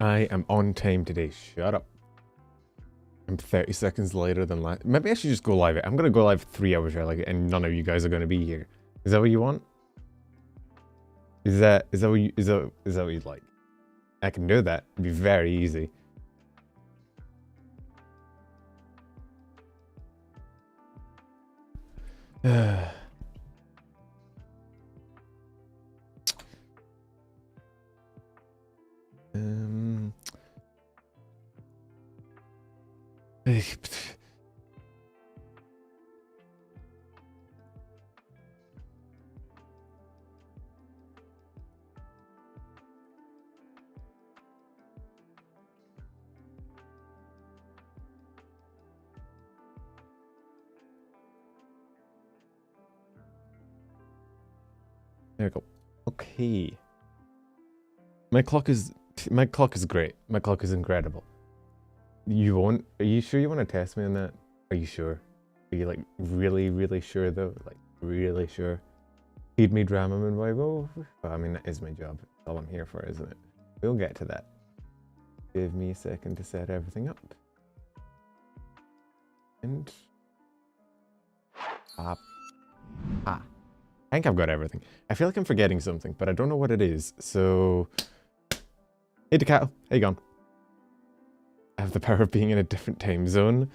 I am on time today. Shut up. I'm 30 seconds later than last. Maybe I should just go live. I'm gonna go live 3 hours early, and none of you guys are gonna be here. Is that what you want? Is that what you'd like? I can do that. It'd be very easy. There we go. Okay. My clock is great. My clock is incredible. You won't? Are you sure you want to test me on that? Are you sure? Are you like really, really sure though? Like really sure? Feed me drama and vibe. Oh, I mean that is my job. That's all I'm here for, isn't it? We'll get to that. Give me a second to set everything up. And I think I've got everything. I feel like I'm forgetting something, but I don't know what it is. So, hey Decato, how you going? I have the power of being in a different time zone.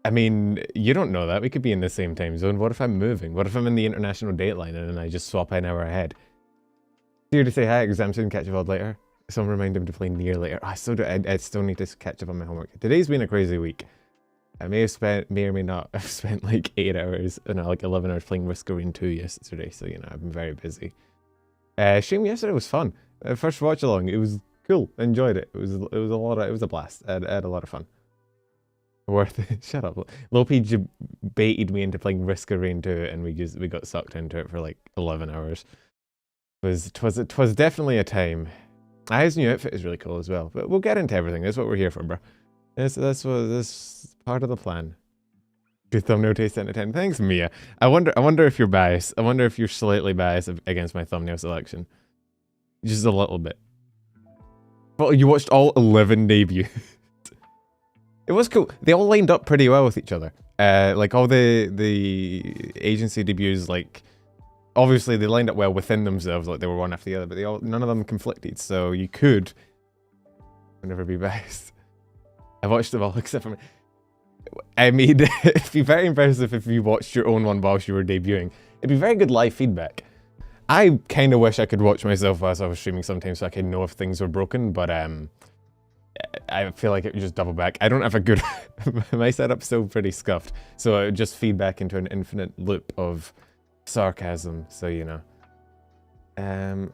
I mean, you don't know that. We could be in the same time zone. What if I'm moving? What if I'm in the international dateline and then I just swap an hour ahead? Here to say hi, exam soon, catch you all later. Someone remind him to play near later. I still need to catch up on my homework. Today's been a crazy week. I may or may not have spent like 8 hours, no, like 11 hours playing Risk Arena 2 yesterday. So, you know, I've been very busy. Stream yesterday was fun. First watch along, it was cool. Enjoyed it. It was a blast. I had a lot of fun. Worth it. Shut up. Lopi baited me into playing Risk Arena 2 and we got sucked into it for like 11 hours. It was definitely a time. His new outfit is really cool as well. But we'll get into everything. That's what we're here for, bro. That's part of the plan. Good thumbnail taste 10 out of 10. Thanks, Miya. I wonder if you're biased. I wonder if you're slightly biased against my thumbnail selection. Just a little bit. Well, you watched all 11 debuts. It was cool. They all lined up pretty well with each other. Like all the agency debuts, like obviously they lined up well within themselves, like they were one after the other, but none of them conflicted. So you could never be biased. I watched them all except for me. I mean, it'd be very impressive if you watched your own one whilst you were debuting. It'd be very good live feedback. I kind of wish I could watch myself whilst I was streaming sometimes so I could know if things were broken, but I feel like it would just double back. I don't have a good... my setup's still pretty scuffed, so it would just feed back into an infinite loop of sarcasm, so you know. I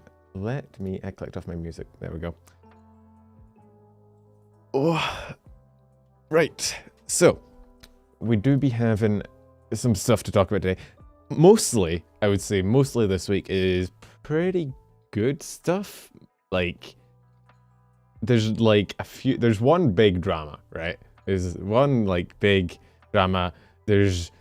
clicked off my music. There we go. Oh, right. So, we do be having some stuff to talk about today. Mostly, I would say, this week is pretty good stuff. Like, there's like there's one big drama, right? There's one like big drama. There's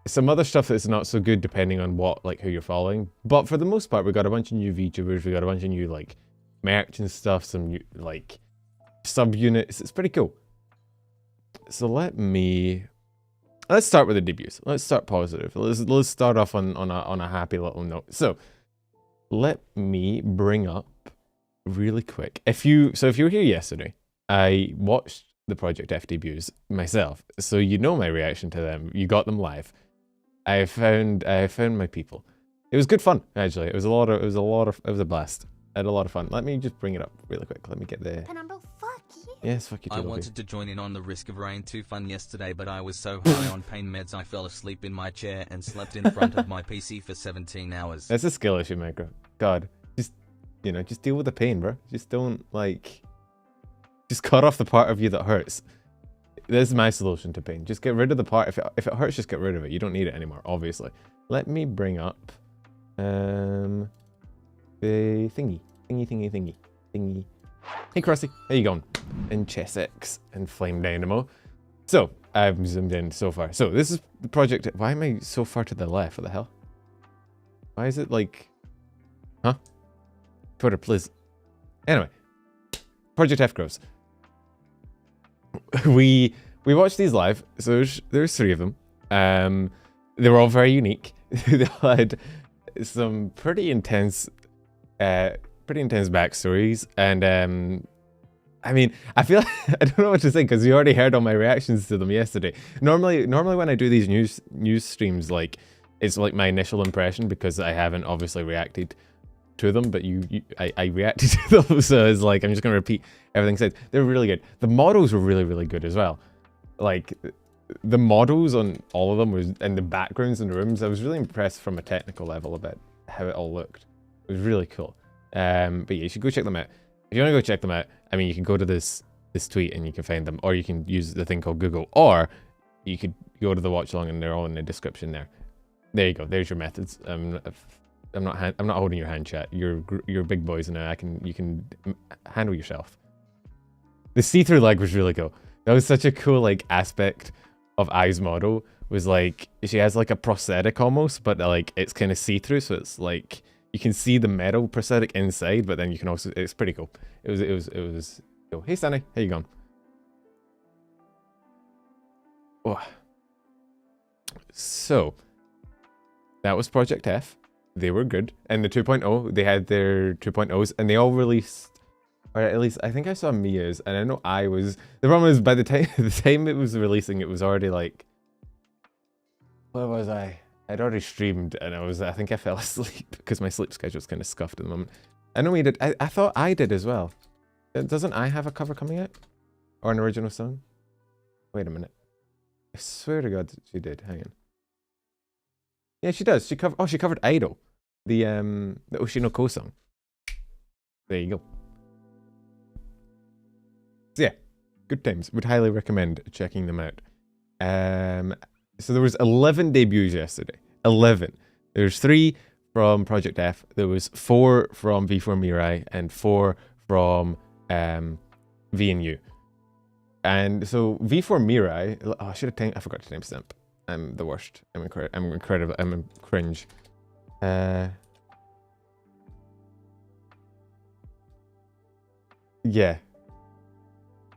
some other stuff that's not so good depending on who you're following. But for the most part, we got a bunch of new VTubers, we got a bunch of new like merch and stuff, some new like subunits. It's pretty cool. So let's start with the debuts. Let's start positive. Let's start off on a happy little note. So let me bring up really quick. If you were here yesterday, I watched the Project F debuts myself, so you know my reaction to them. You got them live. I found my people. It was good fun, actually. It was a blast. I had a lot of fun. Let me just bring it up really quick. Let me get the... Yes, fuck you too. I wanted to join in on the Risk of Rain 2 fun yesterday, but I was so high on pain meds I fell asleep in my chair and slept in front of my PC for 17 hours. That's a skill issue, Micro. God, just deal with the pain, bro. Just don't, just cut off the part of you that hurts. This is my solution to pain. Just get rid of the part. If it hurts, just get rid of it. You don't need it anymore, obviously. Let me bring up, the thingy. Hey, Krusty, how you going? And Chessex and Flame Dynamo. So, I've zoomed in so far. So, this is the project. Why am I so far to the left? What the hell? Why is it like... Huh? Twitter, please. Anyway. Project F Grows. We watched these live, so there's 3 of them. They were all very unique. They had some pretty intense backstories, and I mean, I feel I don't know what to say because you already heard all my reactions to them yesterday. Normally when I do these news streams, like it's like my initial impression because I haven't obviously reacted to them, but I reacted to them, so it's like I'm just gonna repeat everything said. They're really good. The models were really good as well. Like the models on all of them was, and the backgrounds in the rooms, I was really impressed from a technical level about how it all looked. It was really cool. But yeah, you should go check them out. If you want to go check them out, I mean, you can go to this tweet and you can find them, or you can use the thing called Google, or you could go to the watch along and they're all in the description there. There you go. There's your methods. I'm not holding your hand, chat. You're big boys now. You can handle yourself. The see-through leg was really cool. That was such a cool like aspect of Ai's model. Was like she has like a prosthetic almost, but like it's kind of see-through, so it's like you can see the metal prosthetic inside, but then you can also, it's pretty cool. It was cool. Hey Sunny, how you going? Oh. So that was Project F. They were good. And the 2.0, they had their 2.0s, and they all released, or at least I think I saw Miya's, and I know I was, the problem is by the time it was releasing, it was already like, where was I? I'd already streamed, and I think I fell asleep because my sleep schedule's kind of scuffed at the moment. I know we did. I thought I did as well. Doesn't I have a cover coming out? Or an original song? Wait a minute. I swear to God she did. Hang on. Yeah, she does. She covered Idol. The Oshinoko song. There you go. So yeah, good times. Would highly recommend checking them out. So there was 11 debuts yesterday. 11. There's 3 from Project F. There was 4 from V4 Mirai and 4 from VNU. And so V4 Mirai. Oh, I should have. I forgot to timestamp. I'm the worst. I'm incredible. I'm a cringe. Yeah.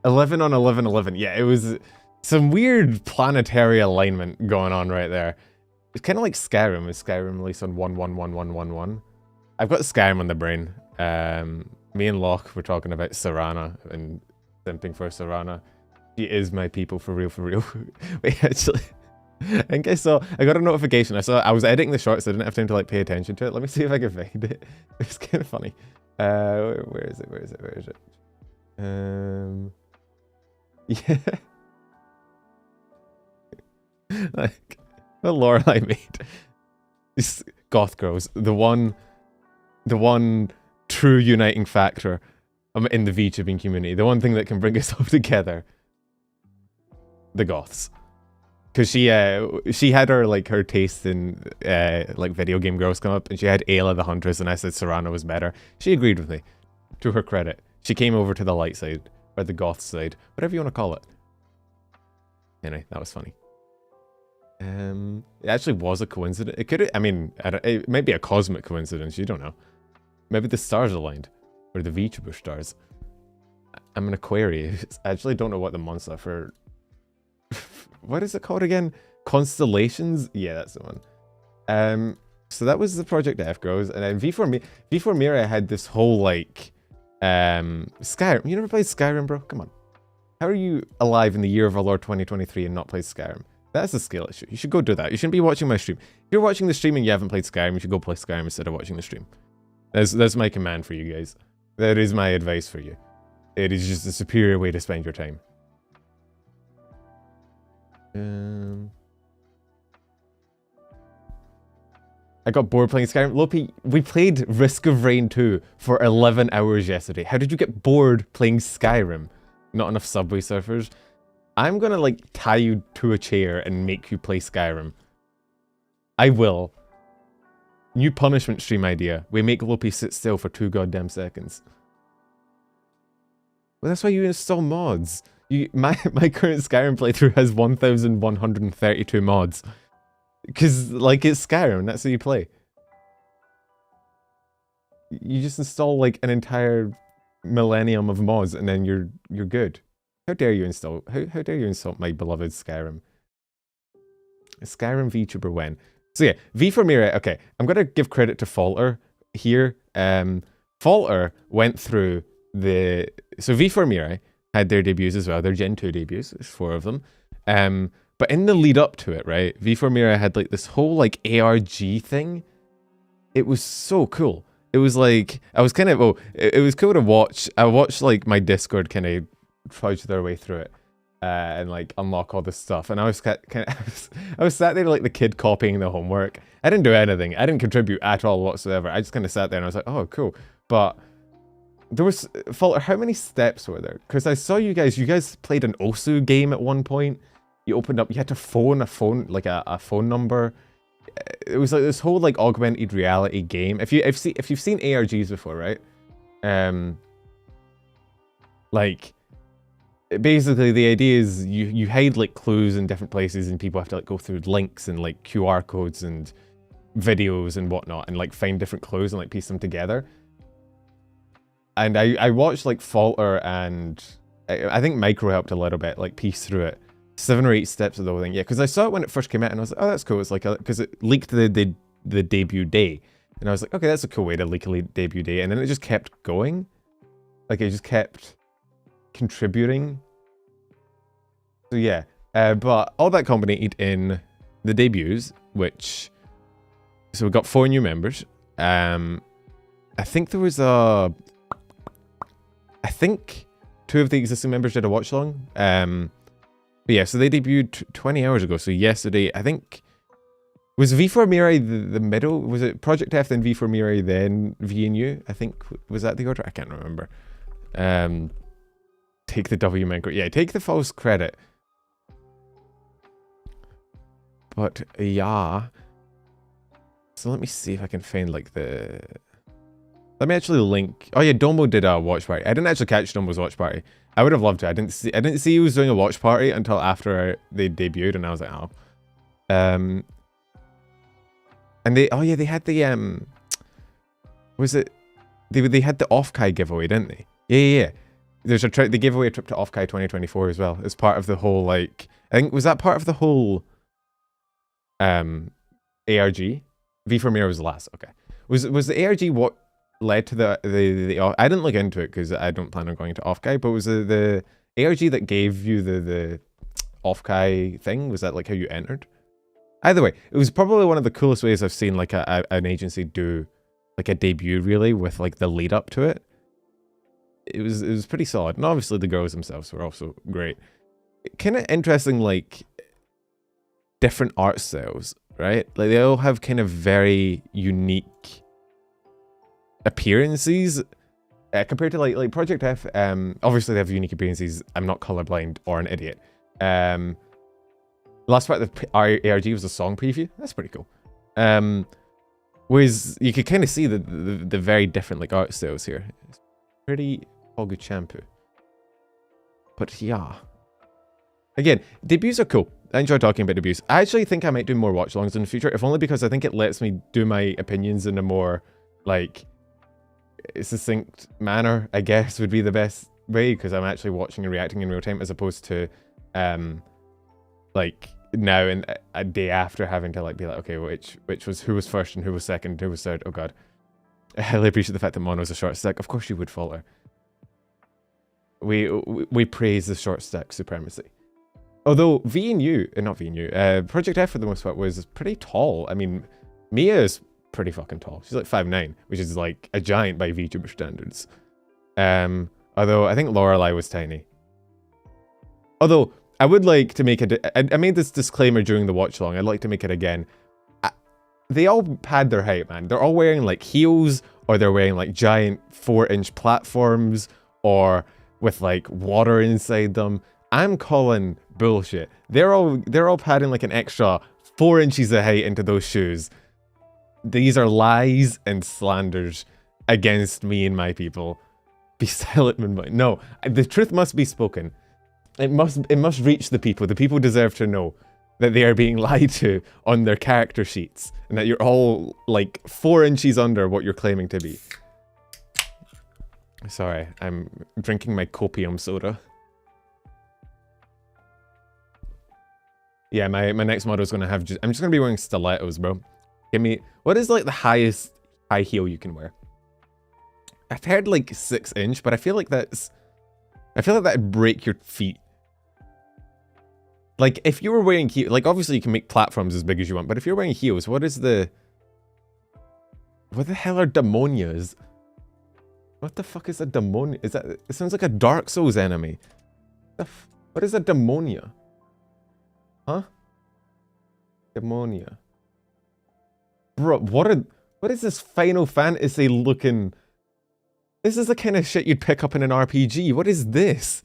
11 on 11 11. Yeah, it was some weird planetary alignment going on right there. It's kind of like Skyrim. Is Skyrim released on 1-1-1-1-1-1? I've got Skyrim on the brain. Me and Locke were talking about Serana and simping for Serana. She is my people for real, for real. Wait, actually, I think I got a notification. I was editing the shorts, so I didn't have time to like pay attention to it. Let me see if I can find it. It's kind of funny. Where is it? Yeah. Like, the lore I made. These goth girls. The one true uniting factor in the VTubing community. The one thing that can bring us all together. The goths. Because she had her taste in like video game girls come up, and she had Ayla the Huntress, and I said Serana was better. She agreed with me. To her credit. She came over to the light side. Or the goth side. Whatever you want to call it. Anyway, that was funny. It actually was a coincidence. It could, I mean, it might be a cosmic coincidence, you don't know. Maybe the stars aligned. Or the VTuber stars. I'm an Aquarius. I actually don't know what the months are for... What is it called again? Constellations? Yeah, that's the one. So that was the Project F Girls. And then V4 Mirai had this whole, like... Skyrim. You never played Skyrim, bro? Come on. How are you alive in the year of our Lord 2023 and not played Skyrim? That's a skill issue. You should go do that. You shouldn't be watching my stream. If you're watching the stream and you haven't played Skyrim, you should go play Skyrim instead of watching the stream. That's my command for you guys. That is my advice for you. It is just a superior way to spend your time. I got bored playing Skyrim. Lopi, we played Risk of Rain 2 for 11 hours yesterday. How did you get bored playing Skyrim? Not enough Subway Surfers. I'm gonna like tie you to a chair and make you play Skyrim. I will. New punishment stream idea. We make Lopi sit still for 2 goddamn seconds. Well, that's why you install mods. My current Skyrim playthrough has 1,132 mods. Because, like, it's Skyrim, that's how you play. You just install, like, an entire millennium of mods, and then you're good. How dare you insult? How dare you insult my beloved Skyrim? Skyrim VTuber when? So yeah, V for Mirai. Okay, I'm gonna give credit to Falter here. Falter went through the V for Mirai had their debuts as well. Their Gen 2 debuts. There's 4 of them. But in the lead up to it, right? V for Mirai had like this whole like ARG thing. It was so cool. It was like I was kind of it was cool to watch. I watched like my Discord kind of trudge their way through it. And like unlock all this stuff, and I was I was sat there like the kid copying the homework. I didn't do anything. I didn't contribute at all whatsoever. I just kind of sat there and I was like, oh, cool. But there was Falter. How many steps were there? Because I saw you guys played an Osu game at one point. You opened up. You had to phone a phone like a phone number. It was like this whole like augmented reality game. If you've seen ARGs before, right? Like. Basically, the idea is you hide like clues in different places, and people have to like go through links and like QR codes and videos and whatnot, and like find different clues and like piece them together. And I watched like Falter, and I think Micro helped a little bit, like piece through it, 7 or 8 steps of the whole thing. Yeah, because I saw it when it first came out, and I was like, oh, that's cool. It's like because it leaked the debut day, and I was like, okay, that's a cool way to leak a debut day, and then it just kept going, like it just kept contributing. So yeah, but all that culminated in the debuts, which so we got 4 new members. I think there was I think 2 of the existing members did a watch long. But yeah, so they debuted 20 hours ago. So yesterday, I think was V4 Mirai the middle? Was it Project F then V4 Mirai then VNU? I think was that the order? I can't remember. Take the W micro. Yeah, take the false credit. But yeah. So let me see if I can find like the. Let me actually link. Oh yeah, Domo did a watch party. I didn't actually catch Domo's watch party. I would have loved to. I didn't see he was doing a watch party until after they debuted, and I was like, oh. And they they had the was it they had the Off-Kai giveaway, didn't they? Yeah. There's a trip. They gave away a trip to Off-Kai 2024 as well as part of the whole like. I think was that part of the whole. ARG. V for Mirai was the last. Okay. Was the ARG what led to the I didn't look into it because I don't plan on going to Off-Kai, but was the ARG that gave you the Off-Kai thing? Was that like how you entered? Either way, it was probably one of the coolest ways I've seen like an agency do like a debut really with like the lead up to it. It was pretty solid, and obviously the girls themselves were also great. Kind of interesting, like different art styles, right? Like they all have kind of very unique appearances compared to like Project F. Obviously they have unique appearances. I'm not colorblind or an idiot. Last part of the ARG was a song preview. That's pretty cool. Whereas you could kind of see the very different like art styles here. It's pretty all good shampoo. But yeah. Again, debuts are cool. I enjoy talking about debuts. I actually think I might do more watch-alongs in the future, if only because I think it lets me do my opinions in a more, like, succinct manner, I guess, would be the best way, because I'm actually watching and reacting in real time, as opposed to, like, now and a day after having to, like, be like, okay, which was, who was first and who was second, who was third, oh god. I highly appreciate the fact that mono's a short stack. Of course you would, Falter. We praise the short stack supremacy. Although Project F for the most part was pretty tall. I mean, Miya is pretty fucking tall. She's like 5'9", which is like a giant by VTuber standards. Although I think Lorelei was tiny. Although I would like to make I made this disclaimer during the watch along. I'd like to make it again. They all pad their height, man. They're all wearing like heels, or they're wearing like giant 4-inch platforms, or with like water inside them. I'm calling bullshit. They're all padding like an extra 4 inches of height into those shoes. These are lies and slanders against me and my people. Be silent, Moonboy. No, the truth must be spoken. It must reach the people. The people deserve to know that they are being lied to on their character sheets, and that you're all like 4 inches under what you're claiming to be. Sorry, I'm drinking my copium soda. Yeah, my next model is gonna have I'm just gonna be wearing stilettos, bro. Give me, what is like the highest high heel you can wear? I've heard like 6-inch, but I feel like that'd break your feet. Like if you were wearing heels, like obviously you can make platforms as big as you want, but if you're wearing heels, what the hell are demonias? What the fuck is a demonia? Is that, it sounds like a Dark Souls enemy. What is a demonia? Huh? Demonia. Bro, what is this Final Fantasy looking? This is the kind of shit you'd pick up in an RPG. What is this?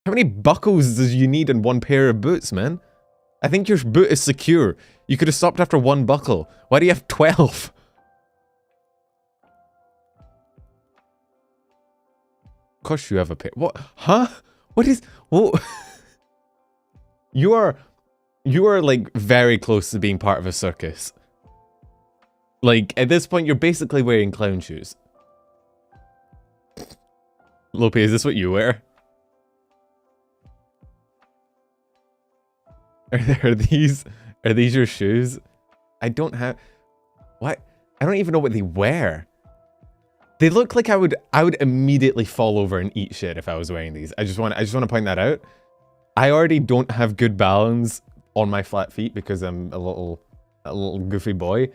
How many buckles does you need in one pair of boots, man? I think your boot is secure. You could have stopped after 1 buckle. Why do you have 12? Of course you have a pair. What? Huh? What is... What? You are like very close to being part of a circus. Like, at this point, you're basically wearing clown shoes. Lope, is this what you wear? Are these your shoes? I don't have... What? I don't even know what they wear. They look like I would immediately fall over and eat shit if I was wearing these. I just want to point that out. I already don't have good balance on my flat feet because I'm a little goofy boy.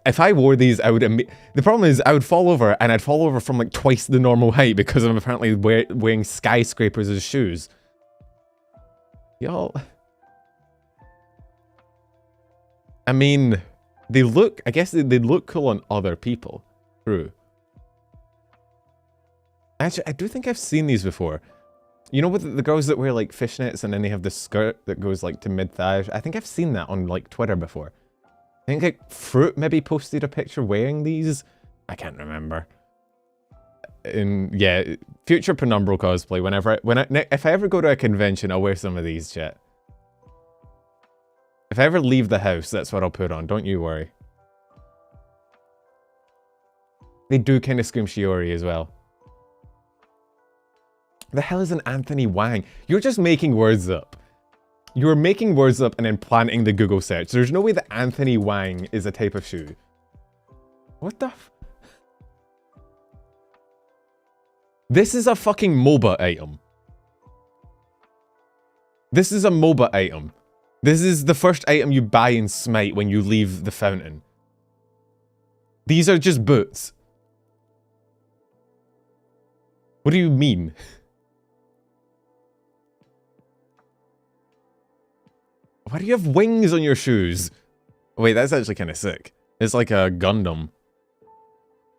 If I wore these, the problem is I would fall over, and I'd fall over from like twice the normal height because I'm apparently wearing skyscrapers as shoes. Y'all, I mean, I guess they look cool on other people. True. Actually, I do think I've seen these before. You know, with the girls that wear like fishnets and then they have the skirt that goes like to mid-thigh? I think I've seen that on like Twitter before. I think like Fruit maybe posted a picture wearing these. I can't remember. And yeah, future penumbral cosplay. If I ever go to a convention, I'll wear some of these, chat. If I ever leave the house, that's what I'll put on. Don't you worry. They do kind of scream Shiori as well. The hell is an Anthony Wang? You're just making words up. You're making words up and then planting the Google search. There's no way that Anthony Wang is a type of shoe. What the f... This is a fucking MOBA item. This is a MOBA item. This is the first item you buy in Smite when you leave the fountain. These are just boots. What do you mean? Why do you have wings on your shoes? Wait, that's actually kind of sick. It's like a Gundam.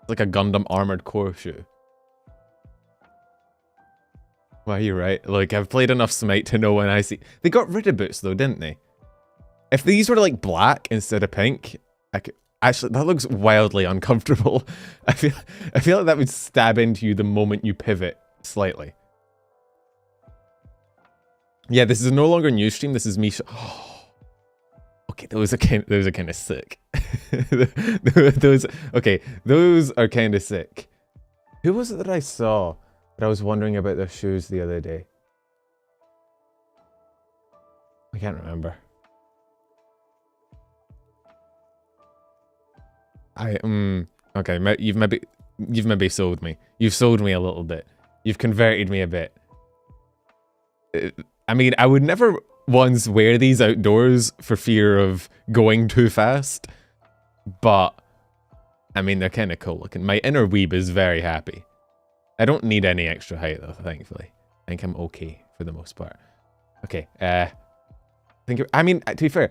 It's like a Gundam armored core shoe. Well, you're right. Look, I've played enough Smite to know when I see... They got rid of boots though, didn't they? If these were like black instead of pink, I could... Actually, that looks wildly uncomfortable. I feel like that would stab into you the moment you pivot slightly. Yeah, this is no longer news stream. This is me. Okay, those are kind of sick. those are kind of sick. Who was it that I saw that I was wondering about their shoes the other day? I can't remember. Okay, you've maybe sold me. You've sold me a little bit. You've converted me a bit. I mean, I would never once wear these outdoors for fear of going too fast, but I mean, they're kind of cool looking. My inner weeb is very happy. I don't need any extra height though, thankfully. I think I'm okay for the most part. Okay, I mean, to be fair,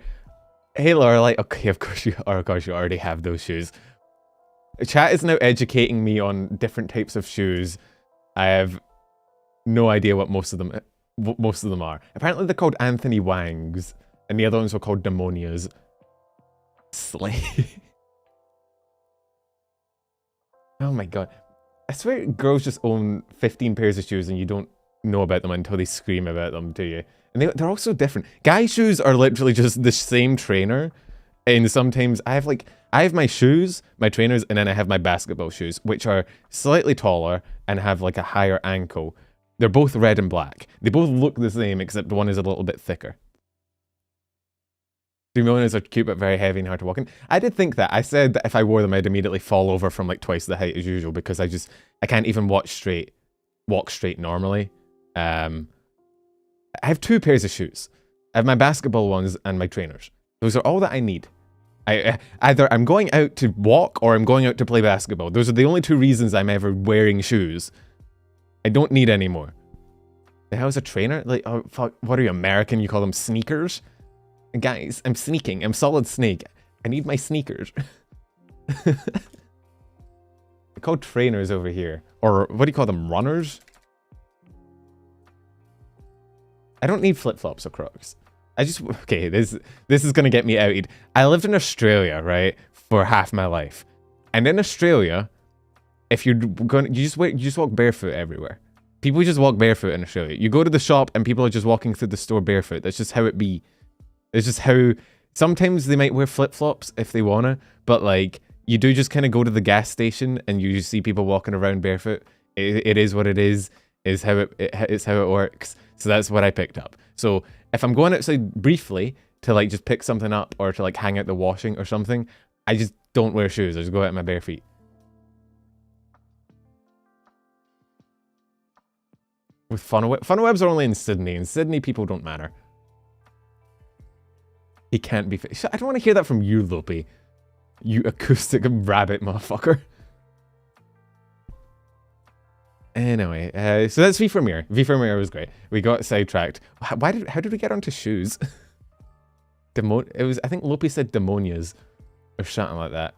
hey Lorelai, okay, of course you already have those shoes. Chat is now educating me on different types of shoes. I have no idea what most of them are. Apparently they're called Anthony Wangs, and the other ones were called Demonias. Slay. Oh my god. I swear girls just own 15 pairs of shoes and you don't know about them until they scream about them, do you? And they're all so different. Guy shoes are literally just the same trainer And sometimes I have my shoes, my trainers, and then I have my basketball shoes, which are slightly taller and have like a higher ankle. They're both red and black. They both look the same, except one is a little bit thicker. Sumonas are cute but very heavy and hard to walk in. I did think that. I said that if I wore them, I'd immediately fall over from like twice the height as usual because I can't even walk straight normally. I have 2 pairs of shoes. I have my basketball ones and my trainers. Those are all that I need. Either I'm going out to walk or I'm going out to play basketball. Those are the only 2 reasons I'm ever wearing shoes. I don't need any more. The hell's a trainer? Like, oh fuck, what are you, American? You call them sneakers? Guys, I'm sneaking. I'm Solid Snake. I need my sneakers. They're called trainers over here. Or what do you call them? Runners? I don't need flip-flops or Crocs. Okay, this is gonna get me outed. I lived in Australia, right, for half my life. And in Australia, if you're going, you just walk barefoot everywhere. People just walk barefoot in Australia. You go to the shop and people are just walking through the store barefoot. That's just how it be. It's just how, sometimes they might wear flip-flops if they wanna, but like, you do just kind of go to the gas station and you just see people walking around barefoot. It is what it is how it works. So that's what I picked up. So if I'm going outside briefly to like just pick something up or to like hang out the washing or something, I just don't wear shoes. I just go out in my bare feet. With funnel webs are only in Sydney. In Sydney, people don't matter. He can't be. I don't want to hear that from you, Lopi. You acoustic rabbit motherfucker. Anyway, so that's V for Miya. V for Miya was great. We got sidetracked. How did we get onto shoes? I think Lopi said demonias or something like that.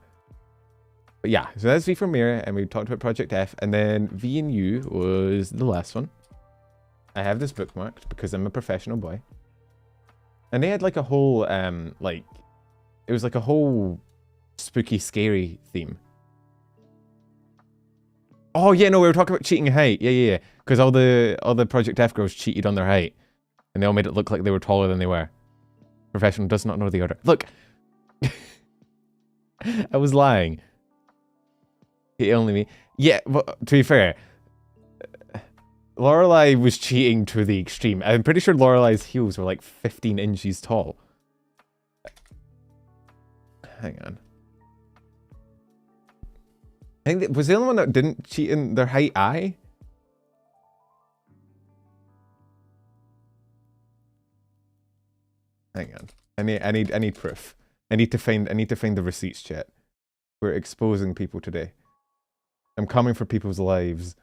But yeah, so that's V for Miya, and we talked about Project F, and then V and U was the last one. I have this bookmarked because I'm a professional boy. And they had like a whole, it was like a whole spooky, scary theme. Oh yeah, no, we were talking about cheating height. Yeah. Because all the Project F girls cheated on their height. And they all made it look like they were taller than they were. Professional does not know the order. Look! I was lying. It only me. Yeah, but to be fair, Lorelai was cheating to the extreme. I'm pretty sure Lorelai's heels were like 15 inches tall. Hang on. I think was the only one that didn't cheat in their height I? Hang on. I need proof. I need to find the receipts, chat. We're exposing people today. I'm coming for people's lives.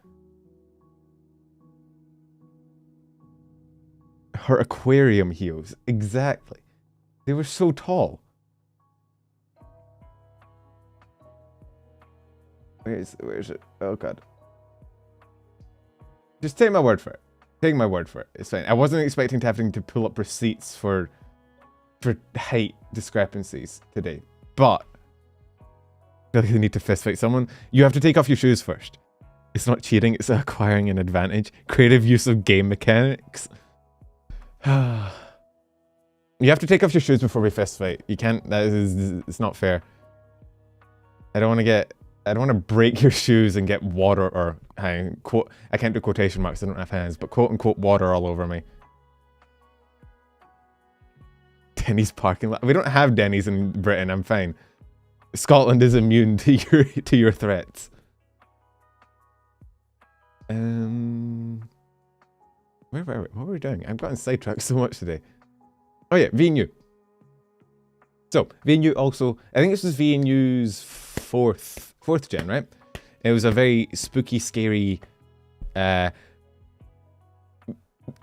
Her aquarium heels. Exactly. They were so tall. Where is it? Oh god. Just take my word for it. Take my word for it. It's fine. I wasn't expecting to having to pull up receipts for height discrepancies today. But I feel like you need to fist fight someone. You have to take off your shoes first. It's not cheating, it's acquiring an advantage. Creative use of game mechanics. You have to take off your shoes before we fist fight. You can't, it's not fair. I don't want to break your shoes and get water or, I can't do quotation marks, I don't have hands, but quote unquote water all over me. Denny's parking lot. We don't have Denny's in Britain, I'm fine. Scotland is immune to your threats. Where were we? What were we doing? I've gotten sidetracked so much today. Oh yeah, VNU. So, VNU also, I think this was VNU's fourth gen, right? It was a very spooky, scary,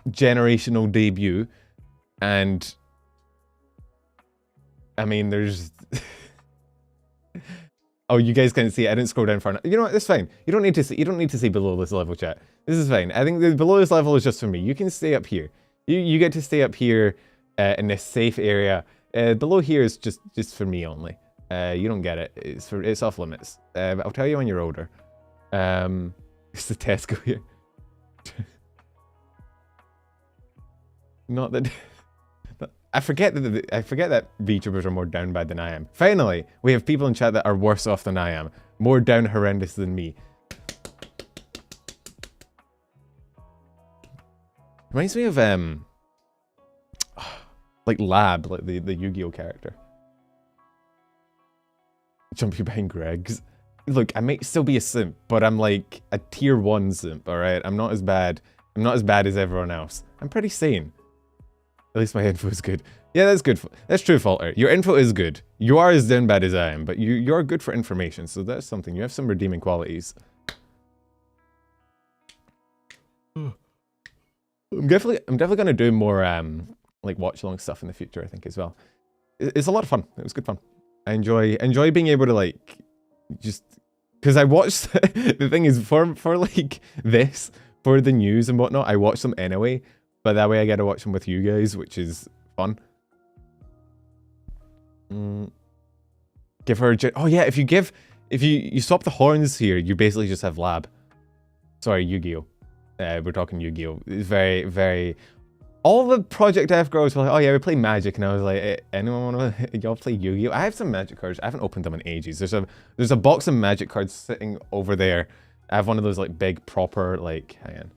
generational debut. And, I mean, there's... Oh, you guys can't see it. I didn't scroll down far enough. You know what? It's fine. You don't need to see below this level, chat. This is fine. I think the below this level is just for me. You can stay up here. You get to stay up here in this safe area. Below here is just for me only. You don't get it. It's off limits. But I'll tell you when you're older. It's the Tesco here. Not that. I forget that VTubers are more down bad than I am. Finally, we have people in chat that are worse off than I am. More down horrendous than me. Reminds me of, like Lab, like the Yu-Gi-Oh character. Jumping behind Greg's. Look, I might still be a simp, but I'm like a tier 1 simp, alright? I'm not as bad. I'm not as bad as everyone else. I'm pretty sane. At least my info is good. Yeah, that's good. That's true, Falter. Your info is good. You are as down bad as I am, but you're good for information, so that's something. You have some redeeming qualities. I'm definitely gonna do more like watch along stuff in the future, I think, as well. It's a lot of fun. It was good fun. I enjoy being able to like just because I watched the thing is for like this, for the news and whatnot, I watch them anyway, but that way I get to watch them with you guys, which is fun. Give her a oh yeah, if you swap the horns here, you basically just have Lab. Sorry, Yu-Gi-Oh. We're talking Yu-Gi-Oh. It's very, very... All the Project F girls were like, oh yeah, we play Magic, and I was like, anyone want to... Y'all play Yu-Gi-Oh? I have some Magic cards. I haven't opened them in ages. There's a box of Magic cards sitting over there. I have one of those like big proper like... Hang on.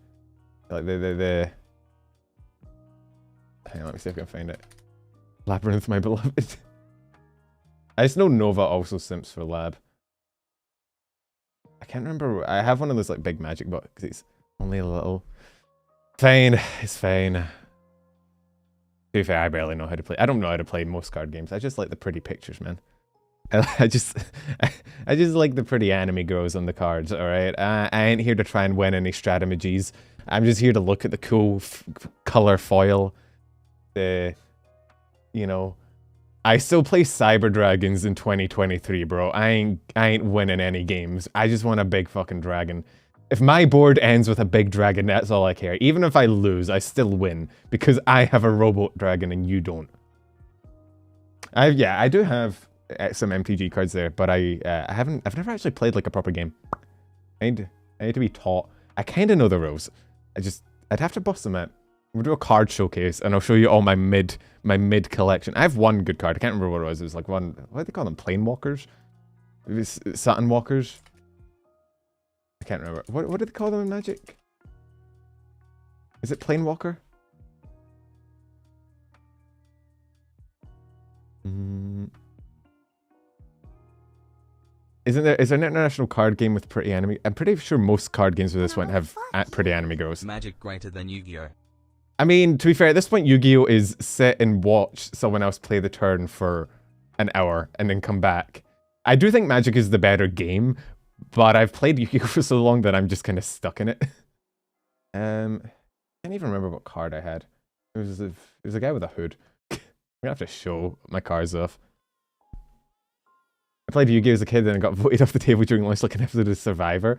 Like hang on, let me see if I can find it. Labyrinth, my beloved. I just know Nova also simps for Lab. I can't remember. I have one of those like big Magic boxes. It's only a little. Fine, it's fine. To be fair, I barely know how to play. I don't know how to play most card games. I just like the pretty pictures, man. I just like the pretty anime girls on the cards, alright? I ain't here to try and win any stratagems. I'm just here to look at the cool color foil. You know, I still play Cyber Dragons in 2023, bro. I ain't winning any games. I just want a big fucking dragon. If my board ends with a big dragon, that's all I care. Even if I lose, I still win because I have a robot dragon and you don't. I do have some MTG cards there, but I've never actually played like a proper game. I need to be taught. I kind of know the rules. I'd have to bust them out. We'll do a card showcase, and I'll show you all my mid collection. I have one good card. I can't remember what it was. It was like one. What do they call them? Planewalkers? It was Saturn Walkers. I can't remember. What did they call them in Magic? Is it Planewalker? Is there an international card game with pretty anime? I'm pretty sure most card games with this one have pretty anime girls. Magic greater than Yu-Gi-Oh. I mean, to be fair, at this point, Yu-Gi-Oh is sit and watch someone else play the turn for an hour and then come back. I do think Magic is the better game, but I've played Yu-Gi-Oh for so long that I'm just kind of stuck in it. I can't even remember what card I had. It was a guy with a hood. I'm gonna have to show my cards off. I played Yu-Gi-Oh as a kid and I got voted off the table during launch like an episode of Survivor.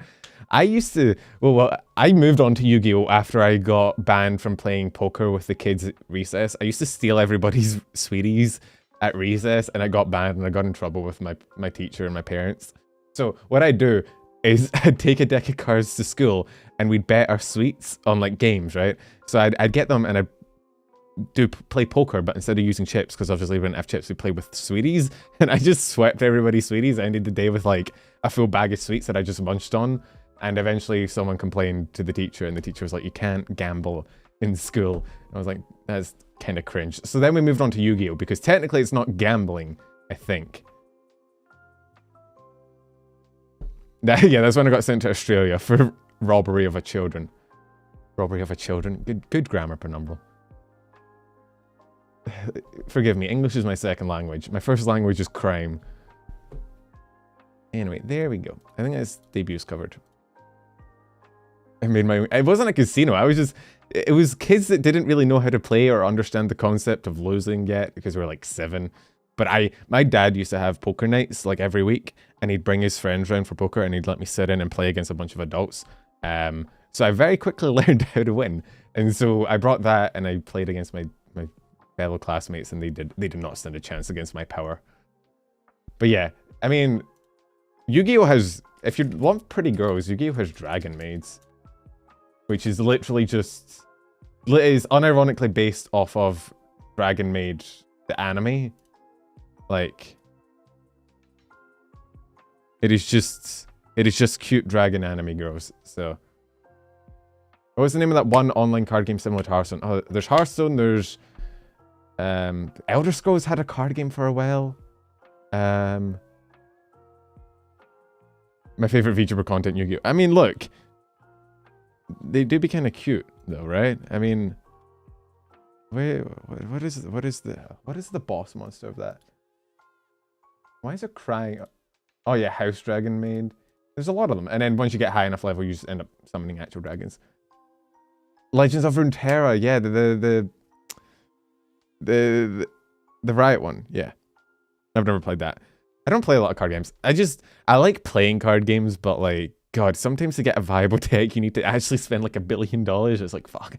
I used to... Well, I moved on to Yu-Gi-Oh after I got banned from playing poker with the kids at recess. I used to steal everybody's sweeties at recess and I got banned and I got in trouble with my teacher and my parents. So what I'd do is I'd take a deck of cards to school and we'd bet our sweets on like games, right? So I'd get them and I'd play poker, but instead of using chips, because obviously we didn't have chips, we played with sweeties, and I just swept everybody's sweeties. I ended the day with like a full bag of sweets that I just munched on, and eventually someone complained to the teacher, and the teacher was like, you can't gamble in school. And I was like, that's kind of cringe. So then we moved on to Yu-Gi-Oh, because technically it's not gambling, I think. Yeah, that's when I got sent to Australia for robbery of a children. Robbery of a children. Good grammar, Penumbral. Forgive me, English is my second language. My first language is crime. Anyway, there we go. I think that's debuts covered. It wasn't a casino. It was kids that didn't really know how to play or understand the concept of losing yet because we were like 7. But my dad used to have poker nights like every week, and he'd bring his friends around for poker, and he'd let me sit in and play against a bunch of adults. So I very quickly learned how to win, and so I brought that and I played against my fellow classmates, and they did not stand a chance against my power. But yeah, I mean, Yu-Gi-Oh has, if you want pretty girls, Yu-Gi-Oh has dragon maids, which is literally just, is unironically based off of Dragon Maid, the anime. Like, it is just cute dragon anime girls. So, what was the name of that one online card game similar to Hearthstone? Oh, there's Hearthstone. There's Elder Scrolls had a card game for a while. My favorite VTuber content, Yu-Gi-Oh! I mean, look, they do be kind of cute, though, right? I mean, wait, what is the boss monster of that? Why is it crying? Oh yeah, House Dragon Maid. There's a lot of them, and then once you get high enough level, you just end up summoning actual dragons. Legends of Runeterra, yeah, the Riot one, yeah. I've never played that. I don't play a lot of card games. I like playing card games, but like, God, sometimes to get a viable deck, you need to actually spend like $1 billion. It's like, fuck.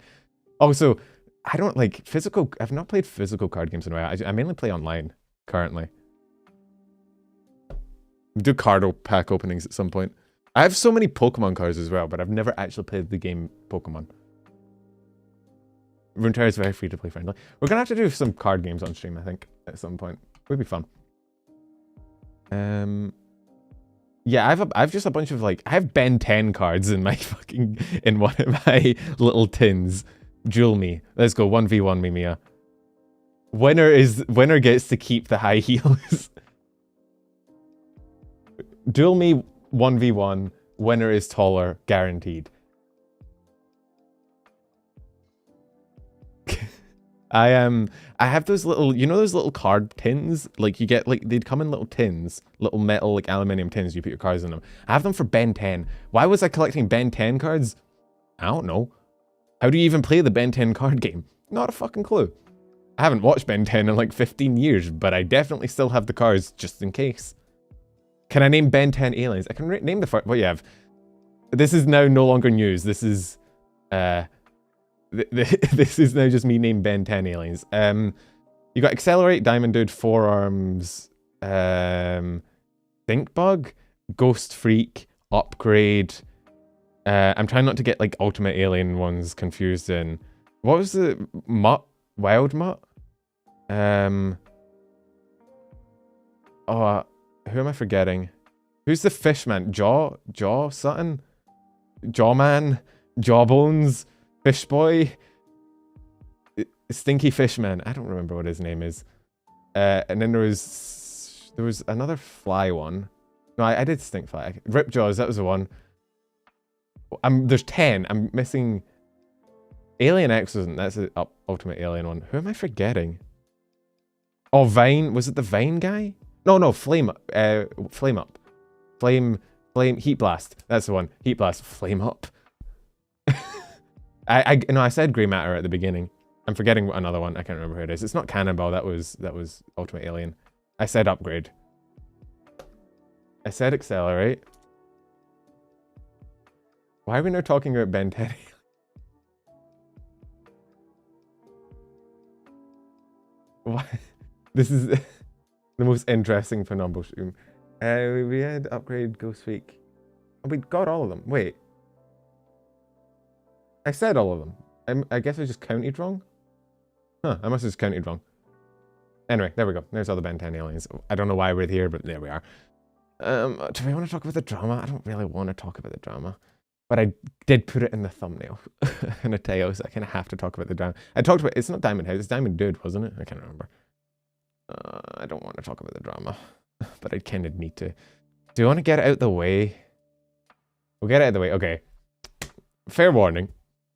Also, I don't like physical, I've not played physical card games in a while. I mainly play online, currently. We do card pack openings at some point. I have so many Pokemon cards as well, but I've never actually played the game Pokemon. Runeterra is very free to play friendly. We're gonna have to do some card games on stream, I think, at some point. It would be fun. Yeah, I've just a bunch of like, I have Ben 10 cards in my fucking, in one of my little tins. Duel me. Let's go, 1v1 me, Miya. Winner gets to keep the high heels. Duel me 1v1, winner is taller, guaranteed. I have those little, you know those little card tins? Like you get, like, they'd come in little tins, little metal, like aluminium tins, you put your cards in them. I have them for Ben 10. Why was I collecting Ben 10 cards? I don't know. How do you even play the Ben 10 card game? Not a fucking clue. I haven't watched Ben 10 in like 15 years, but I definitely still have the cards just in case. Can I name Ben 10 aliens? I can name the first, what you have. This is now no longer news. This is, this is now just me named Ben 10 aliens. You got Accelerate, Diamond Dude, Forearms, Think Bug, Ghost Freak, Upgrade. I'm trying not to get like Ultimate Alien ones confused in. What was the Mutt? Wild Mutt? Oh, who am I forgetting? Who's the Fishman? Jaw something? Jawman? Jawbones? Fish Boy? Stinky Fishman. I don't remember what his name is. And then there was another fly one. No, I did Stink Fly. Ripjaws, that was the one. There's 10. I'm missing Alien X wasn't. That's the Ultimate Alien one. Who am I forgetting? Oh, Vine. Was it the Vine guy? No, Flame Up. Flame Up. Flame, Heat Blast. That's the one. Heat Blast. Flame Up. I said Grey Matter at the beginning. I'm forgetting another one. I can't remember who it is. It's not Cannonball. That was Ultimate Alien. I said Upgrade. I said Accelerate. Why are we now talking about Ben 10? What? This is the most interesting phenomenal stream. We had Upgrade, Ghost Freak. Oh, we got all of them. Wait. I said all of them. I guess I just counted wrong. Huh, I must have just counted wrong. Anyway, there we go. There's all the Ben 10 aliens. I don't know why we're here, but there we are. Do we want to talk about the drama? I don't really want to talk about the drama. But I did put it in the thumbnail and a title, so I kind of have to talk about the drama. I talked about, it's not Diamond House, it's Diamond Dude, wasn't it? I can't remember. I don't want to talk about the drama, but I kind of need to. Do you want to get it out the way? We'll get it out the way. Okay. Fair warning.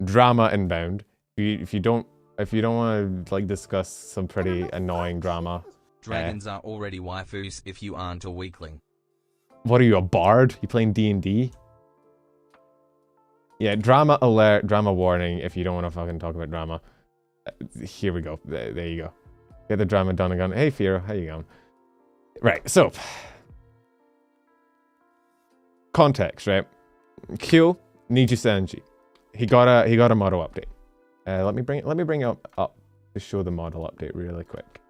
Drama inbound. If you don't want to like discuss some pretty annoying drama. Dragons are already waifus if you aren't a weakling. What are you, a bard? You playing D&D? Yeah, drama alert, drama warning if you don't want to fucking talk about drama. Here we go. There you go. Get the drama done again. Hey, Fira, how you going? Right, so. Context, right? Kyo, Nijisanji. He got a model update. Let me bring it up to show the model update really quick.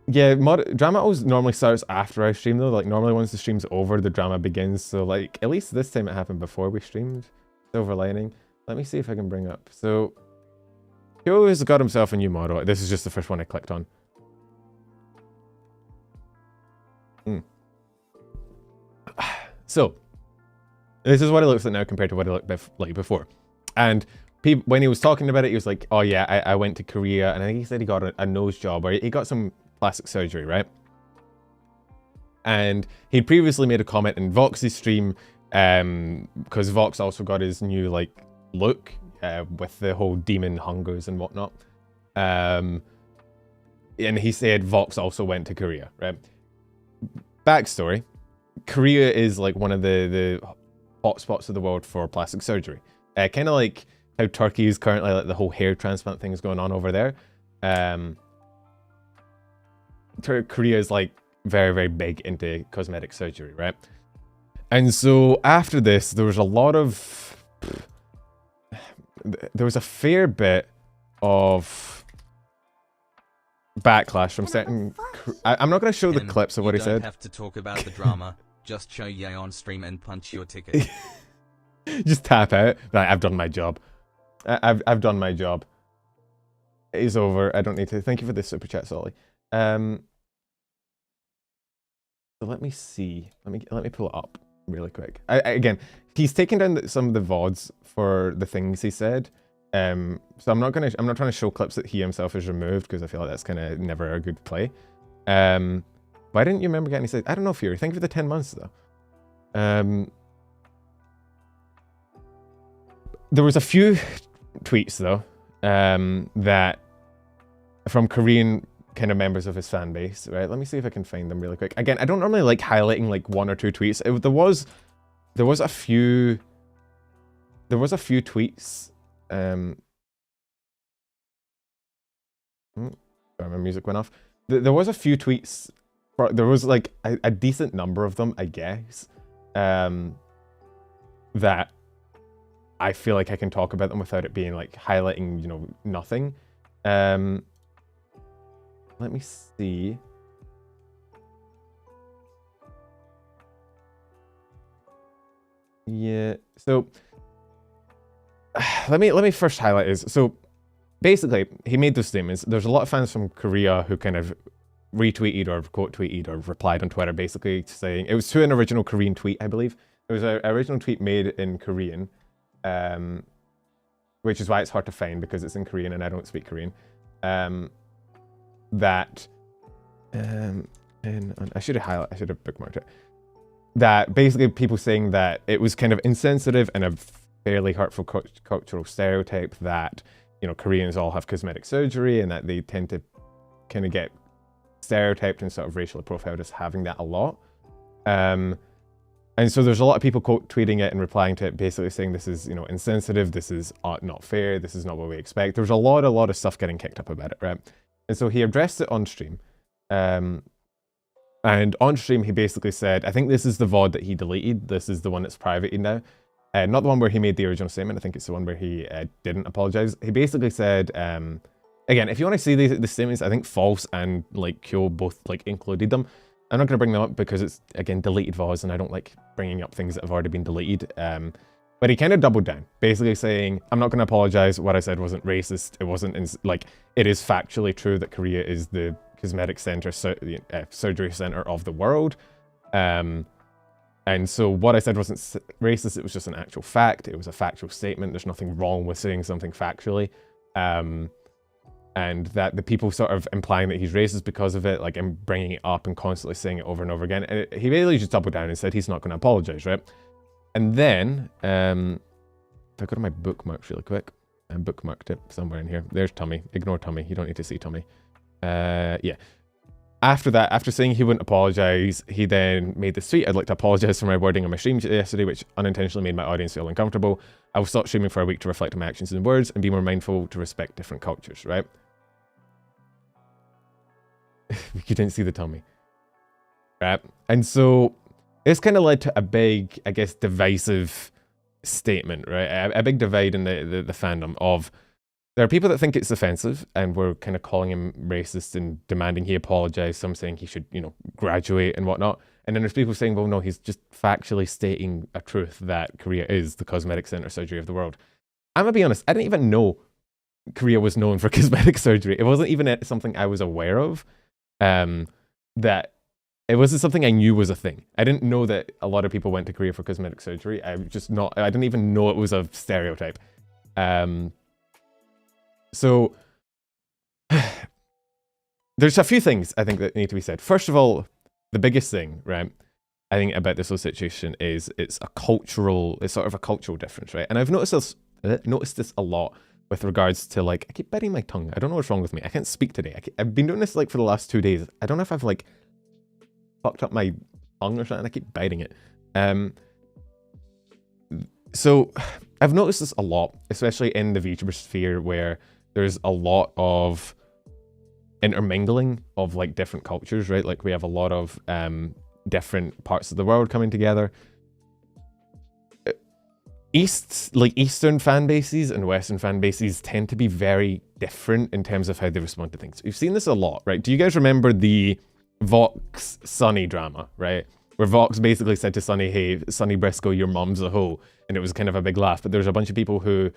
Yeah, drama always normally starts after I stream though. Like normally once the stream's over, the drama begins. So like at least this time it happened before we streamed. Silver lining. let me see if I can bring up. So, Kyo has got himself a new model. This is just the first one I clicked on. So, this is what it looks like now compared to what it looked like before. And when he was talking about it, he was like, oh yeah, I went to Korea, and I think he said he got a nose job, or he got some plastic surgery, right? And he'd previously made a comment in Vox's stream, because Vox also got his new, like, look, with the whole demon hungers and whatnot. And he said Vox also went to Korea, right? Backstory. Korea is, like, one of the hotspots of the world for plastic surgery. Kind of like how Turkey is currently, like, the whole hair transplant thing is going on over there. Korea is, like, very, very big into cosmetic surgery, right? And so after this, there was a lot of... There was a fair bit of backlash from certain... I'm not going to show the clips of what he said. You don't have to talk about the drama. Just show Ye on stream and punch your ticket. Just tap out. Right, I've done my job. I've done my job. It is over. I don't need to. Thank you for this super chat, Solly. So let me see. Let me pull it up really quick. Again, he's taken down some of the VODs for the things he said. So I'm not trying to show clips that he himself has removed, because I feel like that's kind of never a good play. Why didn't you remember getting? He said, I don't know, Fury. Thank you for the 10 months though. There was a few tweets though, that from Korean kind of members of his fan base, right? Let me see if I can find them really quick. Again, I don't normally like highlighting like one or two tweets. There was a few tweets. Sorry, my music went off. There was a few tweets. There was like a decent number of them, I guess, that I feel like I can talk about them without it being like highlighting, you know, nothing. Let me see. Yeah, so let me first highlight is, so basically he made those statements. There's a lot of fans from Korea who kind of retweeted or quote tweeted or replied on Twitter, basically saying it was to an original Korean tweet, I believe. It was an original tweet made in Korean, which is why it's hard to find, because it's in Korean and I don't speak Korean. And I should have bookmarked it. That basically people saying that it was kind of insensitive and a fairly hurtful cultural stereotype that, you know, Koreans all have cosmetic surgery, and that they tend to kind of get stereotyped and sort of racially profiled as having that a lot. And so there's a lot of people quote tweeting it and replying to it, basically saying this is, you know, insensitive, this is not fair, this is not what we expect. There was a lot of stuff getting kicked up about it, right? And so he addressed it on stream. And on stream, he basically said, I think this is the VOD that he deleted. This is the one that's privated now. Not the one where he made the original statement. I think it's the one where he didn't apologize. He basically said, again, if you want to see the statements, I think False and like Kyo both like included them. I'm not going to bring them up because it's, again, deleted VODs, and I don't like bringing up things that have already been deleted. But he kind of doubled down, basically saying, I'm not going to apologize. What I said wasn't racist. It wasn't, like, it is factually true that Korea is the cosmetic center, surgery center of the world. And so what I said wasn't racist. It was just an actual fact. It was a factual statement. There's nothing wrong with saying something factually. And that the people sort of implying that he's racist because of it, like, and bringing it up and constantly saying it over and over again. And he basically just doubled down and said he's not going to apologize, right? And then, if I go to my bookmarks really quick, I bookmarked it somewhere in here. There's Tommy. Ignore Tommy. You don't need to see Tommy. Yeah. After that, after saying he wouldn't apologize, he then made this tweet. I'd like to apologize for my wording on my stream yesterday, which unintentionally made my audience feel uncomfortable. I will stop streaming for a week to reflect on my actions and words and be more mindful to respect different cultures, right? You didn't see the Tommy. Right? And so this kind of led to a big, I guess, divisive statement, right? A big divide in the fandom of, there are people that think it's offensive and we're kind of calling him racist and demanding he apologize. Some saying he should, you know, graduate and whatnot. And then there's people saying, well, no, he's just factually stating a truth that Korea is the cosmetic center surgery of the world. I'm gonna be honest, I didn't even know Korea was known for cosmetic surgery. It wasn't even something I was aware of. That it wasn't something I knew was a thing. I didn't know that a lot of people went to Korea for cosmetic surgery. I didn't even know it was a stereotype. So there's a few things I think that need to be said. First of all, the biggest thing, right, I think about this whole situation is it's sort of a cultural difference, right? And I've noticed this a lot with regards to, like, I keep biting my tongue. I don't know what's wrong with me. I can't speak today. I've been doing this like for the last 2 days. I don't know if I've like fucked up my tongue or something. I keep biting it. So I've noticed this a lot, especially in the VTuber sphere, where there's a lot of intermingling of like different cultures, right? Like we have a lot of different parts of the world coming together. Eastern fan bases and Western fan bases tend to be very different in terms of how they respond to things. We've seen this a lot, right? Do you guys remember the Vox Sunny drama, right? Where Vox basically said to Sunny, hey, Sunny Briscoe, your mom's a hoe. And it was kind of a big laugh. But there was a bunch of people who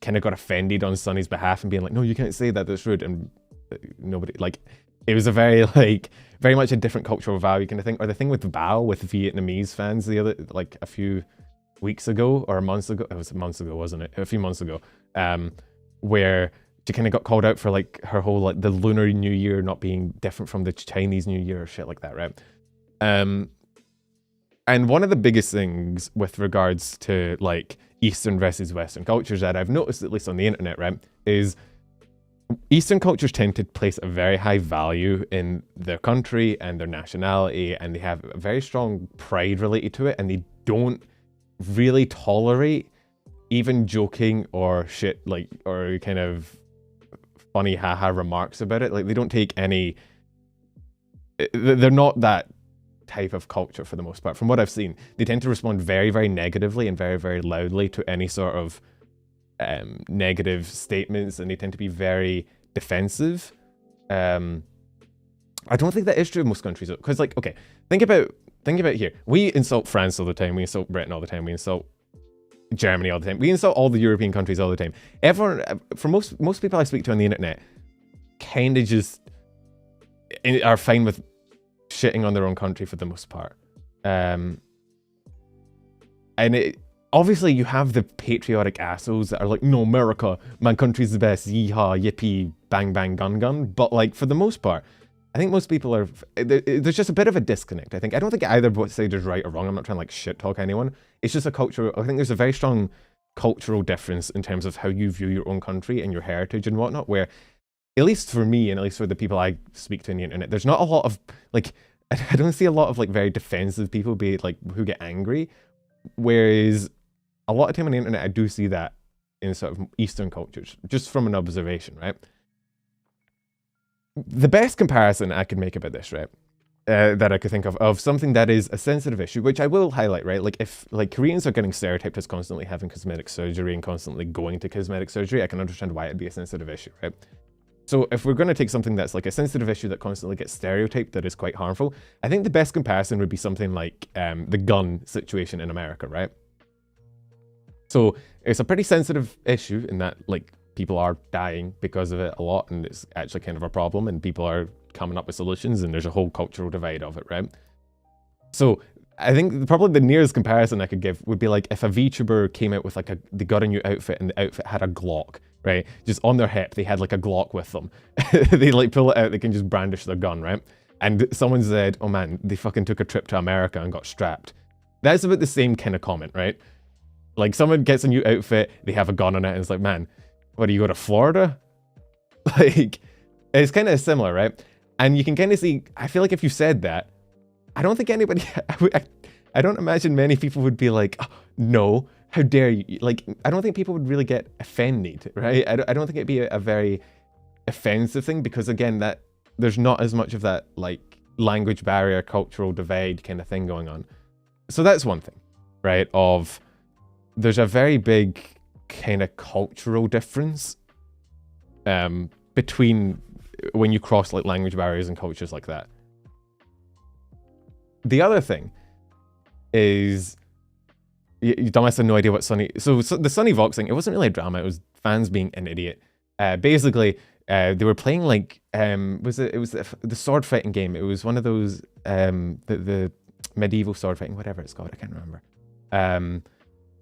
kind of got offended on Sunny's behalf and being like, no, you can't say that, that's rude. And nobody, like, it was a very much a different cultural value kind of thing. Or the thing with Bao, with Vietnamese fans a few weeks ago or months ago. It was months ago, wasn't it? A few months ago. Where she kind of got called out for like her whole like the Lunar New Year not being different from the Chinese New Year or shit like that, right? And one of the biggest things with regards to like Eastern versus Western cultures that I've noticed, at least on the internet, right, is Eastern cultures tend to place a very high value in their country and their nationality, and they have a very strong pride related to it, and they don't really tolerate even joking or shit, like, or kind of funny haha remarks about it. Like, they don't take any, they're not that type of culture for the most part. From what I've seen, they tend to respond very, very negatively and very, very loudly to any sort of negative statements, and they tend to be very defensive. I don't think that is true in most countries, because, like, okay, think about here. We insult France all the time. We insult Britain all the time. We insult Germany all the time. We insult all the European countries all the time. Everyone, for most people I speak to on the internet, kind of just are fine with shitting on their own country for the most part. And obviously you have the patriotic assholes that are like, no, America, my country's the best, yeehaw, yippee, bang, bang, gun, gun. But like, for the most part, I think most people are, there's just a bit of a disconnect, I think. I don't think either side is right or wrong. I'm not trying to like shit talk anyone. It's just a cultural, I think there's a very strong cultural difference in terms of how you view your own country and your heritage and whatnot, where, at least for me, and at least for the people I speak to on the internet, there's not a lot of, like, I don't see a lot of like very defensive people who get angry, whereas a lot of time on the internet I do see that in sort of Eastern cultures, just from an observation, right? The best comparison I could make about this, right, that I could think of something that is a sensitive issue, which I will highlight, right? Like, if like Koreans are getting stereotyped as constantly having cosmetic surgery and constantly going to cosmetic surgery, I can understand why it'd be a sensitive issue, right? So if we're going to take something that's like a sensitive issue that constantly gets stereotyped, that is quite harmful, I think the best comparison would be something like the gun situation in America, right? So it's a pretty sensitive issue in that, like, people are dying because of it a lot, and it's actually kind of a problem, and people are coming up with solutions, and there's a whole cultural divide of it, right? So I think probably the nearest comparison I could give would be like if a VTuber came out with like they got a new outfit and the outfit had a Glock, right? Just on their hip, they had like a Glock with them. They like pull it out, they can just brandish their gun, right? And someone said, oh man, they fucking took a trip to America and got strapped. That's about the same kind of comment, right? Like, someone gets a new outfit, they have a gun on it, and it's like, man, what, do you go to Florida? Like, it's kind of similar, right? And you can kind of see, I feel like if you said that, I don't think anybody, I don't imagine many people would be like, oh, no, how dare you? Like, I don't think people would really get offended, right? I don't think it'd be a very offensive thing, because again, that there's not as much of that, like, language barrier, cultural divide kind of thing going on. So that's one thing, right? There's a very big kind of cultural difference between when you cross like language barriers and cultures like that. The other thing is You dumbass had no idea what Sunny... So the Sunny Vox thing, it wasn't really a drama. It was fans being an idiot. Basically, they were playing like... it was the sword fighting game. It was one of those... the medieval sword fighting, whatever it's called. I can't remember.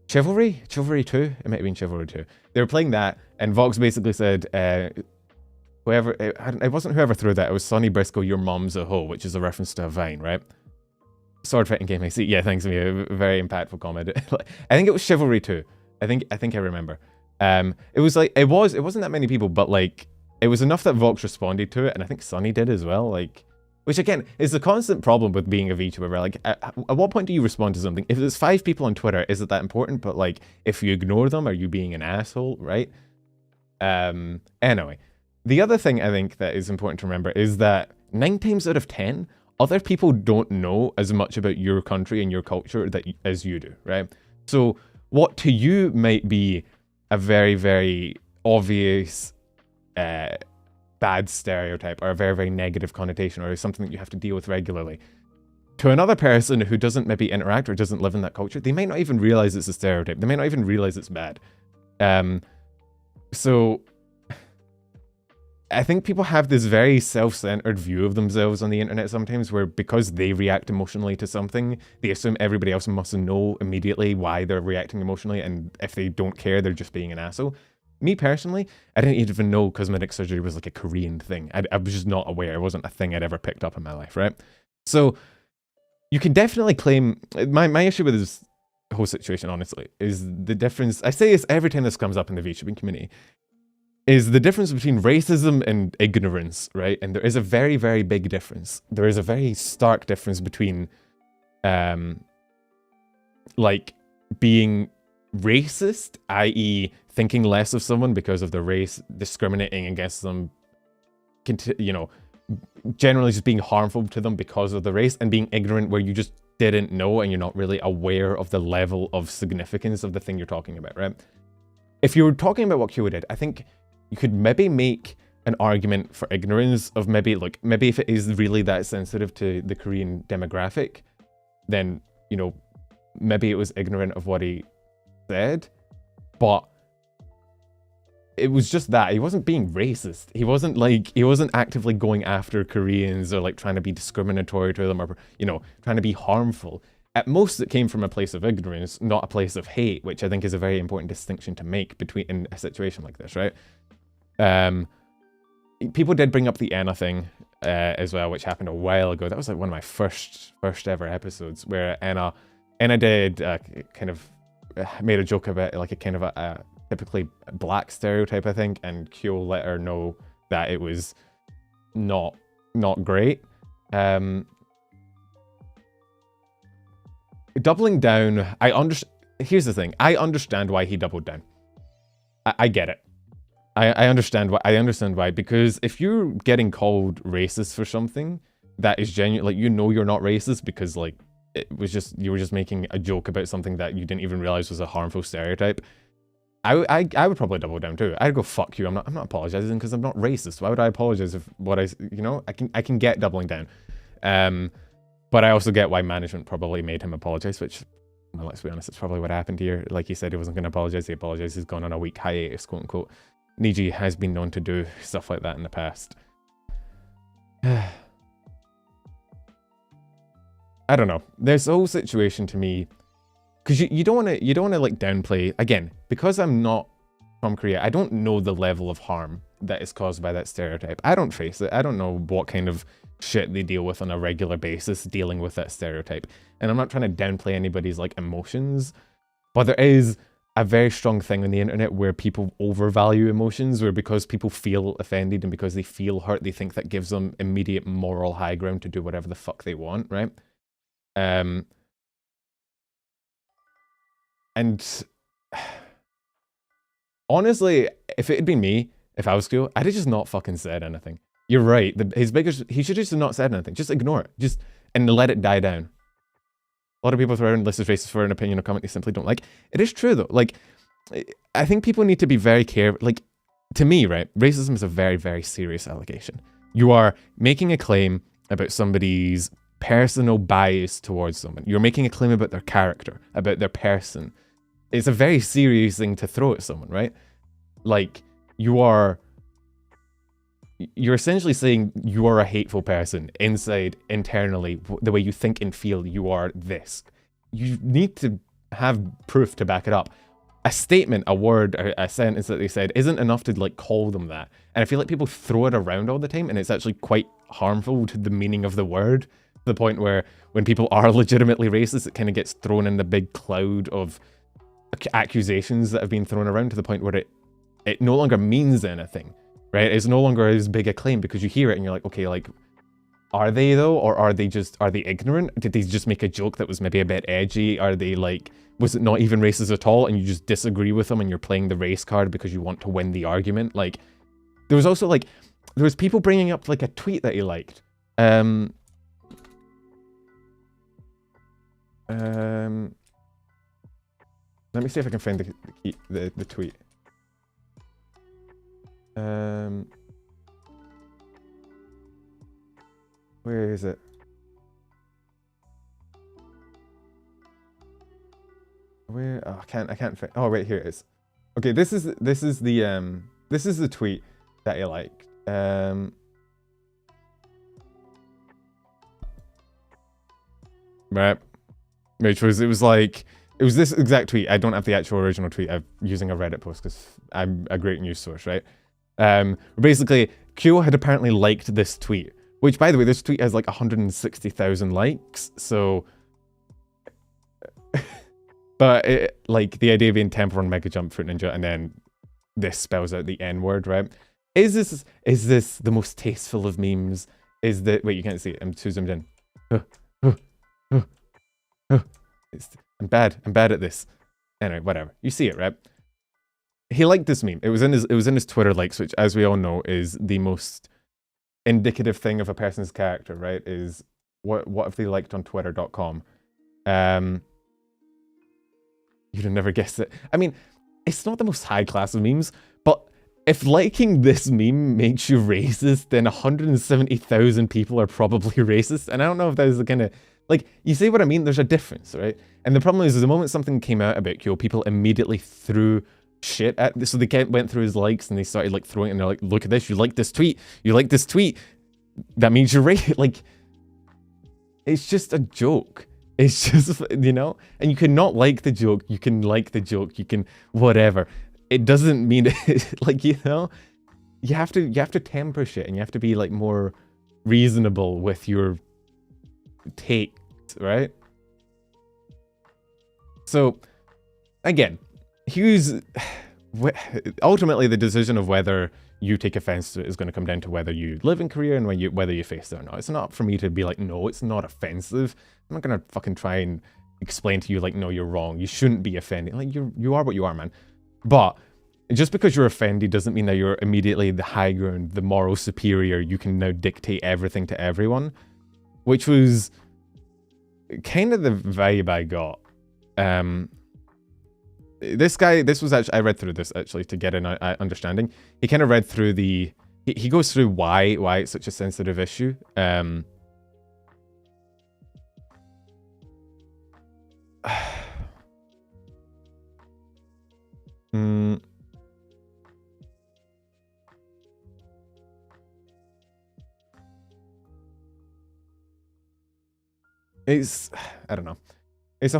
Chivalry? Chivalry 2? It might have been Chivalry 2. They were playing that, and Vox basically said... whoever... It wasn't whoever threw that. It was Sonny Briscoe, your mom's a hoe, which is a reference to a Vine, right? Sword fighting game, I see. Yeah, thanks, Miya. Very impactful comment. I think it was Chivalry 2. I think I remember. It was like it wasn't that many people, but like it was enough that Vox responded to it, and I think Sonny did as well. Like, which again is the constant problem with being a VTuber. Where like, at what point do you respond to something? If there's 5 people on Twitter, is it that important? But like, if you ignore them, are you being an asshole, right? Anyway, the other thing I think that is important to remember is that 9 times out of 10. Other people don't know as much about your country and your culture as you do, right? So what to you might be a very, very obvious bad stereotype or a very, very negative connotation or something that you have to deal with regularly, to another person who doesn't maybe interact or doesn't live in that culture, they might not even realize it's a stereotype. They might not even realize it's bad. So... I think people have this very self-centered view of themselves on the internet sometimes where because they react emotionally to something, they assume everybody else must know immediately why they're reacting emotionally, and if they don't care, they're just being an asshole. Me personally, I didn't even know cosmetic surgery was like a Korean thing. I was just not aware. It wasn't a thing I'd ever picked up in my life, right? So you can definitely claim... My issue with this whole situation, honestly, is the difference... I say this every time this comes up in the VTubing community, is the difference between racism and ignorance, right? And there is a very, very big difference. There is a very stark difference between, like, being racist, i.e. thinking less of someone because of their race, discriminating against them, you know, generally just being harmful to them because of the race, and being ignorant where you just didn't know and you're not really aware of the level of significance of the thing you're talking about, right? If you were talking about what Kyo did, I think you could maybe make an argument for ignorance of maybe if it is really that sensitive to the Korean demographic, then, you know, maybe it was ignorant of what he said, but it was just that. He wasn't being racist. He wasn't actively going after Koreans or like trying to be discriminatory to them or, you know, trying to be harmful. At most, it came from a place of ignorance, not a place of hate, which I think is a very important distinction to make in a situation like this, right? People did bring up the Anna thing as well, which happened a while ago. That was like one of my first ever episodes where Anna did kind of made a joke about like a kind of a typically black stereotype, I think, and Kyo let her know that it was not great. Doubling down, here's the thing. I understand why he doubled down. I get it. I understand why, because if you're getting called racist for something that is genuine, like, you know, you're not racist because like you were just making a joke about something that you didn't even realize was a harmful stereotype. I would probably double down too. I'd go, fuck you. I'm not apologizing because I'm not racist. Why would I apologize if you know, I can get doubling down. But I also get why management probably made him apologize, which, well, let's be honest, it's probably what happened here. Like he said, he wasn't going to apologize. He apologized. He's gone on a week hiatus, quote unquote. Niji has been known to do stuff like that in the past. I don't know. There's the whole situation to me, because you don't want to like downplay, again, because I'm not from Korea, I don't know the level of harm that is caused by that stereotype. I don't face it. I don't know what kind of shit they deal with on a regular basis dealing with that stereotype. And I'm not trying to downplay anybody's like emotions, but there is a very strong thing on the internet where people overvalue emotions, where because people feel offended and because they feel hurt, they think that gives them immediate moral high ground to do whatever the fuck they want, right? And honestly, if it had been me, if I was Kyo, I'd have just not fucking said anything. You're right. He should just have not said anything. Just ignore it. And let it die down. A lot of people throw around this is racist for an opinion or comment they simply don't like. It is true though. Like, I think people need to be very careful. Like, to me, right, racism is a very, very serious allegation. You are making a claim about somebody's personal bias towards someone. You're making a claim about their character, about their person. It's a very serious thing to throw at someone, right? Like, you're essentially saying you are a hateful person internally, the way you think and feel, you are this. You need to have proof to back it up. A statement, a word, a sentence that they said isn't enough to like call them that. And I feel like people throw it around all the time, and it's actually quite harmful to the meaning of the word, to the point where when people are legitimately racist, it kind of gets thrown in the big cloud of accusations that have been thrown around, to the point where it no longer means anything, right? It's no longer as big a claim, because you hear it and you're like, okay, like, are they though? Or are they ignorant? Did they just make a joke that was maybe a bit edgy? Are they like, was it not even racist at all, and you just disagree with them and you're playing the race card because you want to win the argument? Like, there was also like, there was people bringing up like a tweet that he liked. Let me see if I can find the tweet. Where is it? Where? Oh, I can't find. Oh, right, here it is. Okay, this is the tweet that he liked. Right. Which was, it was this exact tweet. I don't have the actual original tweet. I'm using a Reddit post because I'm a great news source, right? Basically, Kyo had apparently liked this tweet, which, by the way, this tweet has like 160,000 likes, so... But, like, the idea being Temple Run, Mega Jump, Fruit Ninja, and then this spells out the N-word, right? Is this the most tasteful of memes? Wait, you can't see it. I'm too zoomed in. I'm bad at this. Anyway, whatever. You see it, right? He liked this meme. It was in his Twitter likes, which, as we all know, is the most indicative thing of a person's character, right? Is what have they liked on twitter.com? You'd have never guessed it. I mean, it's not the most high class of memes, but if liking this meme makes you racist, then 170,000 people are probably racist. And I don't know if that is the kind of, like, you see what I mean? There's a difference, right? And the problem is the moment something came out about Kyo, people immediately threw shit at this. So they went through his likes and they started like throwing it, and they're like, look at this, you like this tweet, that means you're right. Like, it's just a joke. It's just, you know, and you can not like the joke, you can like the joke, you can whatever. It doesn't mean like, you know, you have to temper shit, and you have to be like more reasonable with your takes, right? So again, ultimately the decision of whether you take offense to it is going to come down to whether you live in Korea and whether you face it or not. It's not for me to be like, no, it's not offensive. I'm not going to fucking try and explain to you like, no, you're wrong. You shouldn't be offended. Like, you are what you are, man. But just because you're offended doesn't mean that you're immediately the high ground, the moral superior. You can now dictate everything to everyone, which was kind of the vibe I got. This guy, I read through this actually to get an understanding. He kind of read through he goes through why it's such a sensitive issue. I don't know. It's a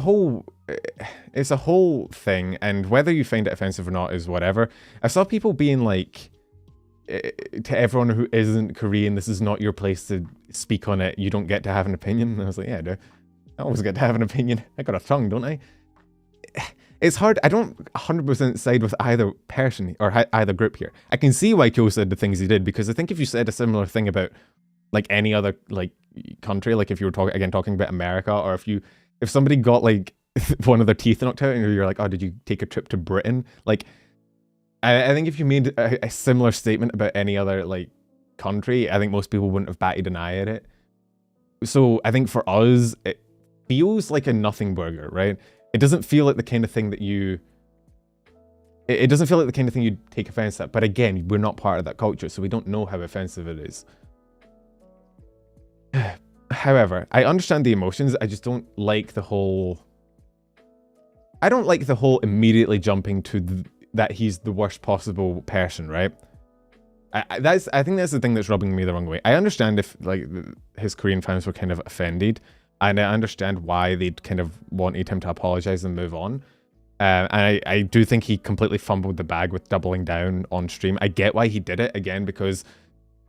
whole thing, and whether you find it offensive or not is whatever. I saw people being like, to everyone who isn't Korean, this is not your place to speak on it. You don't get to have an opinion. And I was like, yeah, I do. I always get to have an opinion. I got a tongue, don't I? It's hard. I don't 100% side with either person or either group here. I can see why Kyo said the things he did, because I think if you said a similar thing about like any other like country, like if you were talking about America, or if somebody got like one of their teeth knocked out and you're like, oh, did you take a trip to Britain? Like, I think if you made a similar statement about any other like country, I think most people wouldn't have batted an eye at it. So I think for us, it feels like a nothing burger, right? It doesn't feel like the kind of thing that it doesn't feel like the kind of thing you'd take offense at. But again, we're not part of that culture, so we don't know how offensive it is. However, I understand the emotions. I just don't like the whole... I don't like the whole immediately jumping to that he's the worst possible person, right? I think that's the thing that's rubbing me the wrong way. I understand if like his Korean fans were kind of offended, and I understand why they'd kind of wanted him to apologize and move on. And I do think he completely fumbled the bag with doubling down on stream. I get why he did it, again, because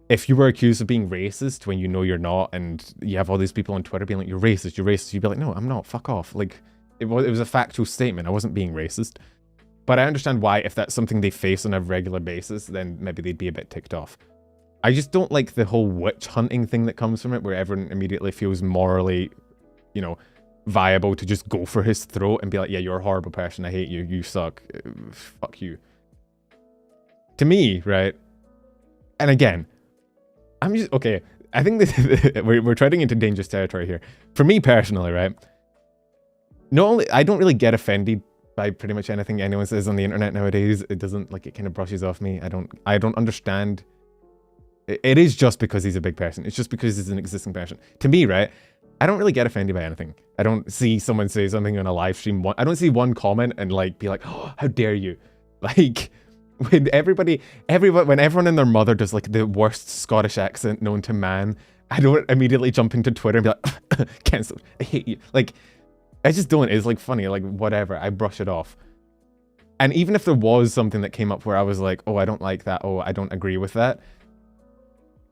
if you were accused of being racist when you know you're not, and you have all these people on Twitter being like, you're racist, you'd be like, no, I'm not, fuck off. Like, it was a factual statement. I wasn't being racist. But I understand why, if that's something they face on a regular basis, then maybe they'd be a bit ticked off. I just don't like the whole witch hunting thing that comes from it, where everyone immediately feels morally, you know, viable to just go for his throat and be like, yeah, you're a horrible person, I hate you, you suck, fuck you. To me, right? And again, I'm just, okay, I think this, we're treading into dangerous territory here. For me personally, right? Not only, I don't really get offended by pretty much anything anyone says on the internet nowadays. It doesn't, like, it kind of brushes off me. I don't understand. It is just because he's a big person. It's just because he's an existing person. To me, right, I don't really get offended by anything. I don't see someone say something on a live stream. I don't see one comment and like be like, oh, how dare you? Like, when when everyone and their mother does like the worst Scottish accent known to man, I don't immediately jump into Twitter and be like, cancel, I hate you. Like, I just don't. It's like funny, like whatever. I brush it off. And even if there was something that came up where I was like, oh, I don't like that. Oh, I don't agree with that.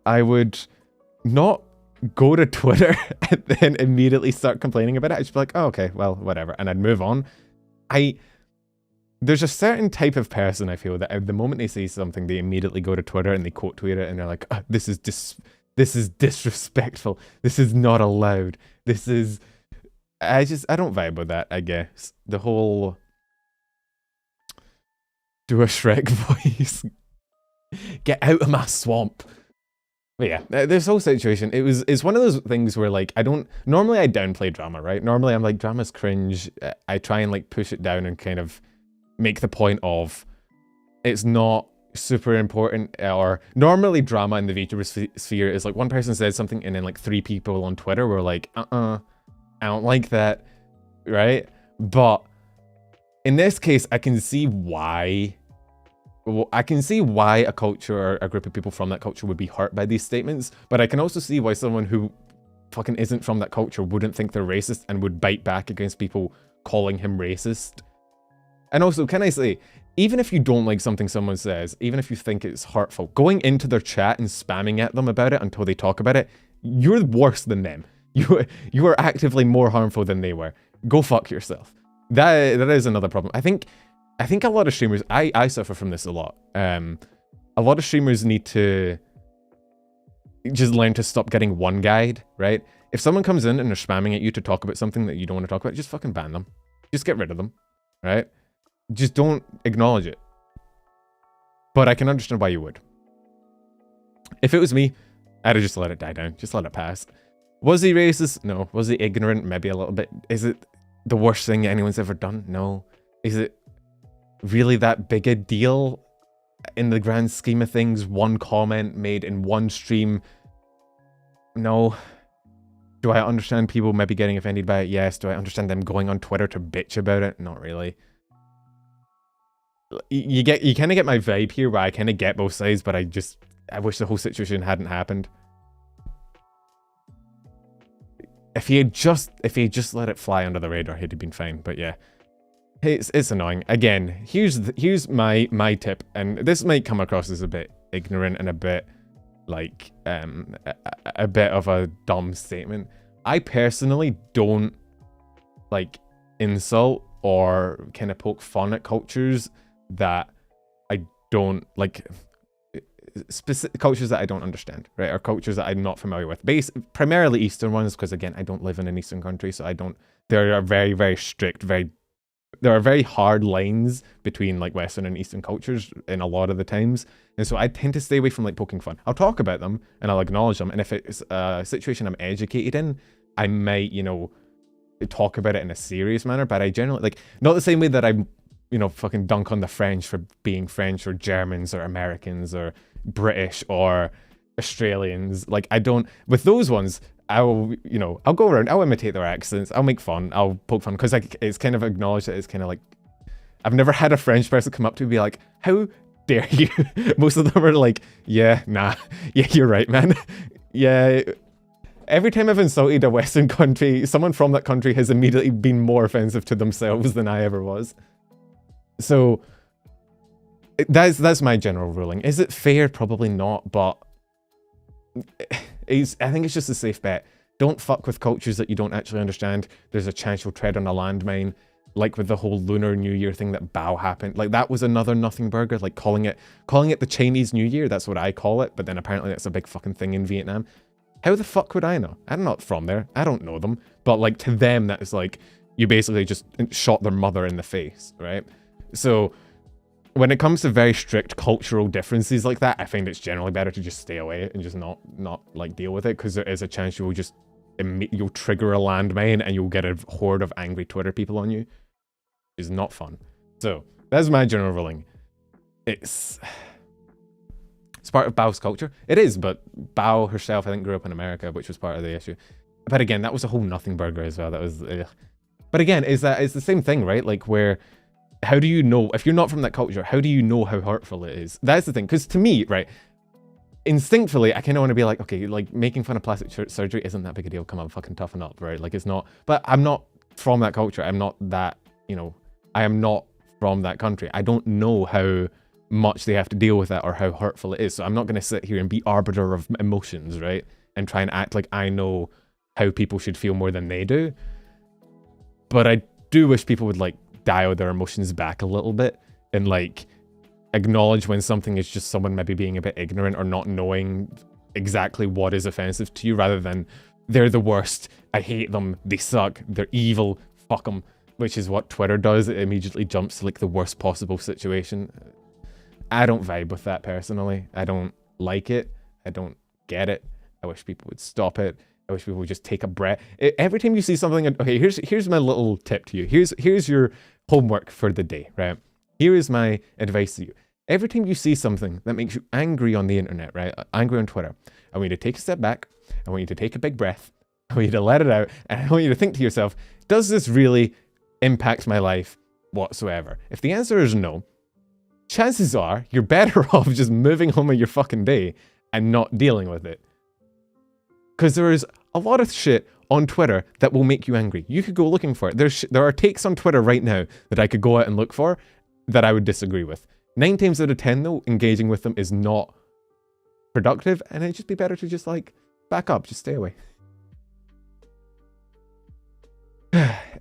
I would not go to Twitter and then immediately start complaining about it. I'd just be like, oh, okay, well, whatever. And I'd move on. There's a certain type of person, I feel, that at the moment they say something, they immediately go to Twitter and they quote tweet it and they're like, oh, this is disrespectful. This is not allowed. This is... I don't vibe with that, I guess. The whole... Do a Shrek voice. Get out of my swamp. But yeah, this whole situation, it's one of those things where like, normally I downplay drama, right? Normally I'm like, drama's cringe. I try and like push it down and kind of make the point of it's not super important. Or normally drama in the VTuber sphere is like one person says something and then like 3 people on Twitter were like, I don't like that, right? But in this case, I can see why a culture or a group of people from that culture would be hurt by these statements, but I can also see why someone who fucking isn't from that culture wouldn't think they're racist and would bite back against people calling him racist. And also, can I say, even if you don't like something someone says, even if you think it's hurtful, going into their chat and spamming at them about it until they talk about it, you're worse than them. You are actively more harmful than they were. Go fuck yourself. That is another problem. I think a lot of streamers, I suffer from this a lot. A lot of streamers need to just learn to stop getting one guide, right? If someone comes in and they're spamming at you to talk about something that you don't want to talk about, just fucking ban them. Just get rid of them, right? Just don't acknowledge it. But I can understand why you would. If it was me, I'd have just let it die down. Just let it pass. Was he racist? No. Was he ignorant? Maybe a little bit. Is it the worst thing anyone's ever done? No. Is it really that big a deal in the grand scheme of things? One comment made in one stream? No. Do I understand people maybe getting offended by it? Yes. Do I understand them going on Twitter to bitch about it? Not really. You kind of get my vibe here, where I kind of get both sides, but I wish the whole situation hadn't happened. If he had just let it fly under the radar, he'd have been fine. But yeah, it's annoying. Again, here's my tip, and this might come across as a bit ignorant and a bit like a bit of a dumb statement. I personally don't like insult or kind of poke fun at cultures that I don't like. Specific cultures that I don't understand, right? Or cultures that I'm not familiar with. Primarily Eastern ones, because again, I don't live in an Eastern country, so there are very, very strict, there are very hard lines between like Western and Eastern cultures in a lot of the times. And so I tend to stay away from like poking fun. I'll talk about them and I'll acknowledge them. And if it's a situation I'm educated in, I might, you know, talk about it in a serious manner, but I generally, like, not the same way that I'm, you know, fucking dunk on the French for being French or Germans or Americans or British or Australians. Like, I don't, with those ones, I'll, you know, I'll go around, I'll imitate their accents, I'll make fun, I'll poke fun, because like, it's kind of acknowledged that it's kind of like, I've never had a French person come up to me and be like, how dare you? Most of them are like, yeah, nah, yeah, you're right, man. Yeah. Every time I've insulted a Western country, someone from that country has immediately been more offensive to themselves than I ever was. So that's my general ruling. Is it fair? Probably not, but I think it's just a safe bet. Don't fuck with cultures that you don't actually understand. There's a chance you'll tread on a landmine. Like with the whole Lunar New Year thing that Bao happened. Like that was another nothing burger, like calling it the Chinese New Year. That's what I call it. But then apparently that's a big fucking thing in Vietnam. How the fuck would I know? I'm not from there. I don't know them. But like to them, that is like, you basically just shot their mother in the face, right? So when it comes to very strict cultural differences like that, I find it's generally better to just stay away and just not like deal with it, because there is a chance you'll trigger a landmine and you'll get a horde of angry Twitter people on you. It's not fun. So that's my general ruling. It's part of Bao's culture. It is, but Bao herself, I think, grew up in America, which was part of the issue. But again, that was a whole nothing burger as well. That was, ugh. But again, it's the same thing, right? Like where, how do you know, if you're not from that culture, how do you know how hurtful it is? That's the thing. Because to me, right, instinctively, I kind of want to be like, okay, like making fun of plastic surgery isn't that big a deal. Come on, fucking toughen up, right? Like it's not, but I'm not from that culture. I'm not that, you know, I am not from that country. I don't know how much they have to deal with that or how hurtful it is. So I'm not going to sit here and be arbiter of emotions, right? And try and act like I know how people should feel more than they do. But I do wish people would like dial their emotions back a little bit and like acknowledge when something is just someone maybe being a bit ignorant or not knowing exactly what is offensive to you, rather than they're the worst, I hate them, they suck, they're evil, fuck them, which is what Twitter does. It immediately jumps to like the worst possible situation. I don't vibe with that personally. I don't like it. I don't get it. I wish people would stop it. I wish people would just take a breath. Every time you see something, okay, here's my little tip to you. Here's your homework for the day, right? Here is my advice to you. Every time you see something that makes you angry on the internet, right? Angry on Twitter, I want you to take a step back. I want you to take a big breath. I want you to let it out. And I want you to think to yourself, does this really impact my life whatsoever? If the answer is no, chances are you're better off just moving on with your fucking day and not dealing with it. Because there is a lot of shit on Twitter that will make you angry. You could go looking for it. There are takes on Twitter right now that I could go out and look for that I would disagree with. 9 times out of 10 though, engaging with them is not productive, and it'd just be better to just like back up, just stay away.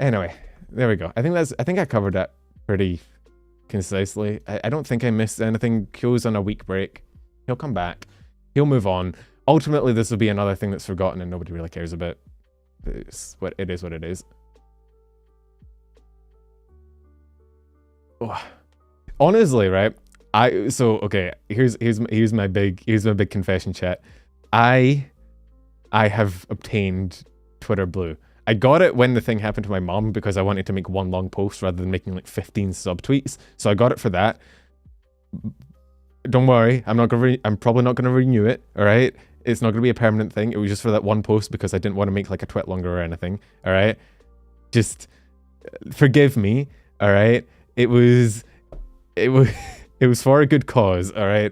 Anyway, there we go. I think I covered that pretty concisely. I don't think I missed anything. Kyo's on a week break. He'll come back. He'll move on. Ultimately, this will be another thing that's forgotten and nobody really cares about. It's what it is. Oh. Honestly, right? Okay. Here's my big confession, chat. I have obtained Twitter Blue. I got it when the thing happened to my mom because I wanted to make one long post rather than making like 15 subtweets. So I got it for that. Don't worry, I'm probably not gonna renew it. All right, it's not gonna be a permanent thing. It was just for that one post because I didn't want to make like a tweet longer or anything. All right, just forgive me. All right, it was for a good cause. All right,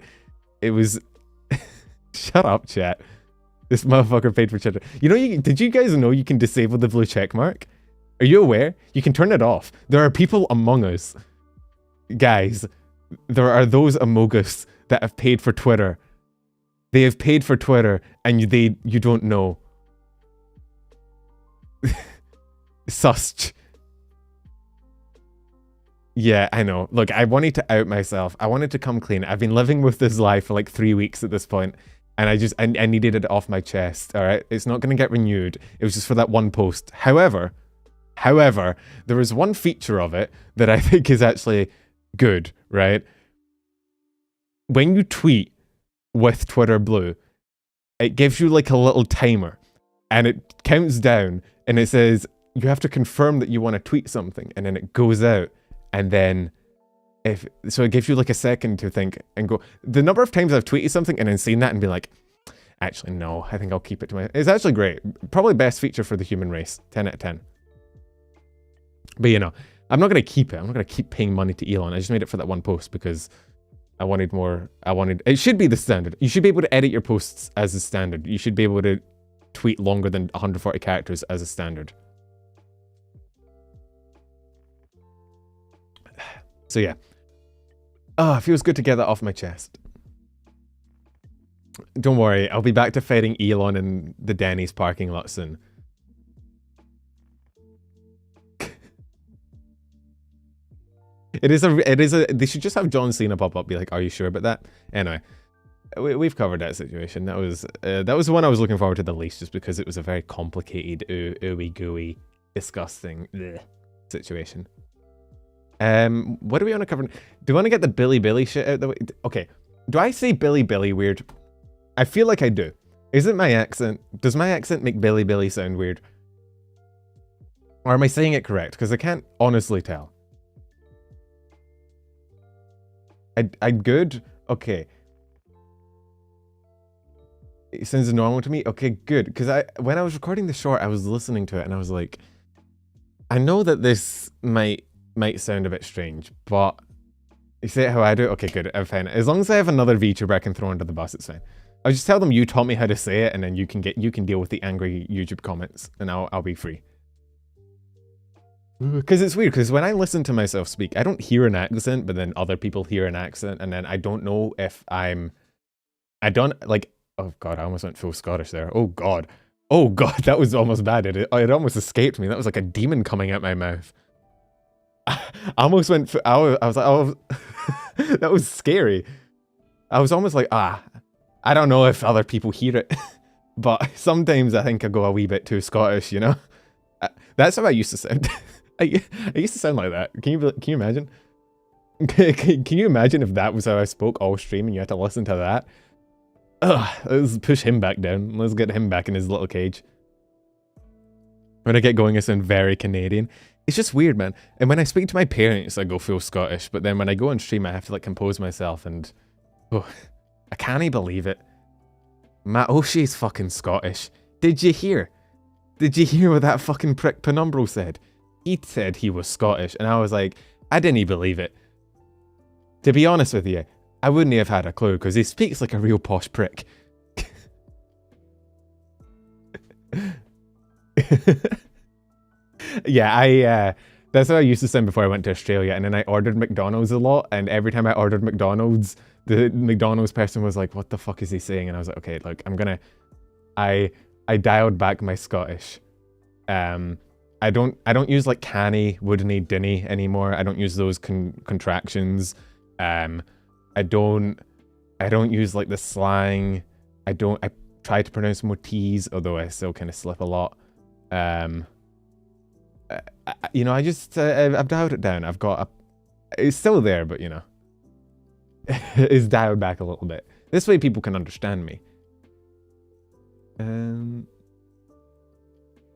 it was. Shut up, chat. This motherfucker paid for Twitter. You know, did you guys know you can disable the blue check mark? Are you aware? You can turn it off. There are people among us, guys. There are those among us that have paid for Twitter. They have paid for Twitter, and you don't know. Sus. Yeah, I know. Look, I wanted to out myself. I wanted to come clean. I've been living with this lie for like 3 weeks at this point. And I needed it off my chest, all right? It's not going to get renewed. It was just for that one post. However, there is one feature of it that I think is actually good, right? When you tweet with Twitter Blue, it gives you like a little timer and it counts down and it says, you have to confirm that you want to tweet something, and then it goes out, and then so it gives you like a second to think and go. The number of times I've tweeted something and then seen that and be like, Actually, no. I think I'll keep it to my... It's actually great. Probably best feature for the human race. 10 out of 10. But, you know, I'm not going to keep it. I'm not going to keep paying money to Elon. I just made it for that one post because I wanted more... It should be the standard. You should be able to edit your posts as a standard. You should be able to tweet longer than 140 characters as a standard. So, yeah. Oh, it feels good to get that off my chest. Don't worry, I'll be back to fighting Elon in the Denny's parking lot soon. They should just have John Cena pop up, be like, are you sure about that? Anyway, we've covered that situation. That was the one I was looking forward to the least, just because it was a very complicated, ooey gooey, disgusting situation. What do we want to cover? Do we want to get the Bilibili shit out the way? Okay, do I say Bilibili weird? I feel like I do. Is it my accent? Does my accent make Bilibili sound weird? Or am I saying it correct? Because I can't honestly tell. I'm good? Okay. It sounds normal to me? Okay, good. Because when I was recording the short, I was listening to it and I was like, I know that this might sound a bit strange, but you say it how I do? Okay, good. I'm fine. As long as I have another VTuber I can throw under the bus, it's fine. I'll just tell them you taught me how to say it, and then you can deal with the angry YouTube comments, and I'll be free. Because it's weird, because when I listen to myself speak, I don't hear an accent, but then other people hear an accent, and then I don't know if I don't, like, oh god, I almost went full Scottish there. Oh god, that was almost bad. It almost escaped me. That was like a demon coming out my mouth. I almost went, I was like, oh, that was scary. I was almost like, I don't know if other people hear it, but sometimes I think I go a wee bit too Scottish, you know? That's how I used to sound. I used to sound like that. Can you imagine? Can you imagine if that was how I spoke all stream and you had to listen to that? Ugh, let's push him back down. Let's get him back in his little cage. When I get going, I sound very Canadian. It's just weird, man. And when I speak to my parents, I go full Scottish, but then when I go on stream, I have to like compose myself and... Oh, I can't believe it. Matt O'Shea's fucking Scottish. Did you hear? Did you hear what that fucking prick Penumbral said? He said he was Scottish, and I was like, I didn't believe it. To be honest with you, I wouldn't have had a clue, because he speaks like a real posh prick. Yeah, that's how I used to sound before I went to Australia, and then I ordered McDonald's a lot, and every time I ordered McDonald's, the McDonald's person was like, what the fuck is he saying? And I was like, okay, look, I dialed back my Scottish. I don't use like canny, wouldn't-y, dinny anymore. I don't use those contractions. I don't use like the slang. I try to pronounce more T's, although I still kind of slip a lot. You know, I've dialed it down. It's still there, but you know, it's dialed back a little bit. This way people can understand me.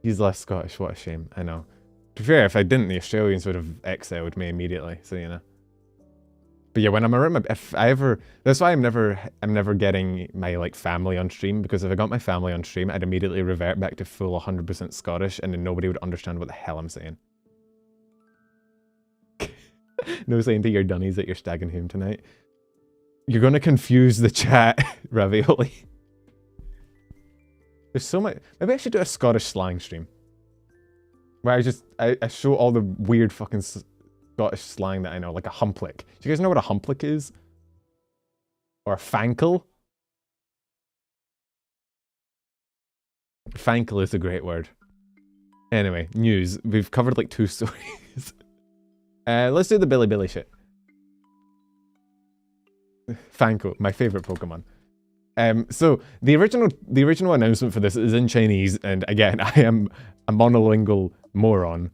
He's less Scottish, what a shame, I know. To be fair, if I didn't, the Australians would have exiled me immediately, so you know. But yeah, when I'm around that's why I'm never getting my like family on stream, because if I got my family on stream, I'd immediately revert back to full 100% Scottish, and then nobody would understand what the hell I'm saying. No saying to your dunnies that you're stagging home tonight. You're gonna confuse the chat, Ravioli. There's so much. Maybe I should do a Scottish slang stream. Where I show all the weird fucking Scottish slang that I know, like a humplick. Do you guys know what a humplick is? Or a fankle? Fankle is a great word. Anyway, news. We've covered like 2 stories. Let's do the Bilibili shit. Fankle, my favorite Pokemon. So the original announcement for this is in Chinese, and again, I am a monolingual moron.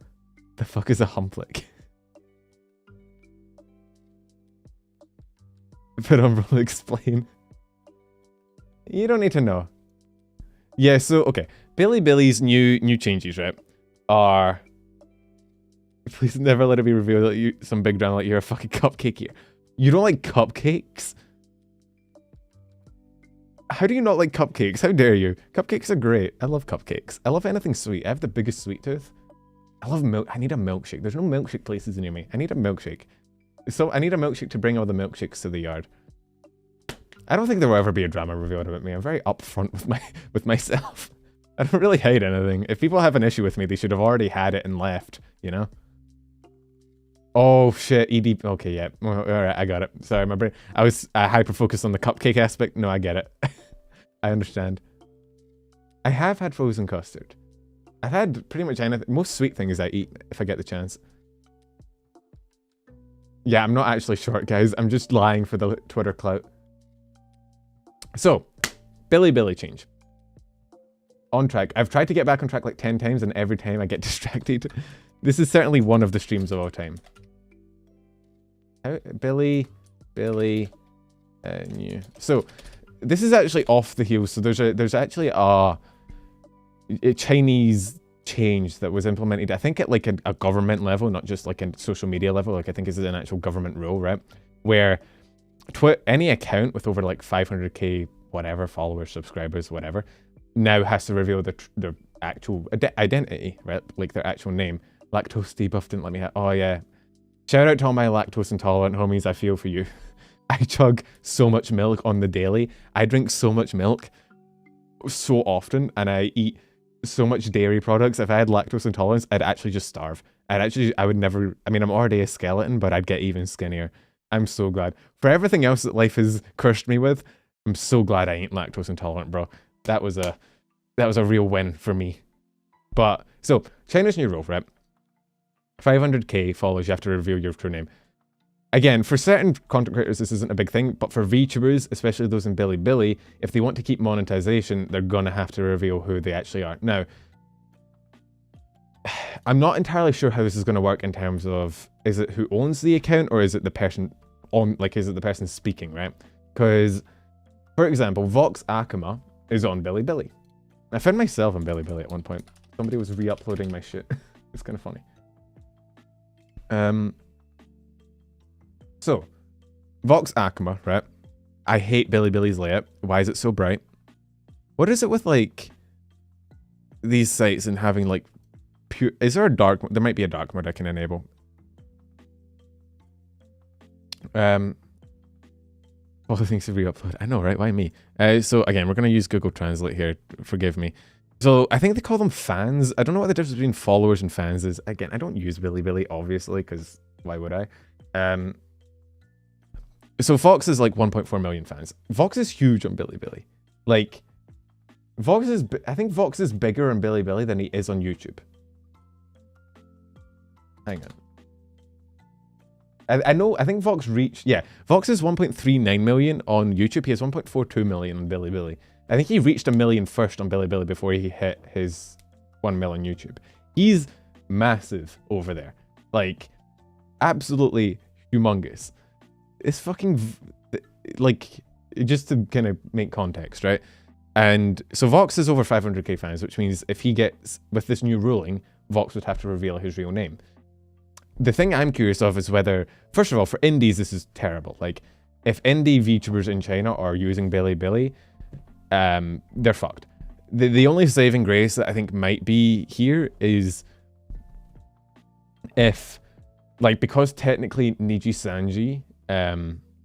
The fuck is a humplick? But will explain. You don't need to know. Yeah, so okay. Bilibili's new changes, right? Are please never let it be revealed that you some big drama like you're a fucking cupcake here. You don't like cupcakes? How do you not like cupcakes? How dare you? Cupcakes are great. I love cupcakes. I love anything sweet. I have the biggest sweet tooth. I love milk. I need a milkshake. There's no milkshake places near me. I need a milkshake. So I need a milkshake to bring all the milkshakes to the yard. I don't think there will ever be a drama revealed about me. I'm very upfront with myself. I don't really hide anything. If people have an issue with me, they should have already had it and left, you know? Oh shit, ED. Okay, yeah. Alright, I got it. Sorry, my brain. I was hyper-focused on the cupcake aspect. No, I get it. I understand. I have had frozen custard. I've had pretty much anything. Most sweet things I eat if I get the chance. Yeah, I'm not actually short, guys. I'm just lying for the Twitter clout. So, Bilibili change. On track. I've tried to get back on track like 10 times, and every time I get distracted. This is certainly one of the streams of all time. Billy, new. So, this is actually off the heels. So there's actually a Chinese change that was implemented, I think at like a government level, not just like a social media level. Like I think it's an actual government rule, right? Where any account with over like 500k whatever followers, subscribers, whatever, now has to reveal their actual identity, right? Like their actual name. Lactose debuff didn't let me have. Oh yeah. Shout out to all my lactose intolerant homies. I feel for you. I chug so much milk on the daily. I drink so much milk so often, and I eat so much dairy products. If I had lactose intolerance, I'd actually just starve. I would never, I mean, I'm already a skeleton, but I'd get even skinnier. I'm so glad. For everything else that life has cursed me with, I'm so glad I ain't lactose intolerant, bro. That was a real win for me. But, so, China's new rule, right? 500k followers, you have to reveal your true name. Again, for certain content creators, this isn't a big thing, but for VTubers, especially those in Bilibili, if they want to keep monetization, they're gonna have to reveal who they actually are. Now, I'm not entirely sure how this is gonna work in terms of, is it who owns the account, or is it the person on, like, is it the person speaking, right? Because, for example, Vox Akuma is on Bilibili. I found myself on Bilibili at one point. Somebody was re-uploading my shit. It's kind of funny. So, Vox Akuma, right? I hate Bilibili's layout. Why is it so bright? What is it with, like, these sites and having, like, pure... Is there a dark... There might be a dark mode I can enable. All the things to re-upload. I know, right? Why me? So, again, we're going to use Google Translate here. Forgive me. So, I think they call them fans. I don't know what the difference between followers and fans is. Again, I don't use Bilibili, obviously, because why would I? So Vox is like 1.4 million fans. Vox is huge on Bilibili. Like, I think Vox is bigger on Bilibili than he is on YouTube. Hang on. I think Vox reached, yeah, Vox is 1.39 million on YouTube. He has 1.42 million on Bilibili. I think he reached 1 million first on Bilibili before he hit his 1 million on YouTube. He's massive over there. Like, absolutely humongous. It's fucking, like, just to kind of make context, right? And so Vox is over 500k fans, which means if he gets, with this new ruling, Vox would have to reveal his real name. The thing I'm curious of is whether, first of all, for indies, this is terrible. Like, if indie VTubers in China are using Bilibili, they're fucked. The only saving grace that I think might be here is if, like, because technically Nijisanji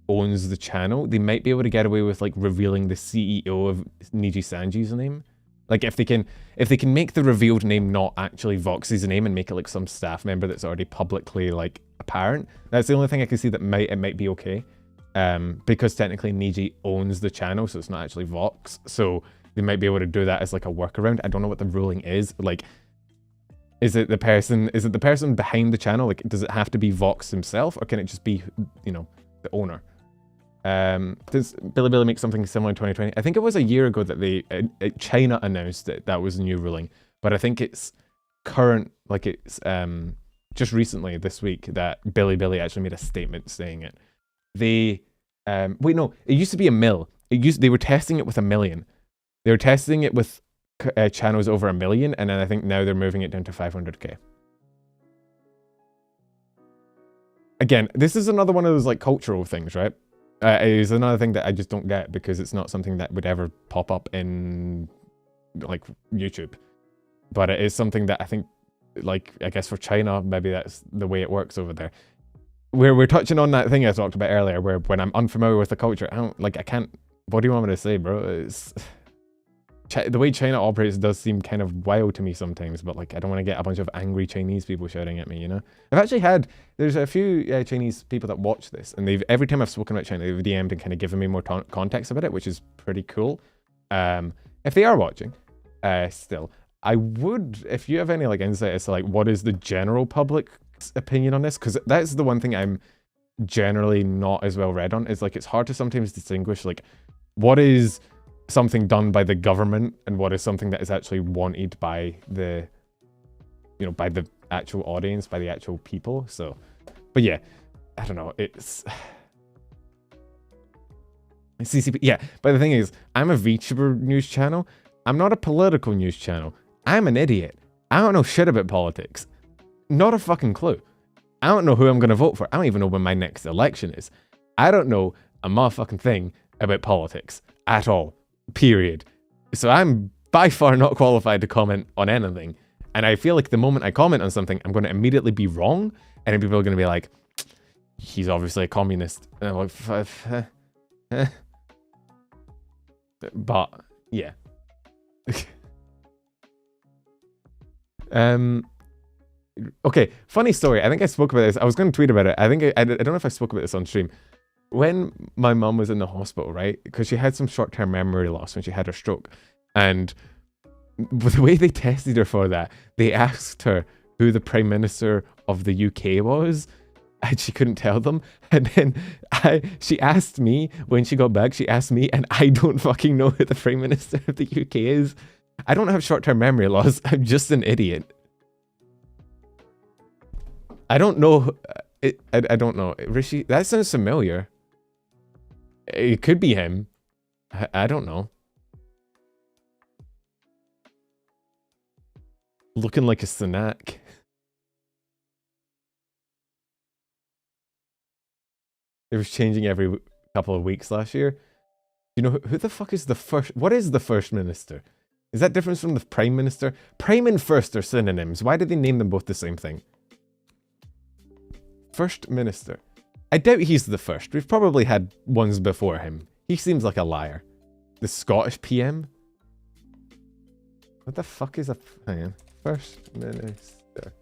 owns the channel, they might be able to get away with, like, revealing the CEO of Nijisanji's name. Like, if they can make the revealed name not actually Vox's name and make it like some staff member that's already publicly, like, apparent, that's the only thing I can see that might be okay. Because technically Niji owns the channel, so it's not actually Vox. So they might be able to do that as like a workaround. I don't know what the ruling is. Like, is it the person behind the channel? Like, does it have to be Vox himself, or can it just be, you know, the owner? Does Bilibili make something similar in 2020? I think it was a year ago that China announced that was a new ruling, but I think it's current, like it's just recently this week that Bilibili actually made a statement saying it. They wait, no, it used to be a mil. They were testing it with 1 million. They were testing it with channels over 1 million, and then I think now they're moving it down to 500k. Again, this is another one of those like cultural things, right? is another thing that I just don't get, because it's not something that would ever pop up in like YouTube. But it is something that I think, like, I guess for China, maybe that's the way it works over there. We're touching on that thing I talked about earlier, where when I'm unfamiliar with the culture, I can't, what do you want me to say, bro? It's the way China operates does seem kind of wild to me sometimes, but like, I don't want to get a bunch of angry Chinese people shouting at me, you know? I've actually there's a few Chinese people that watch this, and every time I've spoken about China, they've DM'd and kind of given me more context about it, which is pretty cool. If they are watching, still, I would, if you have any like insight as to like, what is the general public's opinion on this? Because that's the one thing I'm generally not as well read on, is like, it's hard to sometimes distinguish like, what is something done by the government and what is something that is actually wanted by the, you know, by the actual audience, by the actual people. So, but yeah, I don't know, it's CCP, yeah. But the thing is, I'm a VTuber news channel. I'm not a political news channel. I'm an idiot. I don't know shit about politics. Not a fucking clue. I don't know who I'm going to vote for. I don't even know when my next election is. I don't know a motherfucking thing about politics at all. Period. So I'm by far not qualified to comment on anything. And I feel like the moment I comment on something, I'm going to immediately be wrong. And then people are going to be like, he's obviously a communist. And I'm like, but yeah. Okay, funny story. I think I spoke about this. I was going to tweet about it. I think I don't know if I spoke about this on stream. When my mum was in the hospital, right? Because she had some short-term memory loss when she had her stroke. And the way they tested her for that, they asked her who the Prime Minister of the UK was. And she couldn't tell them. And then she asked me, when she got back, she asked me, and I don't fucking know who the Prime Minister of the UK is. I don't have short-term memory loss. I'm just an idiot. I don't know. I don't know. Rishi, that sounds familiar. It could be him. I don't know. Looking like a snack. It was changing every couple of weeks last year. You know, who the fuck is the first? What is the First Minister? Is that different from the Prime Minister? Prime and First are synonyms. Why did they name them both the same thing? First Minister. I doubt he's the first. We've probably had ones before him. He seems like a liar. The Scottish PM? What the fuck is a... Hang on. First Minister.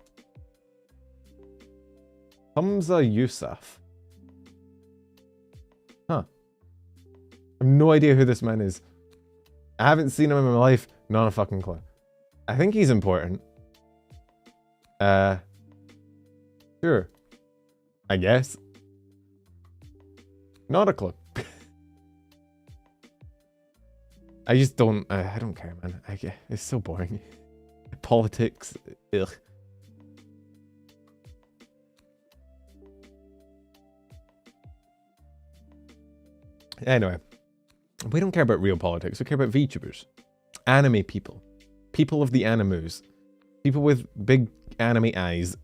Hamza Yousaf. Huh. I have no idea who this man is. I haven't seen him in my life. Not a fucking clue. I think he's important. Sure. I guess. Not a clue. I just don't... I don't care, man. It's so boring. Politics. Ugh. Anyway. We don't care about real politics. We care about VTubers. Anime people. People of the animus. People with big anime eyes.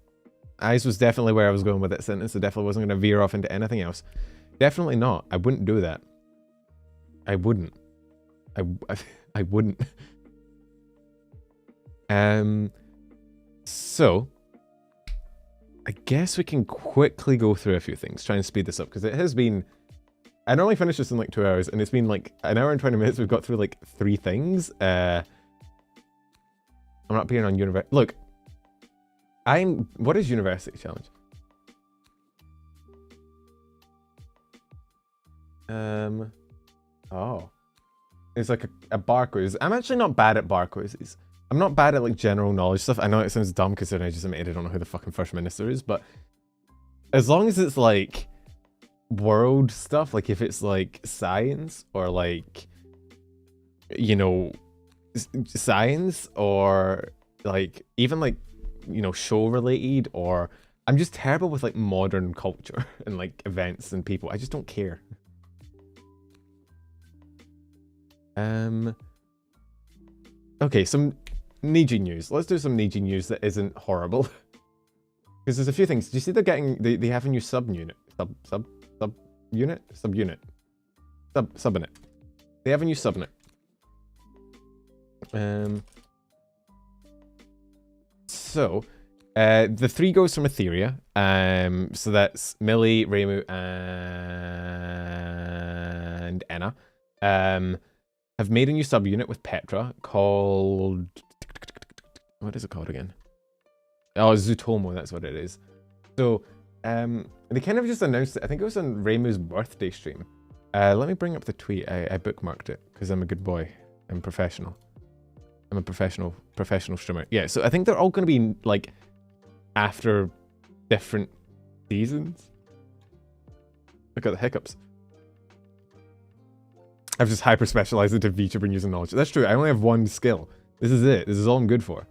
Eyes was definitely where I was going with that sentence. It definitely wasn't going to veer off into anything else. Definitely not. I wouldn't do that. I wouldn't. I wouldn't. So, I guess we can quickly go through a few things. Try and speed this up, because it has been... I normally finish this in like 2 hours, and it's been like an hour and 20 minutes. We've got through like 3 things. I'm not being on university. Look, what is University Challenge? Oh. It's like a bar quiz. I'm actually not bad at bar quizzes. I'm not bad at like general knowledge stuff. I know it sounds dumb considering I just admitted I don't know who the fucking First Minister is, but as long as it's like world stuff, like if it's like science or like, you know, science or like even like, you know, show related, or I'm just terrible with like modern culture and like events and people. I just don't care. Okay, some Niji news. Let's do some Niji news that isn't horrible. Because there's a few things. Do you see they're getting, they have a new sub unit? Sub unit? Subunit. Subunit. They have a new subunit. So, the 3 goes from Etheria. So that's Millie, Reimu, and Enna. Have made a new subunit with Petra called... What is it called again? Oh, Zutomo, that's what it is. So, they kind of just announced it. I think it was on Reimu's birthday stream. Let me bring up the tweet. I bookmarked it because I'm a good boy. I'm professional. I'm a professional streamer. Yeah, so I think they're all going to be, like, after different seasons. Look at the hiccups. I've just hyper-specialized into VTuber news and knowledge. That's true. I only have 1 skill. This is it. This is all I'm good for.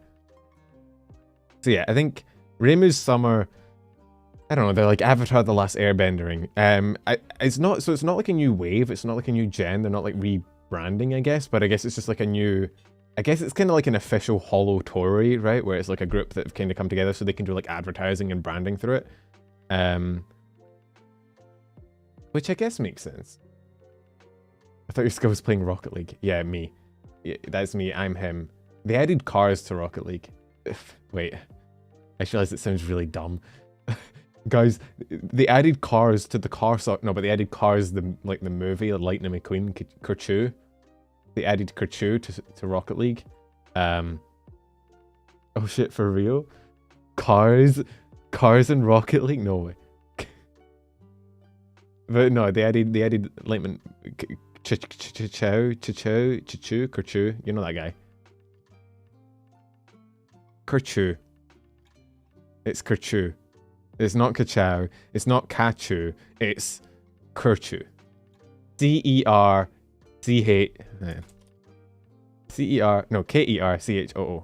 So yeah, I think Reimu's summer... I don't know, they're like Avatar The Last Airbendering. It's not like a new wave, it's not like a new gen, they're not like rebranding, I guess, but I guess it's just like a new... I guess it's kind of like an official Holo Torii, right? Where it's like a group that have kind of come together so they can do like advertising and branding through it. Which I guess makes sense. I thought your skill was playing Rocket League. Yeah, me. Yeah, that's me, I'm him. They added cars to Rocket League. Wait. I just realized it sounds really dumb. Guys, they added cars to the car sort. No, but they added cars, the movie, Lightning McQueen, Kerchoo. They added Kerchoo to Rocket League. Oh shit, for real? Cars in Rocket League? No way. But no, they added Lightning Kerchoo. You know that guy. Kerchoo. It's Kerchoo. It's not Kachao. It's not Kachu. It's Kerchoo. Kerchoo.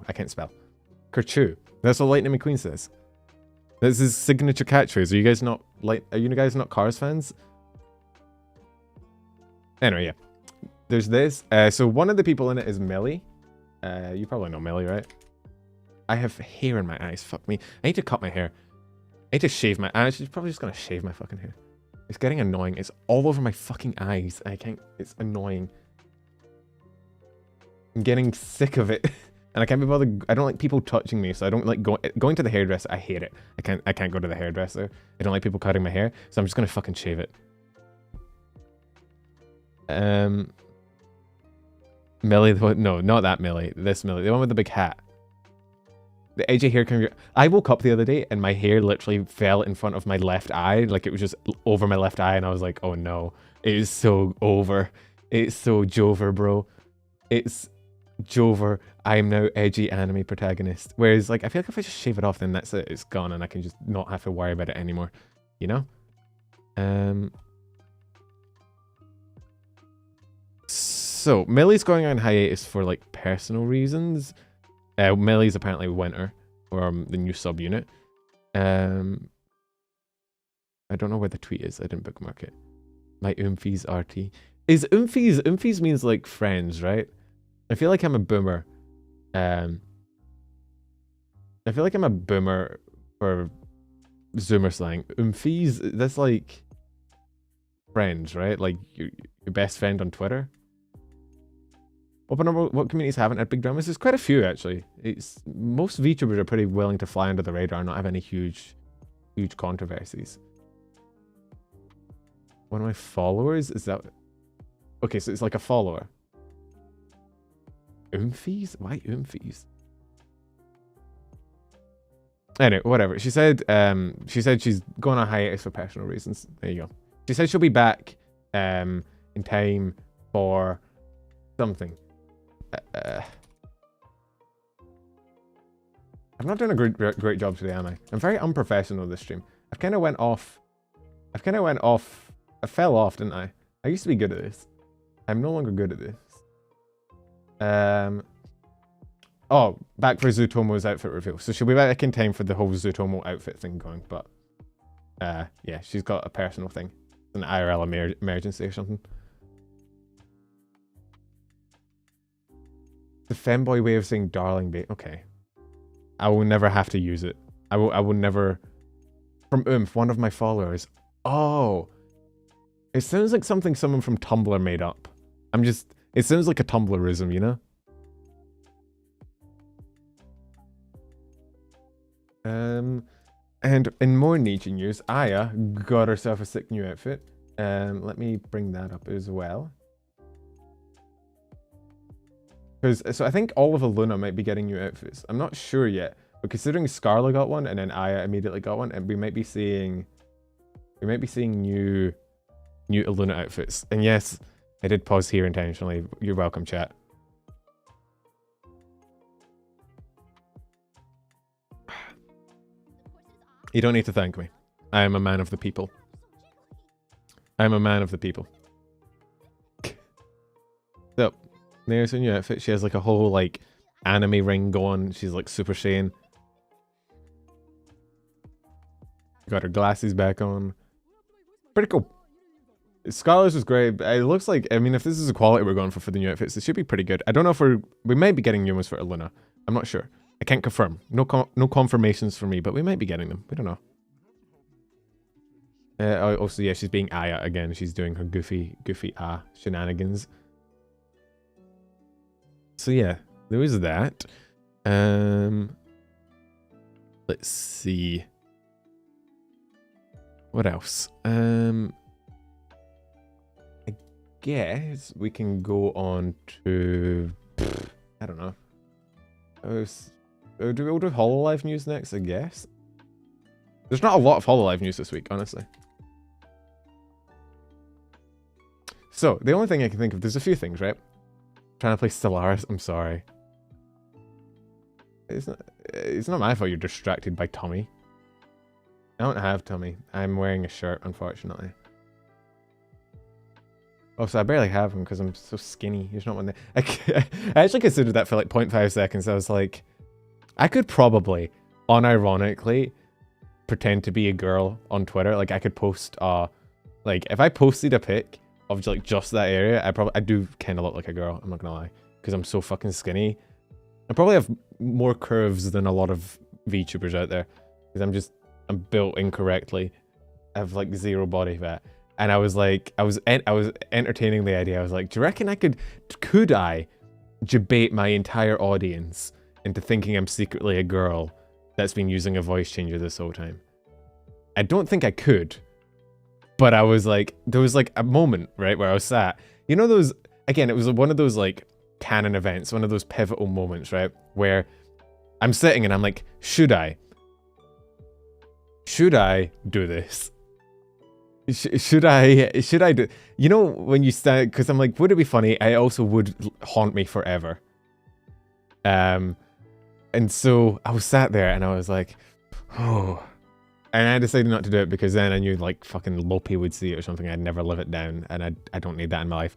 I can't spell. Kerchoo. That's what Lightning McQueen says. That's his signature catchphrase. Are you guys not Cars fans? Anyway, yeah. There's this. So one of the people in it is Millie. You probably know Millie, right? I have hair in my eyes. Fuck me. I need to cut my hair. I need to shave my eyes. She's probably just gonna shave my fucking hair. It's getting annoying. It's all over my fucking eyes. I can't. It's annoying. I'm getting sick of it, and I can't be bothered. I don't like people touching me, so I don't like going to the hairdresser. I hate it. I can't go to the hairdresser. I don't like people cutting my hair, so I'm just gonna fucking shave it. Millie, no, not that Millie. This Millie, the one with the big hat. The edgy hair can... I woke up the other day and my hair literally fell in front of my left eye. Like it was just over my left eye and I was like, oh no. It is so over. It's so Jover, bro. It's Jover. I am now edgy anime protagonist. Whereas like, I feel like if I just shave it off, then that's it. It's gone and I can just not have to worry about it anymore. You know? So, Millie's going on hiatus for like personal reasons. Millie's apparently winter, or the new subunit. I don't know where the tweet is. I didn't bookmark it. My Oomfies RT. Is Oomfies... Oomfies means like friends, right? I feel like I'm a boomer. I feel like I'm a boomer for Zoomer slang. Oomfies, that's like friends, right? Like your best friend on Twitter. What communities haven't had big dramas? There's quite a few, actually. Most VTubers are pretty willing to fly under the radar and not have any huge controversies. One of my followers? Is that... Okay, so it's like a follower. Oomfies? Why Oomfies? Anyway, whatever. She said she's going on hiatus for personal reasons. There you go. She said she'll be back in time for something. I'm not doing a great job today, am I? I'm very unprofessional this stream. I fell off, didn't I? I used to be good at this. I'm no longer good at this. Oh, back for Zutomo's outfit reveal. So she'll be back in time for the whole Zutomo outfit thing going, but yeah, she's got a personal thing. An IRL emergency or something. The femboy way of saying darling babe. Okay. I will never have to use it. I will never... From Oomph, one of my followers. Oh. It sounds like something someone from Tumblr made up. It sounds like a Tumblrism, you know? And in more Niji news, Aya got herself a sick new outfit. Let me bring that up as well. So I think all of Luna might be getting new outfits. I'm not sure yet, but considering Scarlet got one and then Aya immediately got one, and we might be seeing new Luna outfits. And yes, I did pause here intentionally. You're welcome, chat. You don't need to thank me. I am a man of the people. I am a man of the people. So, there's her new outfit. She has like a whole like anime ring going. She's like Super Saiyan. Got her glasses back on. Pretty cool. Scarlet's was great. It looks like, I mean, if this is the quality we're going for the new outfits, it should be pretty good. I don't know if we might be getting new ones for Luna. I'm not sure. I can't confirm. No confirmations for me, but we might be getting them. We don't know. Also, yeah, she's being Aya again. She's doing her goofy shenanigans. So yeah, there was that. Let's see. What else? I guess we can go on to, I don't know. Do we do Hololive news next? I guess. There's not a lot of Hololive news this week, honestly. So the only thing I can think of, there's a few things, right? Trying to play Stellaris. I'm sorry. It's not my fault you're distracted by Tommy. I don't have Tommy. I'm wearing a shirt, unfortunately. Oh, so I barely have him because I'm so skinny. There's not one there. I actually considered that for like 0.5 seconds. I was like, I could probably, unironically, pretend to be a girl on Twitter. Like I could post, like if I posted a pic of like just that area, I do kind of look like a girl. I'm not gonna lie, because I'm so fucking skinny. I probably have more curves than a lot of VTubers out there, because I'm built incorrectly. I have like 0 body fat. And I was like, I was entertaining the idea. I was like, do you reckon I could I debate my entire audience into thinking I'm secretly a girl that's been using a voice changer this whole time? I don't think I could, but I was like, there was like a moment, right, where I was sat, you know those, again, it was one of those like canon events, one of those pivotal moments, right, where I'm sitting and I'm like, should I do this? Should I do, you know, when you stand, because I'm like, would it be funny? I also would haunt me forever. And so I was sat there and I was like, oh, and I decided not to do it because then I knew like fucking Lopi would see it or something. I'd never live it down, and I don't need that in my life.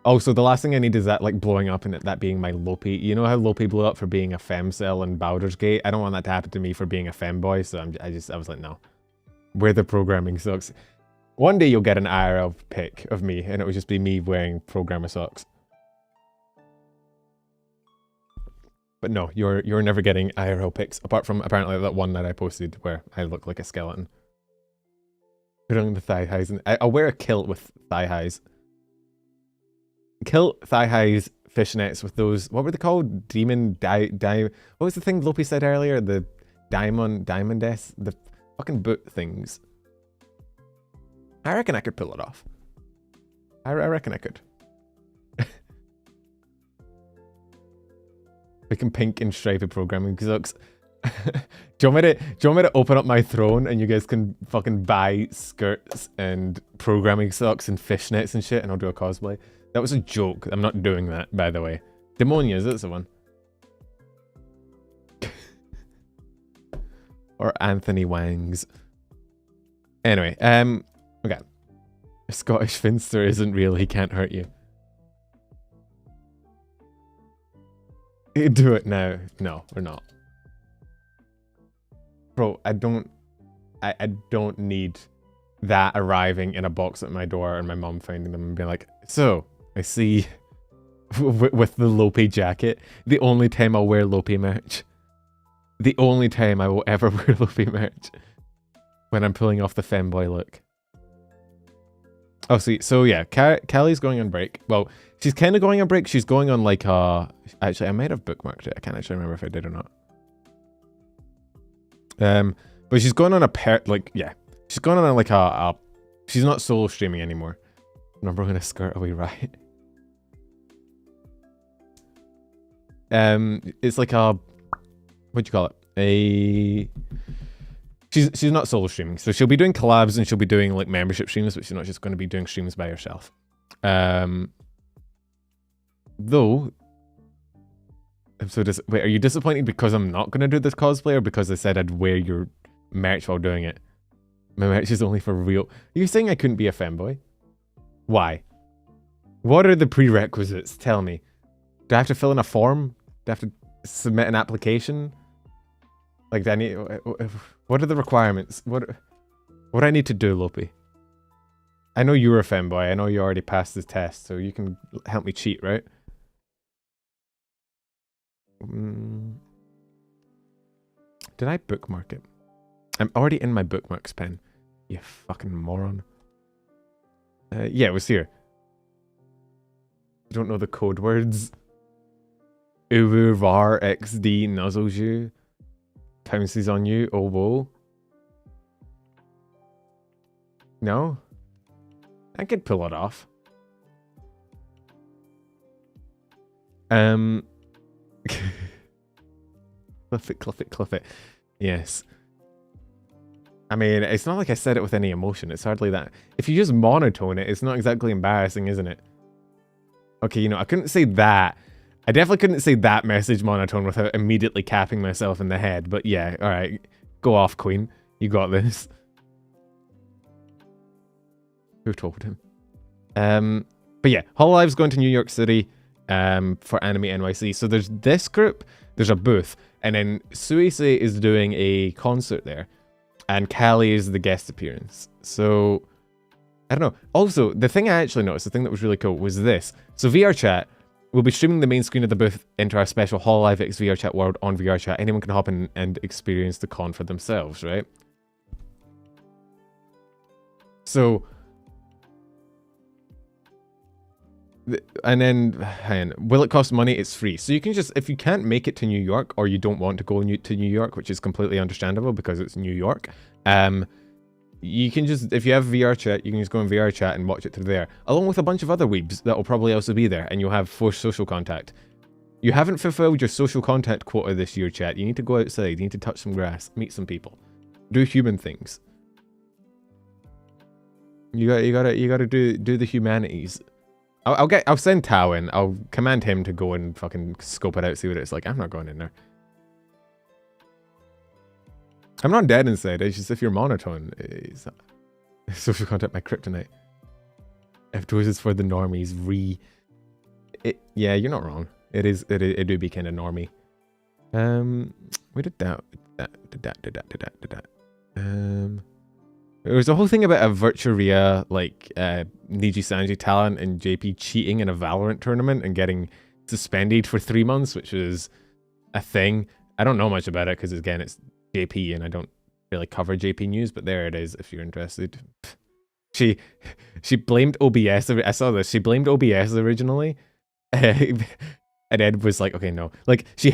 Also, the last thing I need is that like blowing up and that being my Lopi. You know how Lopi blew up for being a femcel in Baldur's Gate? I don't want that to happen to me for being a femboy, so I was like, no. Where the programming sucks. One day you'll get an IRL pic of me, and it would just be me wearing programmer socks. But no, you're never getting IRL pics, apart from apparently that one that I posted where I look like a skeleton. Put on the thigh highs, and I'll wear a kilt with thigh highs. Kilt, thigh highs, fishnets with those, what were they called? Demon, what was the thing Lopi said earlier? The diamondes? The fucking boot things. I reckon I could pull it off. I reckon I could. We can pink and stripy programming socks. Do you want me to open up my throne and you guys can fucking buy skirts and programming socks and fishnets and shit, and I'll do a cosplay? That was a joke. I'm not doing that, by the way. Demonia, is that the one? Or Anthony Wangs. Anyway, okay. A Scottish Finster isn't real, he can't hurt you. Do it now. No, we're not. Bro, I don't need that arriving in a box at my door and my mom finding them and being like, so, I see with the Lopi jacket, the only time I'll wear Lopi merch. The only time I will ever wear Lopi merch. When I'm pulling off the femboy look. Oh, see, so yeah, Callie's going on break. Well, she's kind of going on break. She's going on like actually, I might have bookmarked it. I can't actually remember if I did or not. But she's going on she's going on like she's not solo streaming anymore. Remember, I'm gonna skirt away, right? It's like what'd you call it? She's not solo streaming, so she'll be doing collabs and she'll be doing like membership streams, but she's not just going to be doing streams by herself. Though, wait, are you disappointed because I'm not going to do this cosplay, or because I said I'd wear your merch while doing it? My merch is only for real. Are you saying I couldn't be a femboy? Why? What are the prerequisites? Tell me. Do I have to fill in a form? Do I have to submit an application? Like, what are the requirements? What do I need to do, Lopi? I know you're a femboy. I know you already passed this test, so you can help me cheat, right? Did I bookmark it? I'm already in my bookmarks pen. You fucking moron. Yeah, it was here. You don't know the code words? Uwu var xd nuzzles you. Pounces on you. Oh, whoa. No? I could pull it off. Cliff it. Yes. I mean, it's not like I said it with any emotion. It's hardly that. If you just monotone it, it's not exactly embarrassing, isn't it? Okay, you know, I couldn't say that. I definitely couldn't say that message monotone without immediately capping myself in the head. But yeah, alright. Go off, Queen. You got this. Who told him? But yeah, Hololive's going to New York City for Anime NYC. So there's this group, there's a booth, and then Suise is doing a concert there. And Callie is the guest appearance. So, I don't know. Also, the thing I actually noticed, the thing that was really cool, was this. So VR Chat will be streaming the main screen of the booth into our special Hololive X VR Chat world on VR Chat. Anyone can hop in and experience the con for themselves, right? So, and then, hang on, will it cost money? It's free. So you can just, if you can't make it to New York, or you don't want to go to New York, which is completely understandable because it's New York, you can just, if you have VR Chat, you can just go in VR Chat and watch it through there, along with a bunch of other weebs that will probably also be there, and you'll have forced social contact. You haven't fulfilled your social contact quota this year, chat. You need to go outside, you need to touch some grass, meet some people, do human things. You gotta do the humanities. I'll send Tao in. I'll command him to go and fucking scope it out, see what it's like. I'm not going in there. I'm not dead inside. It's just if you're monotone, it's social contact by kryptonite. If those is for the normies, yeah, you're not wrong. It do be kind of normie. We did that. There was a whole thing about a Virturia, like, Nijisanji talent and JP cheating in a Valorant tournament and getting suspended for 3 months, which was a thing. I don't know much about it because, again, it's JP and I don't really cover JP news, but there it is if you're interested. She blamed OBS. I saw this. She blamed OBS originally. And Ed was like, okay, no. Like, she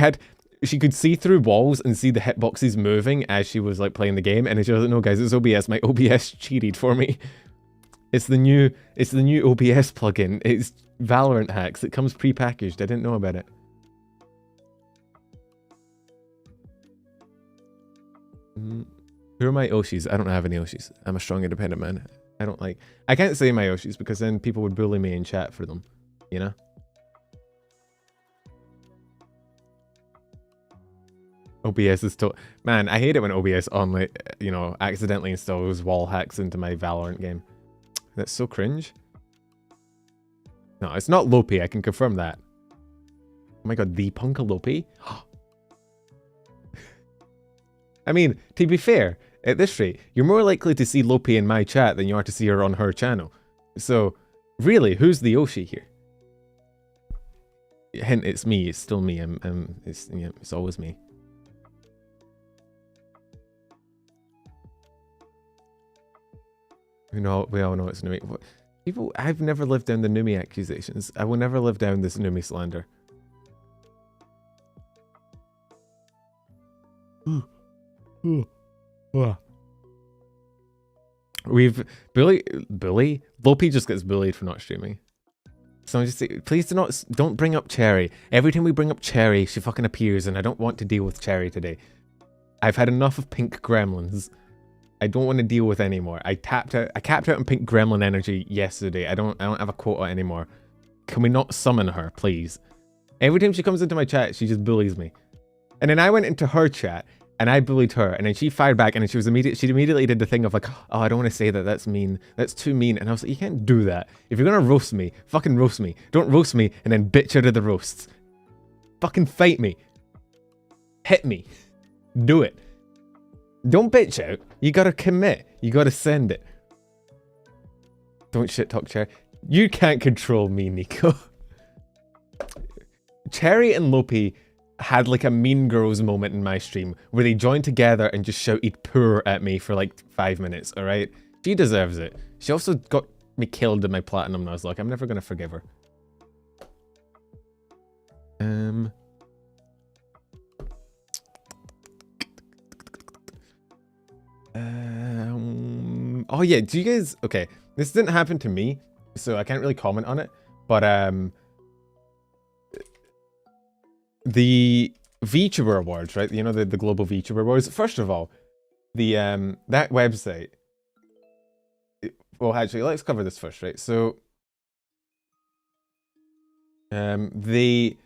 could see through walls and see the hitboxes moving as she was like playing the game, and she was like, no guys, it's OBS. My OBS cheated for me. It's the new OBS plugin. It's Valorant hacks. It comes pre-packaged. I didn't know about it. Who are my Oshis? I don't have any Oshis. I'm a strong independent man. I can't say my Oshis because then people would bully me in chat for them, you know? OBS is still... Man, I hate it when OBS only, you know, accidentally installs wall hacks into my Valorant game. That's so cringe. No, it's not Lopi, I can confirm that. Oh my god, the Punka Lopi? I mean, to be fair, at this rate, you're more likely to see Lopi in my chat than you are to see her on her channel. So, really, who's the Oshi here? Hint, it's me, it's still me, it's always me. We all know it's new. People, I've never lived down the Numi accusations. I will never live down this Numi slander. We've bully. Lopi just gets bullied for not streaming. So just say, please don't bring up Cherry. Every time we bring up Cherry, she fucking appears, and I don't want to deal with Cherry today. I've had enough of pink gremlins. I don't want to deal with anymore. I capped out on pink gremlin energy yesterday. I don't have a quota anymore. Can we not summon her, please? Every time she comes into my chat, she just bullies me. And then I went into her chat and I bullied her, and then she fired back, and then she immediately did the thing of like, oh, I don't want to say that, that's mean. That's too mean. And I was like, you can't do that. If you're gonna roast me, fucking roast me. Don't roast me and then bitch out of the roasts. Fucking fight me. Hit me. Do it. Don't bitch out. You gotta commit. You gotta send it. Don't shit talk Cherry. You can't control me, Nico. Cherry and Lopi had like a Mean Girls moment in my stream where they joined together and just shouted poor at me for like 5 minutes, alright? She deserves it. She also got me killed in my platinum Nuzlocke. I'm never gonna forgive her. Oh yeah, do you guys... Okay, this didn't happen to me, so I can't really comment on it, but the VTuber Awards, right? You know, the global VTuber Awards. First of all, the that website... Well, actually, let's cover this first, right? So, this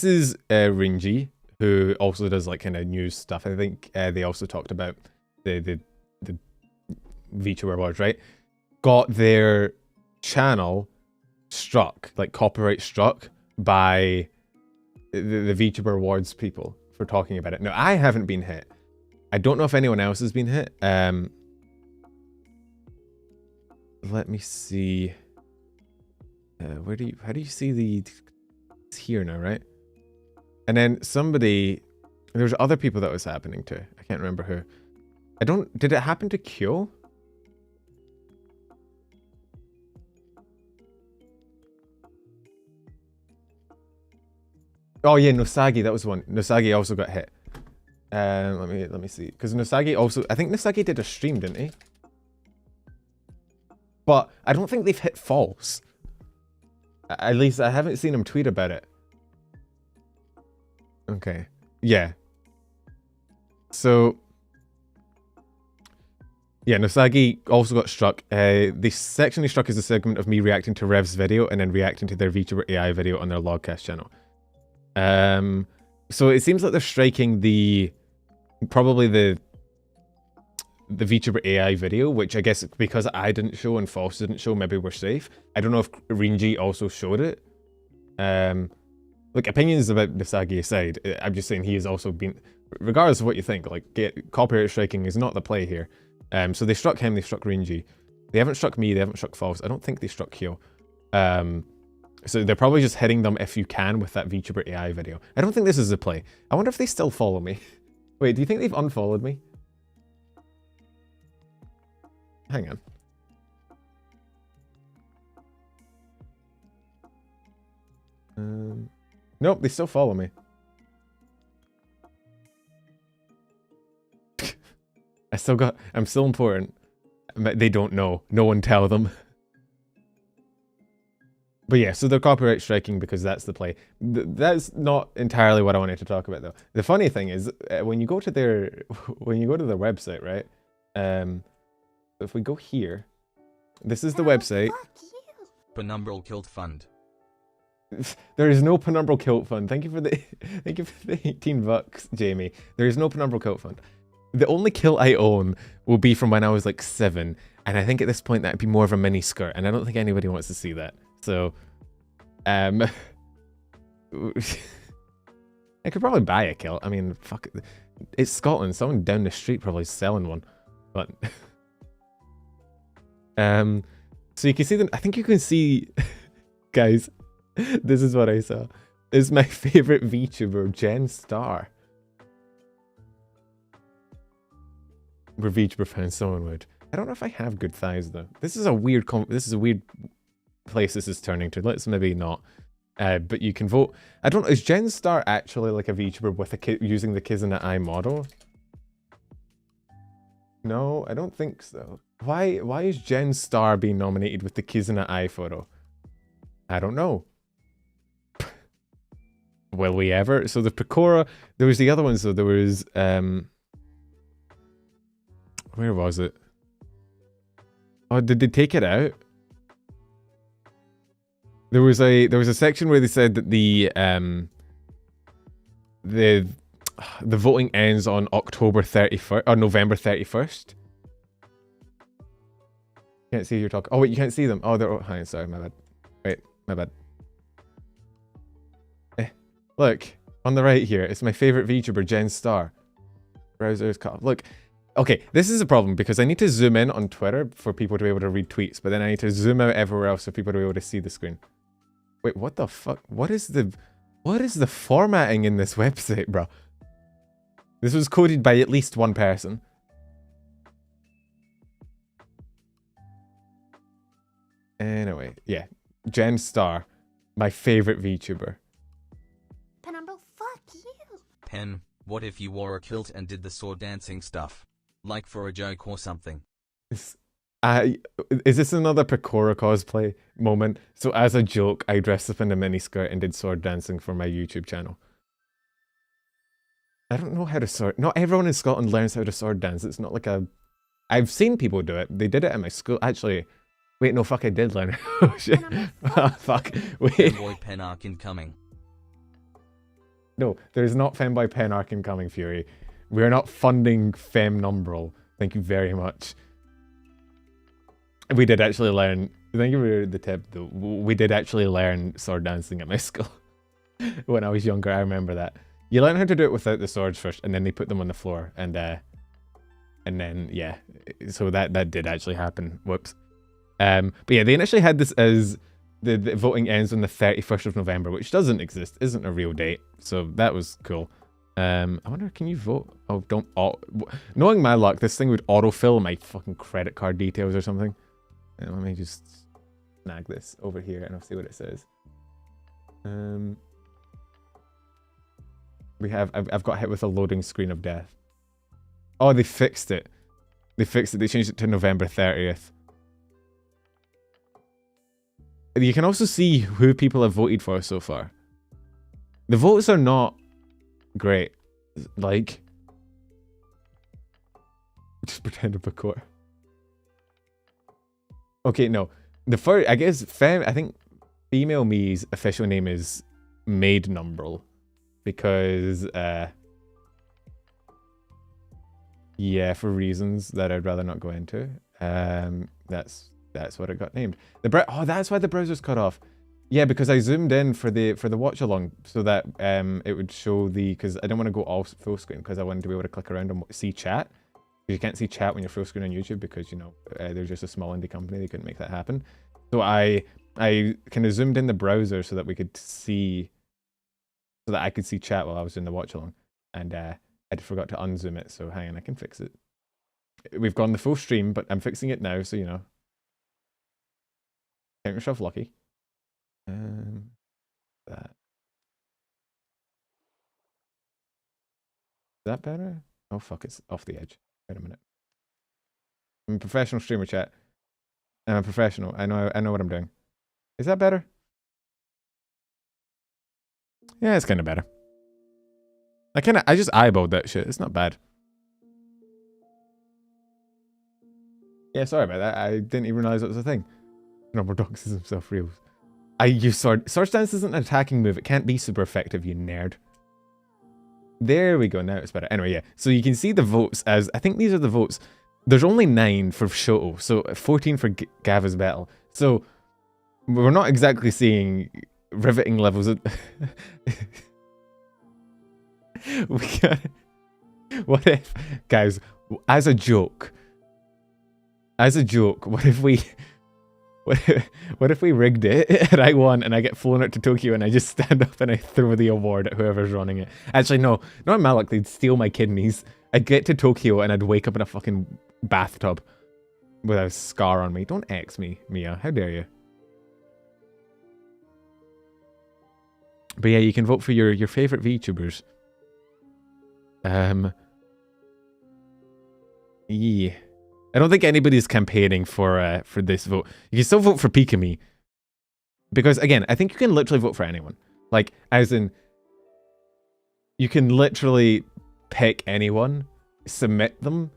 is Rinji, who also does like kind of news stuff. I think they also talked about the VTuber Awards, right? Got their channel struck, like copyright struck by the VTuber Awards people for talking about it. Now, I haven't been hit. I don't know if anyone else has been hit. Let me see. How do you see the... It's here now, right? And then somebody... There's other people that was happening to. I can't remember who. Did it happen to Kyo? Oh yeah, Nosagi, that was one. Nosagi also got hit. Let me see. Because Nosagi also... I think Nosagi did a stream, didn't he? But I don't think they've hit false. At least I haven't seen him tweet about it. Okay. Yeah. So... Yeah, Nosagi also got struck. The section they struck is a segment of me reacting to Rev's video and then reacting to their VTuber AI video on their Logcast channel. So it seems like they're striking probably the VTuber AI video, which I guess because I didn't show and False didn't show, maybe we're safe. I don't know if Rinji also showed it. Like, opinions about Nosagi aside, I'm just saying he has also been, regardless of what you think, like, copyright striking is not the play here. So they struck him, they struck Rinji. They haven't struck me, they haven't struck False. I don't think they struck Kyo. So they're probably just hitting them if you can with that VTuber AI video. I don't think this is the play. I wonder if they still follow me. Wait, do you think they've unfollowed me? Hang on. Nope, they still follow me. I'm still important. They don't know. No one tell them. But yeah, so they're copyright striking because that's the play. That's not entirely what I wanted to talk about though. The funny thing is, when you go to their website, right? If we go here, this is the website. Penumbral Kilt Fund. There is no Penumbral Kilt Fund. Thank you for the 18 bucks, Jamie. There is no Penumbral Kilt Fund. The only kilt I own will be from when I was like 7, and I think at this point that'd be more of a mini skirt, and I don't think anybody wants to see that. So, I could probably buy a kilt. I mean, fuck it. It's Scotland. Someone down the street probably selling one, but so you can see them. I think you can see, guys. This is what I saw. This is my favorite VTuber, Jen Star. Where VTuber fans, someone would. I don't know if I have good thighs though. This is a weird place this is turning to. Let's maybe not. But you can vote. I don't know. Is Jen Star actually like a VTuber with using the Kizuna Eye model? No, I don't think so. Why is Jen Star being nominated with the Kizuna Eye photo? I don't know. Will we ever? So the Pecora, there was the other ones though. There was where was it? Oh, did they take it out? There was a section where they said that the voting ends on October 31st or November 31st. Can't see who you're talking. Oh wait, you can't see them. Oh, they're. Oh, hi, sorry, my bad. Wait, my bad. Look on the right here. It's my favorite VTuber, Jen Star. Browser's cut off. Look. Okay, this is a problem because I need to zoom in on Twitter for people to be able to read tweets, but then I need to zoom out everywhere else for people to be able to see the screen. Wait, what the fuck? What is the formatting in this website, bro? This was coded by at least one person. Anyway, yeah. Jen Star, my favorite VTuber. Penumbra, fuck you. Pen, what if you wore a kilt and did the sword dancing stuff? Like for a joke or something. Is this another Pecora cosplay moment? So as a joke, I dressed up in a miniskirt and did sword dancing for my YouTube channel. I don't know how to sword... Not everyone in Scotland learns how to sword dance. It's not like a... I've seen people do it. They did it at my school. Actually, wait, no, fuck, I did learn. Oh, shit. Oh, fuck. Wait. Femboy pen arc incoming. No, there's not Femboy pen arc incoming, Fury. We're not funding Femnumbral. Thank you very much. We did actually learn... Thank you for the tip, though. We did actually learn sword dancing at my school. When I was younger, I remember that. You learn how to do it without the swords first, and then they put them on the floor, and then, yeah. So that did actually happen. Whoops. But yeah, they initially had this as the voting ends on the 31st of November, which doesn't exist, isn't a real date. So that was cool. I wonder, can you vote? Oh, don't... knowing my luck, this thing would autofill my fucking credit card details or something. Let me just snag this over here and I'll see what it says. I've got hit with a loading screen of death. Oh, they fixed it. They fixed it. They changed it to November 30th. You can also see who people have voted for so far. The votes are not great. Like, just pretend to Pecora. Okay, no. The first, I guess, I think female me's official name is Maid Numbral. Because, yeah, for reasons that I'd rather not go into. That's what it got named. Oh, that's why the browser's cut off. Yeah, because I zoomed in for the watch along so that it would show because I didn't want to go all full screen because I wanted to be able to click around and see chat. You can't see chat when you're full screen on YouTube because, you know, they're just a small indie company. They couldn't make that happen. So I kind of zoomed in the browser so that we could see, so that I could see chat while I was doing the watch along. And I forgot to unzoom it. So hang on, I can fix it. We've gone the full stream, but I'm fixing it now. So, you know, count yourself lucky. That. Is that better? Oh fuck, it's off the edge. Wait a minute. I'm a professional streamer, chat. I'm a professional. I know what I'm doing. Is that better? Yeah, it's kind of better. I just eyeballed that shit. It's not bad. Yeah, sorry about that. I didn't even realize it was a thing. Number doxes himself real. I use sword. Sword dance isn't an attacking move. It can't be super effective, you nerd. There we go. Now it's better. Anyway, yeah. So you can see the votes as... I think these are the votes. There's only 9 for vshojo. So 14 for Gava's battle. So we're not exactly seeing riveting levels of... What if... Guys, as a joke, what if we... What if we rigged it and I won and I get flown out to Tokyo and I just stand up and I throw the award at whoever's running it? Actually, no. Not Malik. They'd steal my kidneys. I'd get to Tokyo and I'd wake up in a fucking bathtub. with a scar on me. Don't X me, Miya. How dare you? But yeah, you can vote for your favorite VTubers. Yeah. I don't think anybody's campaigning for this vote. You can still vote for Pikami. Because again, I think you can literally vote for anyone. Like, as in, you can literally pick anyone, submit them,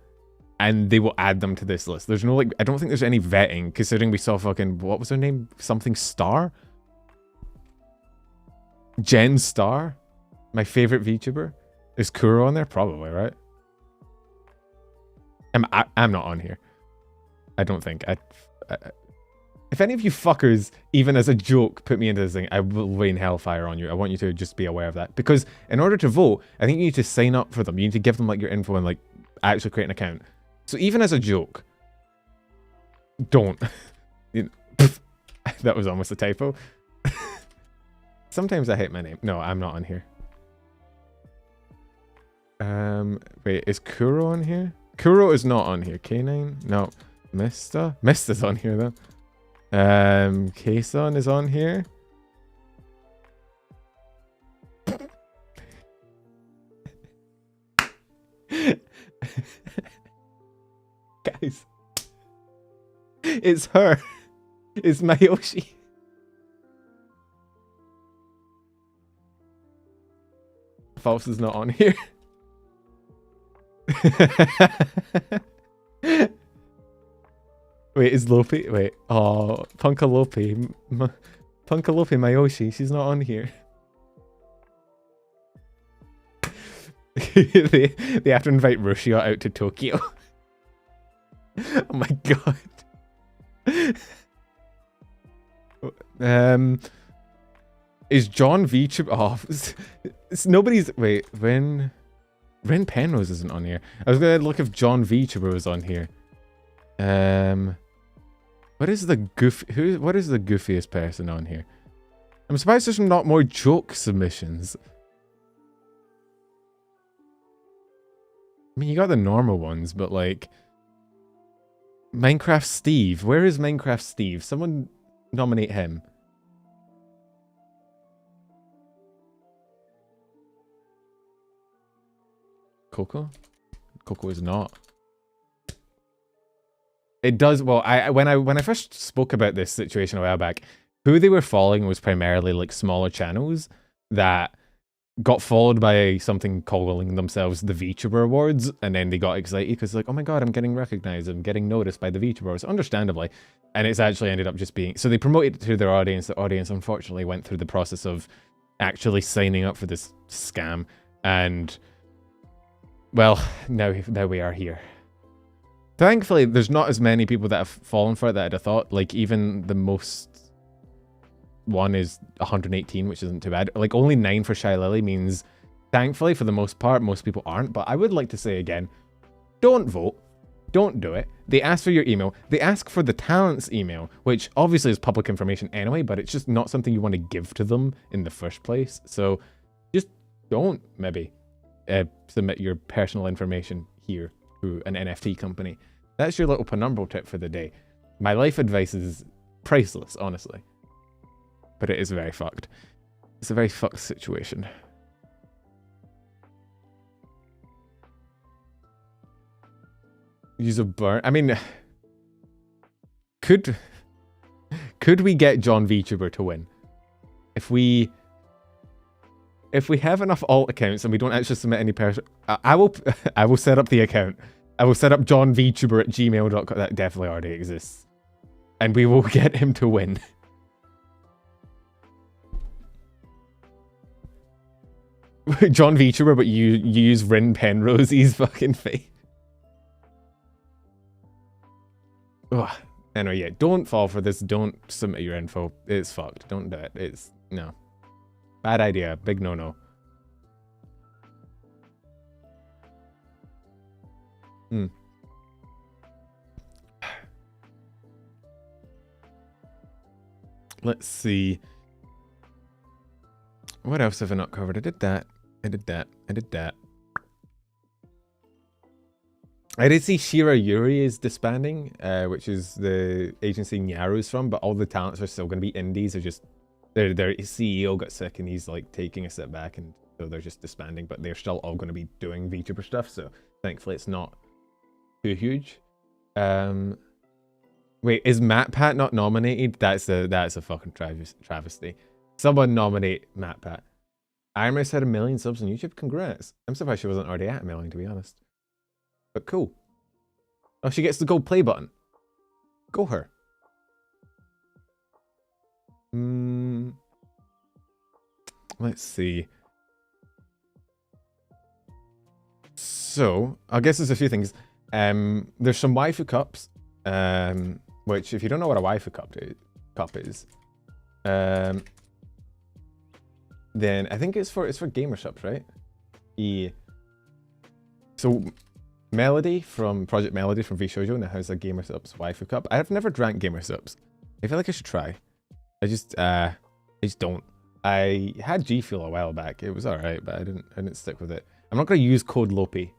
and they will add them to this list. There's no, like, I don't think there's any vetting, considering we saw fucking, what was her name? Something Star? Jen Star? My favorite VTuber? Is Kuro on there? Probably, right? I'm not on here. I don't think. If any of you fuckers, even as a joke, put me into this thing, I will rain hellfire on you. I want you to just be aware of that. Because in order to vote, I think you need to sign up for them. You need to give them like your info and like actually create an account. So even as a joke, don't. That was almost a typo. Sometimes I hate my name. No, I'm not on here. Wait, is Kuro on here? Kuro is not on here. K9? No. Mista? Mista's on here though. K-Sun is on here. Guys. It's her. It's Mayoshi. False is not on here. Wait, is Lope? Wait, oh, Punkalope. Punkalope Mayoshi, she's not on here. they have to invite Rushia out to Tokyo. Oh my god. Is John VTuber? Oh, it's nobody's. Wait, Ren Penrose isn't on here. I was gonna look if John VTuber was on here. What is the what is the goofiest person on here? I'm surprised there's not more joke submissions. I mean, you got the normal ones, but like Minecraft Steve. Where is Minecraft Steve? Someone nominate him. Coco? Coco is not. It does, well, when I first spoke about this situation a while back, who they were following was primarily like smaller channels that got followed by something calling themselves the VTuber Awards, and then they got excited because like, oh my god, I'm getting recognized, I'm getting noticed by the VTuber Awards, understandably. And it's actually ended up just being, so they promoted it to their audience. The audience unfortunately went through the process of actually signing up for this scam, and well, now we are here. Thankfully, there's not as many people that have fallen for it that I'd have thought. Like, even the most one is 118, which isn't too bad. Like, only 9 for Shy Lily means, thankfully, for the most part, most people aren't. But I would like to say again, don't vote. Don't do it. They ask for your email. They ask for the talent's email, which obviously is public information anyway, but it's just not something you want to give to them in the first place. So just don't, maybe, submit your personal information here to an NFT company. That's your little penumbral tip for the day. My life advice is priceless, honestly. But it is very fucked. It's a very fucked situation. Use a burn. I mean, could we get John VTuber to win? If we have enough alt accounts and we don't actually submit any person, I will set up the account. I will set up johnvtuber@gmail.com. That definitely already exists. And we will get him to win. John VTuber, but you use Rin Penrose's fucking face. Ugh. Anyway, yeah, don't fall for this. Don't submit your info. It's fucked. Don't do it. It's, no. Bad idea. Big no-no. Let's see. What else have I not covered? I did that. I did that. I did that. I did see Shira Yuri is disbanding, which is the agency Nyaru's from, but all the talents are still going to be indies. They're just their CEO got sick and he's like taking a step back, and so they're just disbanding. But they're still all going to be doing VTuber stuff, so thankfully it's not too huge. Wait, is MatPat not nominated? That's a fucking travesty. Someone nominate MatPat. Iris had 1 million subs on YouTube. Congrats. I'm surprised she wasn't already at 1 million, to be honest. But cool. Oh, she gets the gold play button. Go her. Let's see. So, I guess there's a few things. There's some waifu cups. Which, if you don't know what a waifu cup is, then I think it's for gamer subs, right? Yeah. So Melody from Project Melody from vshojo now has a gamer subs waifu cup. I've never drank gamer subs. I feel like I should try. I just don't. I had G Fuel a while back. It was alright, but I didn't stick with it. I'm not gonna use code Lopi.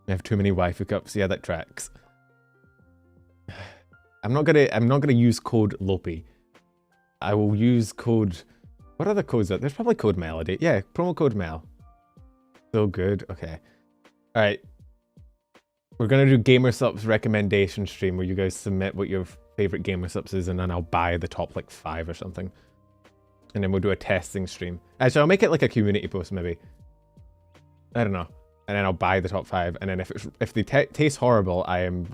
I have too many waifu cups. Yeah, that tracks. I'm not gonna use code Lopi. I will use code. What other codes are there? There's probably code Melody. Yeah, promo code Mel. So good. Okay. All right. We're gonna do gamer subs recommendation stream where you guys submit what your favorite gamer subs is, and then I'll buy the top like 5 or something. And then we'll do a testing stream. Actually, I'll make it like a community post maybe. I don't know. And then I'll buy the top 5. And then if they taste horrible, I am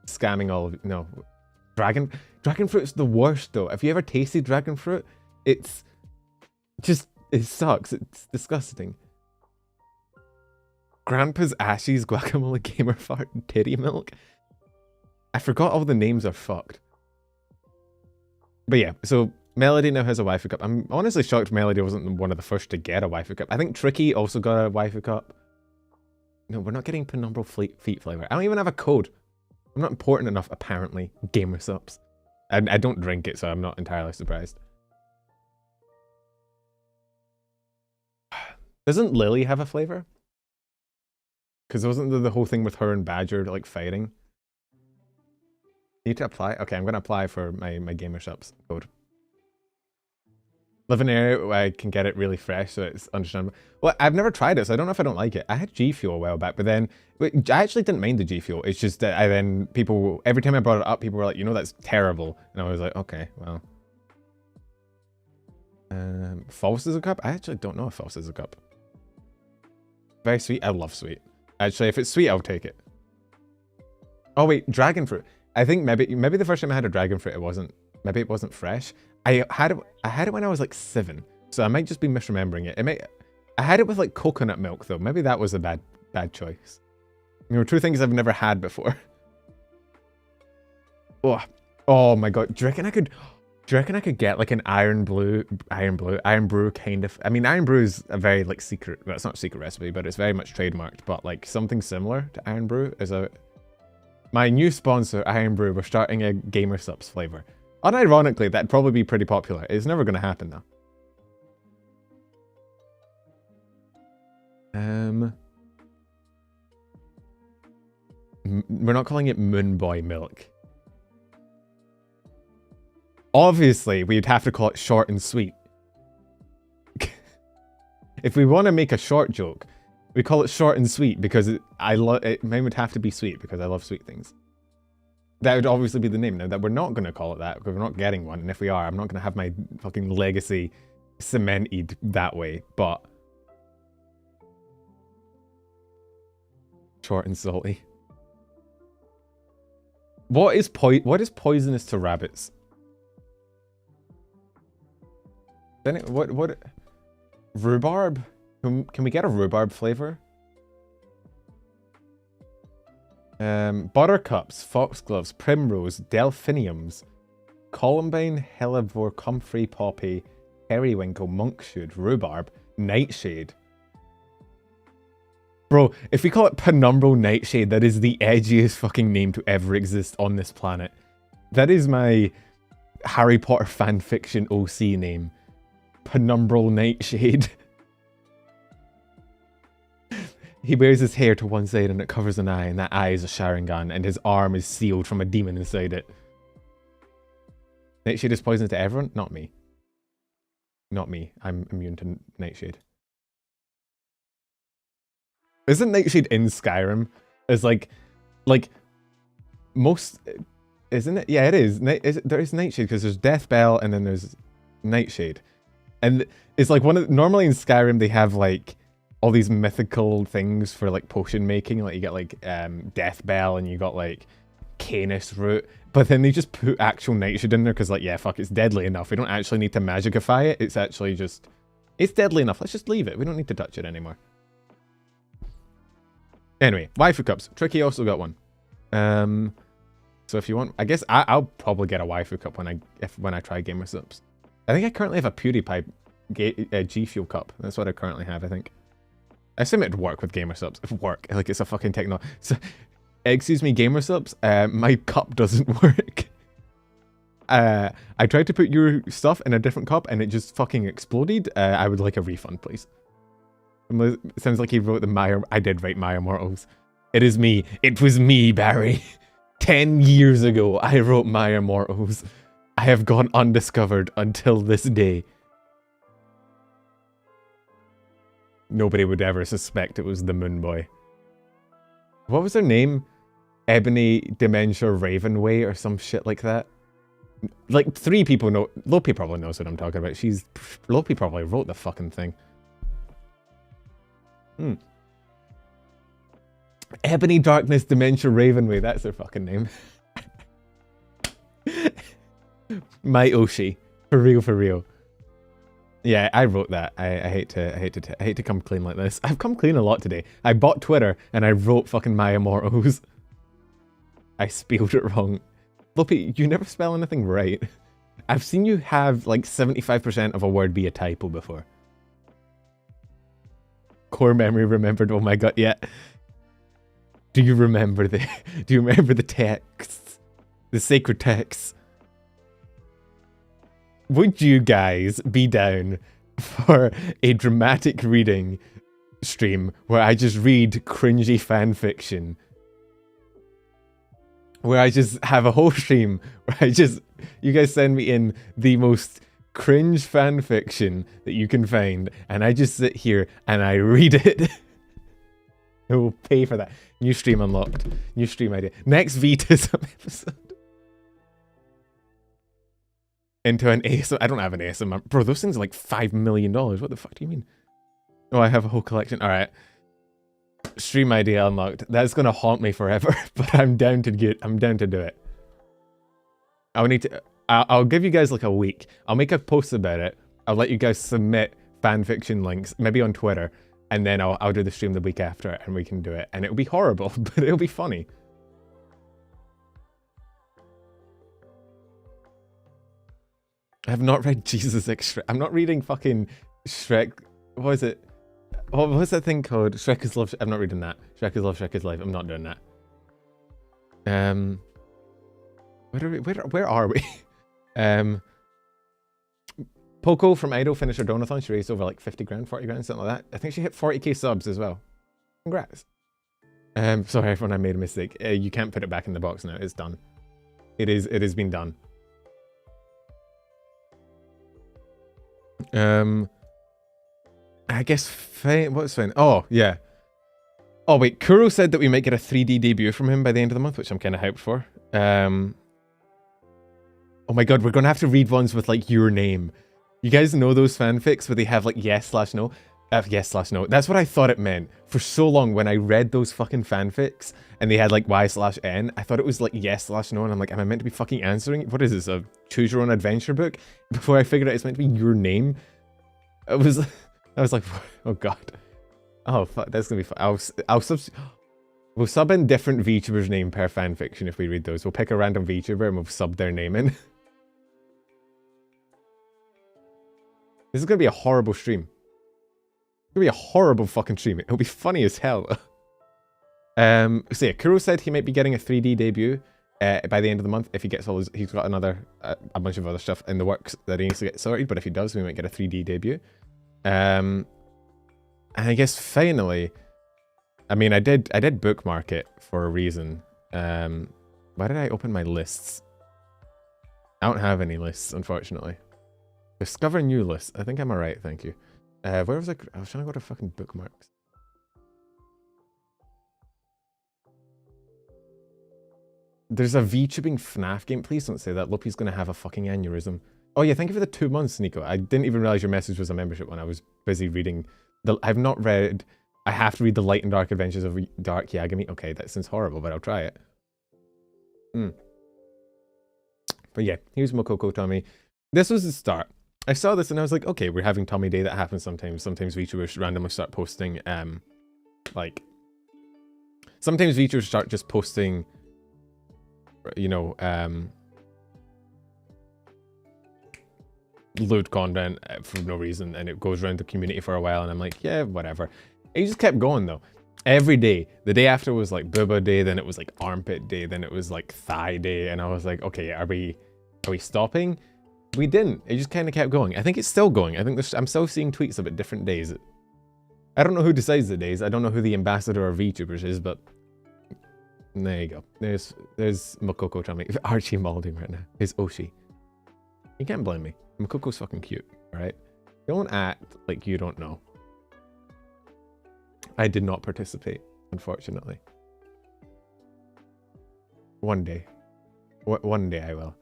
scamming all of no. Dragon fruit's the worst though. Have you ever tasted dragon fruit? It's just, it sucks. It's disgusting. Grandpa's Ashes guacamole gamer fart and titty milk. I forgot all the names are fucked. But yeah, so Melody now has a waifu cup. I'm honestly shocked Melody wasn't one of the first to get a waifu cup. I think Tricky also got a waifu cup. No, we're not getting penumbral feet flavor. I don't even have a code. I'm not important enough, apparently. Gamer subs. I don't drink it, so I'm not entirely surprised. Doesn't Lily have a flavor? Because wasn't the whole thing with her and Badger like fighting? Need to apply? Okay, I'm gonna apply for my gamer subs code. Live in an area where I can get it really fresh, so it's understandable. Well, I've never tried it, so I don't know if I don't like it. I had G Fuel a while back, but then I actually didn't mind the G Fuel. It's just that every time I brought it up, people were like, you know, that's terrible. And I was like, okay, well. False is a cup? I actually don't know if false is a cup. Very sweet. I love sweet. Actually, if it's sweet, I'll take it. Oh wait, dragon fruit. I think maybe the first time I had a dragon fruit, it wasn't fresh. I had it when I was like 7, so I might just be misremembering it. I had it with like coconut milk though. Maybe that was a bad choice. You know, 2 things I've never had before. Oh my god! Do you reckon I could get like an iron brew kind of? I mean, iron brew is a very like secret. Well, it's not a secret recipe, but it's very much trademarked. But like something similar to iron brew is my new sponsor, Iron Brew. We're starting a gamer subs flavor. Unironically, that'd probably be pretty popular. It's never going to happen though. We're not calling it Moon Boy Milk. Obviously, we'd have to call it short and sweet. If we want to make a short joke, we call it short and sweet because it would have to be sweet because I love sweet things. That would obviously be the name. Now that we're not going to call it that because we're not getting one, and if we are, I'm not going to have my fucking legacy cemented that way. But short and salty. What is poisonous to rabbits? Then what? Rhubarb? Can we get a rhubarb flavor? Buttercups, foxgloves, primrose, delphiniums, columbine, hellebore, comfrey, poppy, periwinkle, monkshood, rhubarb, nightshade. Bro, if we call it penumbral nightshade, that is the edgiest fucking name to ever exist on this planet. That is my Harry Potter fanfiction OC name. Penumbral nightshade. he wears his hair to one side and it covers an eye, and that eye is a Sharingan, and his arm is sealed from a demon inside it. Nightshade is poison to everyone? Not me. Not me. I'm immune to Nightshade. Isn't Nightshade in Skyrim? It's like most, isn't it? Yeah, it is. There is Nightshade because there's Deathbell and then there's Nightshade, and it's like normally in Skyrim they have like all these mythical things for like potion making, like you get like Deathbell and you got like Canis root, but then they just put actual Nightshade in there because like, yeah, fuck, it's deadly enough. We don't actually need to magicify it. It's actually just, it's deadly enough. Let's just leave it. We don't need to touch it anymore. Anyway, waifu cups. Tricky also got one. So if you want, I guess I'll probably get a waifu cup when I try Gamer Subs. I think I currently have a PewDiePie G Fuel cup. That's what I currently have, I think. I assume it'd work with Gamer Subs. Work, like it's a fucking techno. So, excuse me, Gamer Subs. My cup doesn't work. I tried to put your stuff in a different cup and it just fucking exploded. I would like a refund, please. It sounds like he wrote the Maya. I did write Maya Mortals. It is me. It was me, Barry. 10 years ago, I wrote Maya Mortals. I have gone undiscovered until this day. Nobody would ever suspect it was the Moon Boy. What was her name? Ebony Dementia Ravenway or some shit like that. Like 3 people know. Lopi probably knows what I'm talking about. Lopi probably wrote the fucking thing. Ebony Darkness Dementia Ravenway. That's her fucking name. My Oshi. For real, for real. Yeah, I wrote that. I hate to come clean like this. I've come clean a lot today. I bought Twitter and I wrote fucking Maya Mortals. I spelled it wrong. Lopi, you never spell anything right. I've seen you have like 75% of a word be a typo before. Core memory remembered. Oh my god, yeah. Do you remember the texts? The sacred texts? Would you guys be down for a dramatic reading stream where I just read cringy fan fiction? Where I just have a whole stream where you guys send me in the most cringe fan fiction that you can find, and I just sit here and I read it. I will pay for that. New stream unlocked. New stream idea. Next Vtism episode. Into an ASMR. I don't have an ASMR. Bro, those things are like $5 million. What the fuck do you mean? Oh, I have a whole collection. Alright. Stream idea unlocked. That's gonna haunt me forever, but I'm down to do it. I'll give you guys like a week. I'll make a post about it. I'll let you guys submit fanfiction links, maybe on Twitter, and then I'll do the stream the week after and we can do it. And it'll be horrible, but it'll be funny. I have not read Jesus X Shrek. I'm not reading fucking Shrek. What is it? What's that thing called? Shrek is Love. I'm not reading that. Shrek is Love, Shrek is Life. I'm not doing that. Where are we? Poco from Idol finished her donathon. She raised over like 50 grand, 40 grand, something like that. I think she hit 40k subs as well. Congrats. Sorry everyone, I made a mistake. You can't put it back in the box now. It's done. It has been done. I guess what's fine? Oh, yeah. Oh, wait. Kuro said that we might get a 3D debut from him by the end of the month, which I'm kind of hyped for. Oh my god, we're going to have to read ones with, like, your name. You guys know those fanfics where they have, like, yes/no? Yes/no. That's what I thought it meant. For so long, when I read those fucking fanfics, and they had, like, Y/N, I thought it was, like, yes/no, and I'm like, am I meant to be fucking answering? What is this, a choose-your-own-adventure book? Before I figured out it's meant to be your name. I was like, oh god. Oh, fuck, that's gonna be fun. We'll sub in different VTubers' name per fanfiction if we read those. We'll pick a random VTuber and we'll sub their name in. This is gonna be a horrible stream. It's gonna be a horrible fucking stream. It'll be funny as hell. So yeah, Kuro said he might be getting a 3D debut by the end of the month if he gets all his, he's got a bunch of other stuff in the works that he needs to get sorted, but if he does, we might get a 3D debut. And I guess finally, I mean, I did bookmark it for a reason. Why did I open my lists? I don't have any lists, unfortunately. Discover new lists. I think I'm alright, thank you. Where was I? I was trying to go to fucking bookmarks. There's a VTubing FNAF game. Please don't say that. Lopi's gonna have a fucking aneurysm. Oh yeah, thank you for the 2 months, Nico. I didn't even realize your message was a membership one. I was busy reading I've not read. I have to read the Light and Dark Adventures of Dark Yagami. Okay, that sounds horrible, but I'll try it. But yeah, here's Mokoko Tommy. This was the start. I saw this and I was like, okay, we're having Tommy Day. That happens sometimes. Sometimes VTubers randomly start posting, like, sometimes VTubers start just posting, you know, load content for no reason, and it goes around the community for a while, and I'm like, yeah, whatever. It just kept going though. Every day. The day after was like Booba Day, then it was like Armpit Day, then it was like Thigh Day, and I was like, okay, are we stopping? We didn't. It just kind of kept going. I think it's still going. I think I'm still seeing tweets about different days. I don't know who decides the days. I don't know who the ambassador of VTubers is, but there you go. There's Mokoko Tommy. Archie Malding right now. Is Oshi. You can't blame me. Mokoko's fucking cute, right? Don't act like you don't know. I did not participate, unfortunately. One day. One day I will.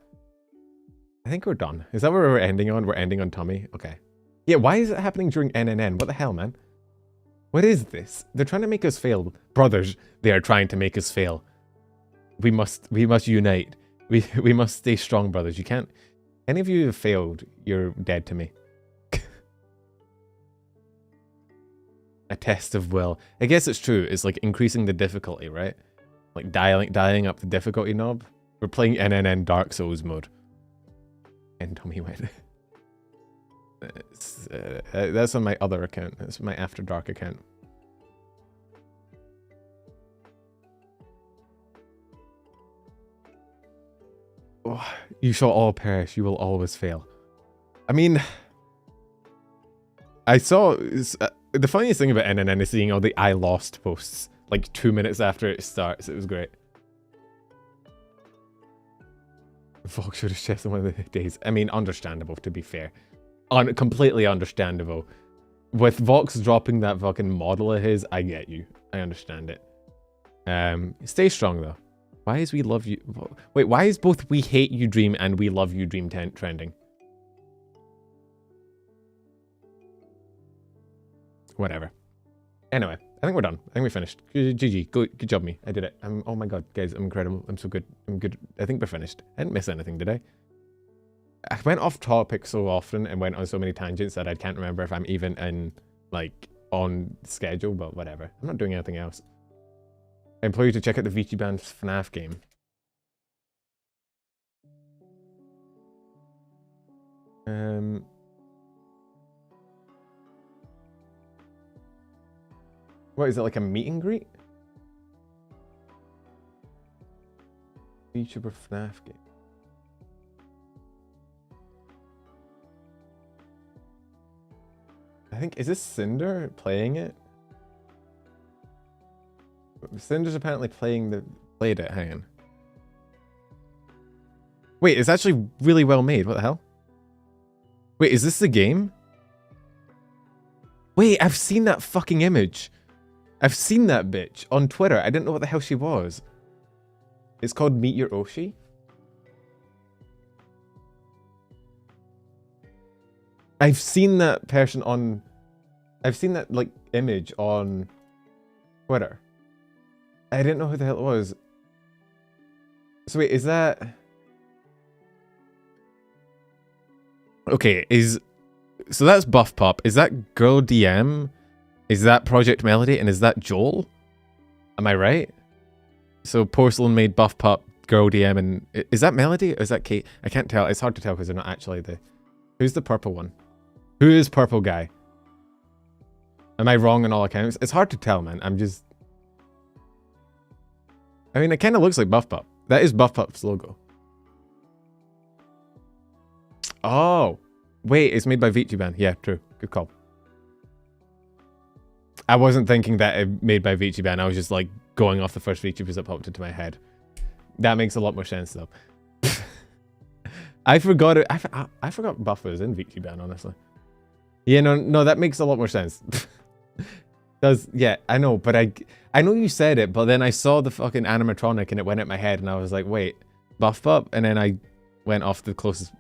I think we're done. Is that where we're ending on? We're ending on Tommy? Okay. Yeah, why is it happening during NNN? What the hell, man? What is this? They're trying to make us fail. Brothers, they are trying to make us fail. We must unite. We must stay strong, brothers. You can't... Any of you have failed, you're dead to me. A test of will. I guess it's true. It's like increasing the difficulty, right? Like dialing up the difficulty knob. We're playing NNN Dark Souls mode. And Tommy went. That's on my other account. That's my After Dark account. Oh, you shall all perish. You will always fail. I mean, I saw... the funniest thing about NNN is seeing all the I lost posts like 2 minutes after it starts. It was great. Vox should have chess on one of the days. I mean, understandable, to be fair. Completely understandable. With Vox dropping that fucking model of his, I get you. I understand it. Stay strong, though. Why is we love you... Wait, why is both we hate you dream and we love you dream trending? Whatever. Anyway, I think we're done. I think we finished. GG. Good job, me. I did it. Oh my god, guys, I'm incredible. I'm so good. I'm good. I think we're finished. I didn't miss anything, did I? I went off topic so often and went on so many tangents that I can't remember if I'm even in, like, on schedule, but whatever. I'm not doing anything else. I implore you to check out the VTuber's FNAF game. What, is it like a meet and greet? VTuber FNAF game. I think, is this Cinder playing it? Cinder's apparently played it, hang on. Wait, it's actually really well made, what the hell? Wait, is this the game? Wait, I've seen that fucking image. I've seen that bitch on Twitter. I didn't know what the hell she was. It's called Meet Your Oshi. I've seen that person on... I've seen that, like, image on Twitter. I didn't know who the hell it was. So wait, is that... Okay, so that's Buff Pop. Is that Girl DM? Is that Project Melody? And is that Joel? Am I right? So Porcelain made Buff Pop, Girl DM, and... Is that Melody or is that Kate? I can't tell. It's hard to tell because they're not actually the... Who's the purple one? Who is purple guy? Am I wrong on all accounts? It's hard to tell, man. I'm just... I mean, it kind of looks like Buff Pop. That is Buff Pop's logo. Oh. Wait, it's made by VTuber. Yeah, true. Good call. I wasn't thinking that it made by VTuber. I was just like going off the first VTubers that popped into my head. That makes a lot more sense though. I forgot it. I forgot Buff was in VTuber, honestly. Yeah, no, that makes a lot more sense. Yeah, I know, but I know you said it, but then I saw the fucking animatronic and it went at my head and I was like, wait, Buff Pup? And then I went off the closest.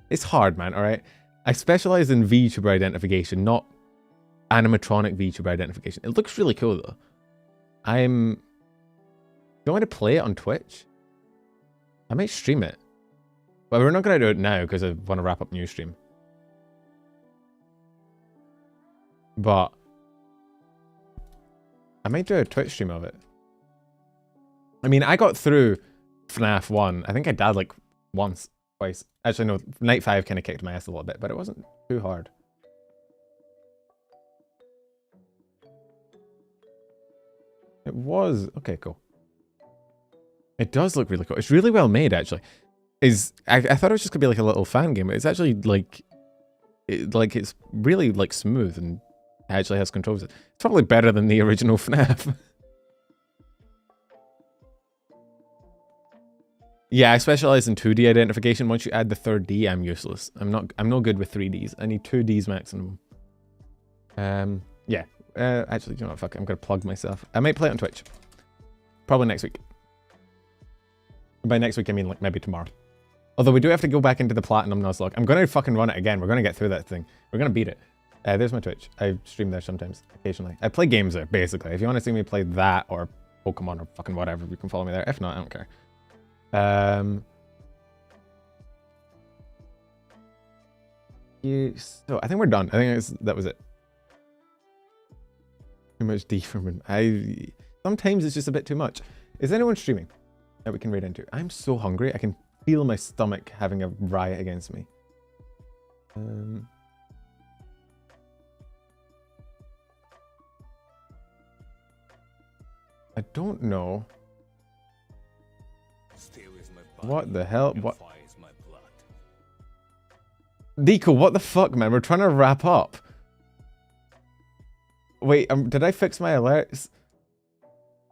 It's hard, man, alright? I specialize in VTuber identification, not animatronic VTuber identification. It looks really cool though. Do you want to play it on Twitch? I might stream it. But we're not going to do it now because I want to wrap up new stream. But I might do a Twitch stream of it. I mean, I got through FNAF 1. I think I died like once, twice. Actually, no, Night 5 kind of kicked my ass a little bit, but it wasn't too hard. It was. Okay, cool. It does look really cool. It's really well made, actually. I thought it was just going to be like a little fan game, but it's actually like... it's really like smooth and actually has controls. It's probably better than the original FNAF. Yeah, I specialize in 2D identification. Once you add the third D, I'm useless. I'm no good with 3Ds. I need 2Ds maximum. Yeah. Actually, you know what? Fuck, I'm gonna plug myself. I might play it on Twitch. Probably next week. By next week, I mean like maybe tomorrow. Although we do have to go back into the Platinum Nuzlocke. I'm gonna fucking run it again. We're gonna get through that thing. We're gonna beat it. There's my Twitch. I stream there sometimes, occasionally. I play games there, basically. If you want to see me play that or Pokemon or fucking whatever, you can follow me there. If not, I don't care. So I think we're done. I think that was it. Too much D for me. Sometimes it's just a bit too much. Is anyone streaming that we can raid into? I'm so hungry. I can feel my stomach having a riot against me. I don't know. What the hell? What? Nico, what the fuck, man? We're trying to wrap up. Wait, did I fix my alerts?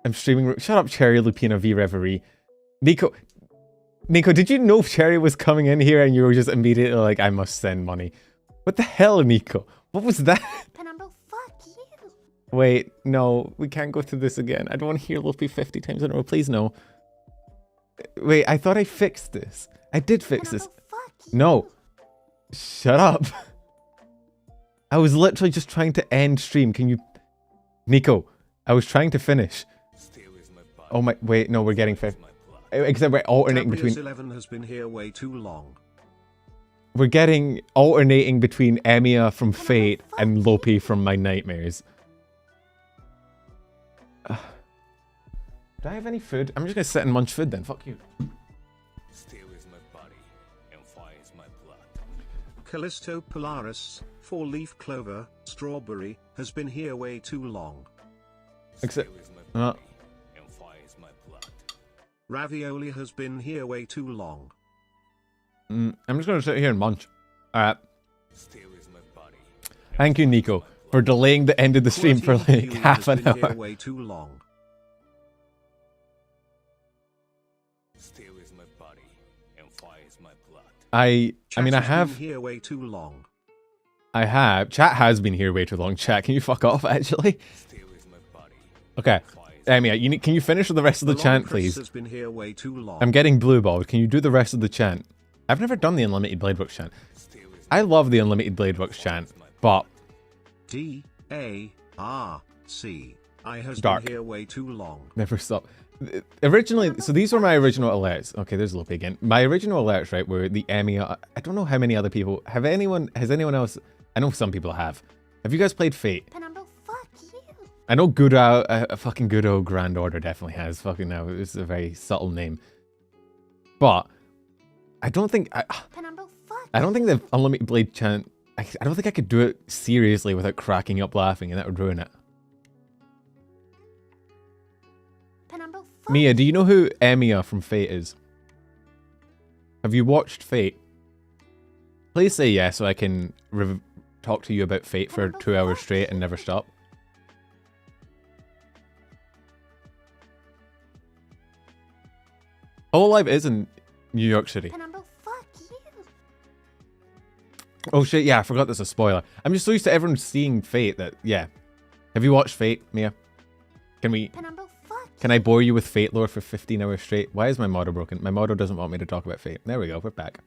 I'm streaming. Shut up, Cherry Lupina V Reverie. Nico, did you know Cherry was coming in here and you were just immediately like, I must send money? What the hell, Nico? What was that? Penumbra, fuck you. Wait, no, we can't go through this again. I don't want to hear Luffy 50 times in a row. Please, no. Wait, I thought I fixed this. I did fix this. No. Shut up. I was literally just trying to end stream. Can you... Nico, I was trying to finish. Oh my... Wait, no, we're getting 50. Except we're alternating between... 11 has been here way too long. We're getting alternating between Emiya from Fate and Lopi from My Nightmares. Do I have any food? I'm just gonna sit and munch food then. Fuck you. Steel is my body, and fire is my blood. Callisto Polaris, 4-leaf clover, strawberry, has been here way too long. Except... Steel is my body, and fire is my blood. Ravioli has been here way too long. I'm just gonna sit here and munch. Alright. Steel is my body. Thank you, Nico, for delaying the end of the stream for like half an hour. Here way too long. Steel is my body, and fire is my blood. I mean, I have... Been here way too long. I have. Chat has been here way too long. Chat, can you fuck off, actually? Steel is my body. Okay. Emiya, can you finish with the rest of the chant, please? Has been here way too long. I'm getting blue balled. Can you do the rest of the chant? I've never done the Unlimited Blade Works chant. I love the Unlimited Blade Works chant, but... D-A-R-C. I has Dark. been here way too long. Never stop. Originally, so these were my original alerts. Okay, there's Lopi again. My original alerts, right, were the Emiya. I don't know how many other people... Has anyone else... I know some people have. Have you guys played Fate? Penumbra, fuck you. I know Guro, a fucking Guro Grand Order definitely has. Fucking now, it's a very subtle name. But... I don't think Penumbra, fuck I don't think the Unlimited Blade chant... I don't think I could do it seriously without cracking up laughing, and that would ruin it. Penumbra, fuck Miya, do you know who Emiya from Fate is? Have you watched Fate? Please say yes so I can talk to you about Fate for 2 hours straight and never stop. Hololive is in New York City. Penumbra, fuck you. Oh shit, yeah, I forgot there's a spoiler. I'm just so used to everyone seeing Fate that, yeah. Have you watched Fate, Miya? Penumbra, fuck Can I bore you with Fate lore for 15 hours straight? Why is my model broken? My model doesn't want me to talk about Fate. There we go, we're back.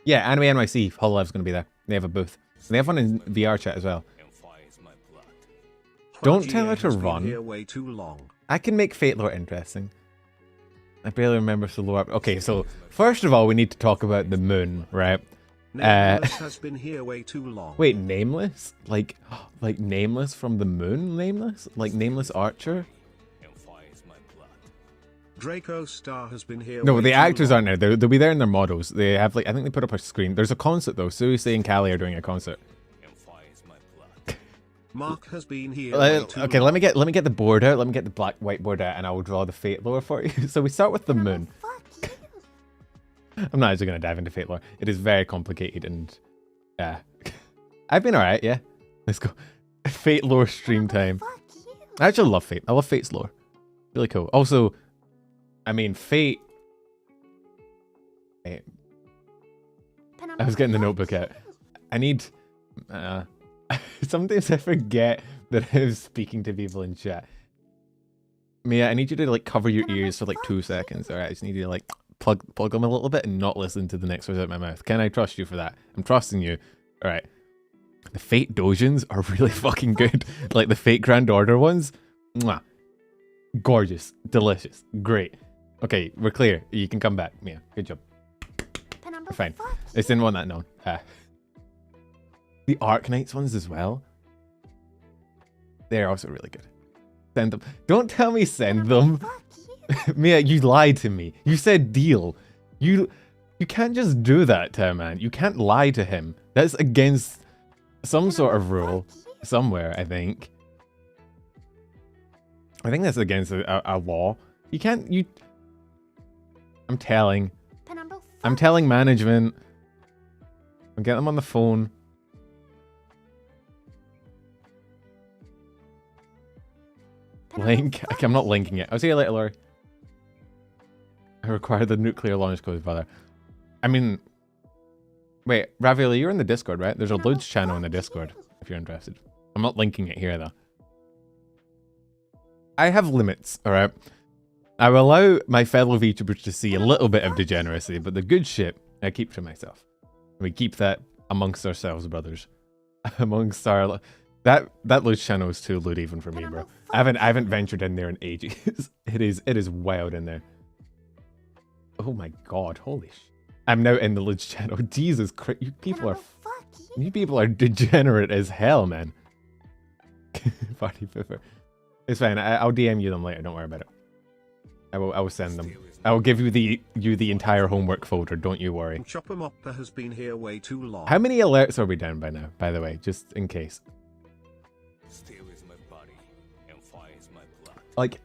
Yeah, Anime NYC, Hololive's gonna be there. They have a booth. They have one in VR chat as well. Don't tell her to run. Here way too long. I can make Fate lore interesting. I barely remember the lore. Okay, so first of all, we need to talk about the moon, right? Nameless has been here way too long. Wait, Nameless? Like Nameless from the moon? Nameless? Like Nameless Archer? Draco Star has been here. No, way the too actors long. aren't there. They'll be there in their models. They have like, I think they put up a screen. There's a concert though. Suicide and Callie are doing a concert. Mark has been here. Way too Okay, long. let me get the board out. Let me get the black whiteboard out, and I will draw the Fate lore for you. So we start with the moon. fuck you. I'm not actually going to dive into Fate lore. It is very complicated, and yeah, I've been alright. Yeah, let's go. Fate lore stream time. Fuck you. I actually love Fate. I love Fate's lore. Really cool. Also, I mean, Fate. I was getting the notebook out. I need. Sometimes I forget that I was speaking to people in chat. Mia, I need you to like cover your ears for like 2 seconds. All right, I just need you to like plug them a little bit and not listen to the next words out of my mouth. Can I trust you for that? I'm trusting you. All right. The Fate Dojins are really fucking good. Like the Fate Grand Order ones. Mwah. Gorgeous, delicious, great. Okay, we're clear. You can come back, Mia. Good job. Penumbra, We're fine. fuck I just didn't want that known. The Arknights ones as well. They're also really good. Send them. Don't tell me send them. Fuck you. Mia, you lied to me. You said deal. You can't just do that to a man. You can't lie to him. That's against some sort of rule somewhere, I think. I think that's against a law. You can't, I'm telling Penumbra, management. I'll get them on the phone. Link. Okay, I'm not linking it. I'll see you later, Laurie. I require the nuclear launch code, brother. I mean, wait, Ravioli, you're in the Discord, right? There's a Ludes channel in the Discord, if you're interested. I'm not linking it here, though. I have limits, alright? I will allow my fellow VTubers to see a little bit of degeneracy, but the good shit, I keep to myself. We keep that amongst ourselves, brothers. Amongst our... That Ludes channel is too lewd even for me, bro. I haven't ventured in there in ages. It is wild in there. Oh my god, holy sh... I'm now in the Ludes channel. Jesus Christ, you people are degenerate as hell, man. Party pooper. It's fine. I'll DM you them later. Don't worry about it. I will send them. I will give you the entire homework folder. Don't you worry. Chopper Mopper has been here way too long. How many alerts are we down by now? By the way, just in case. Like,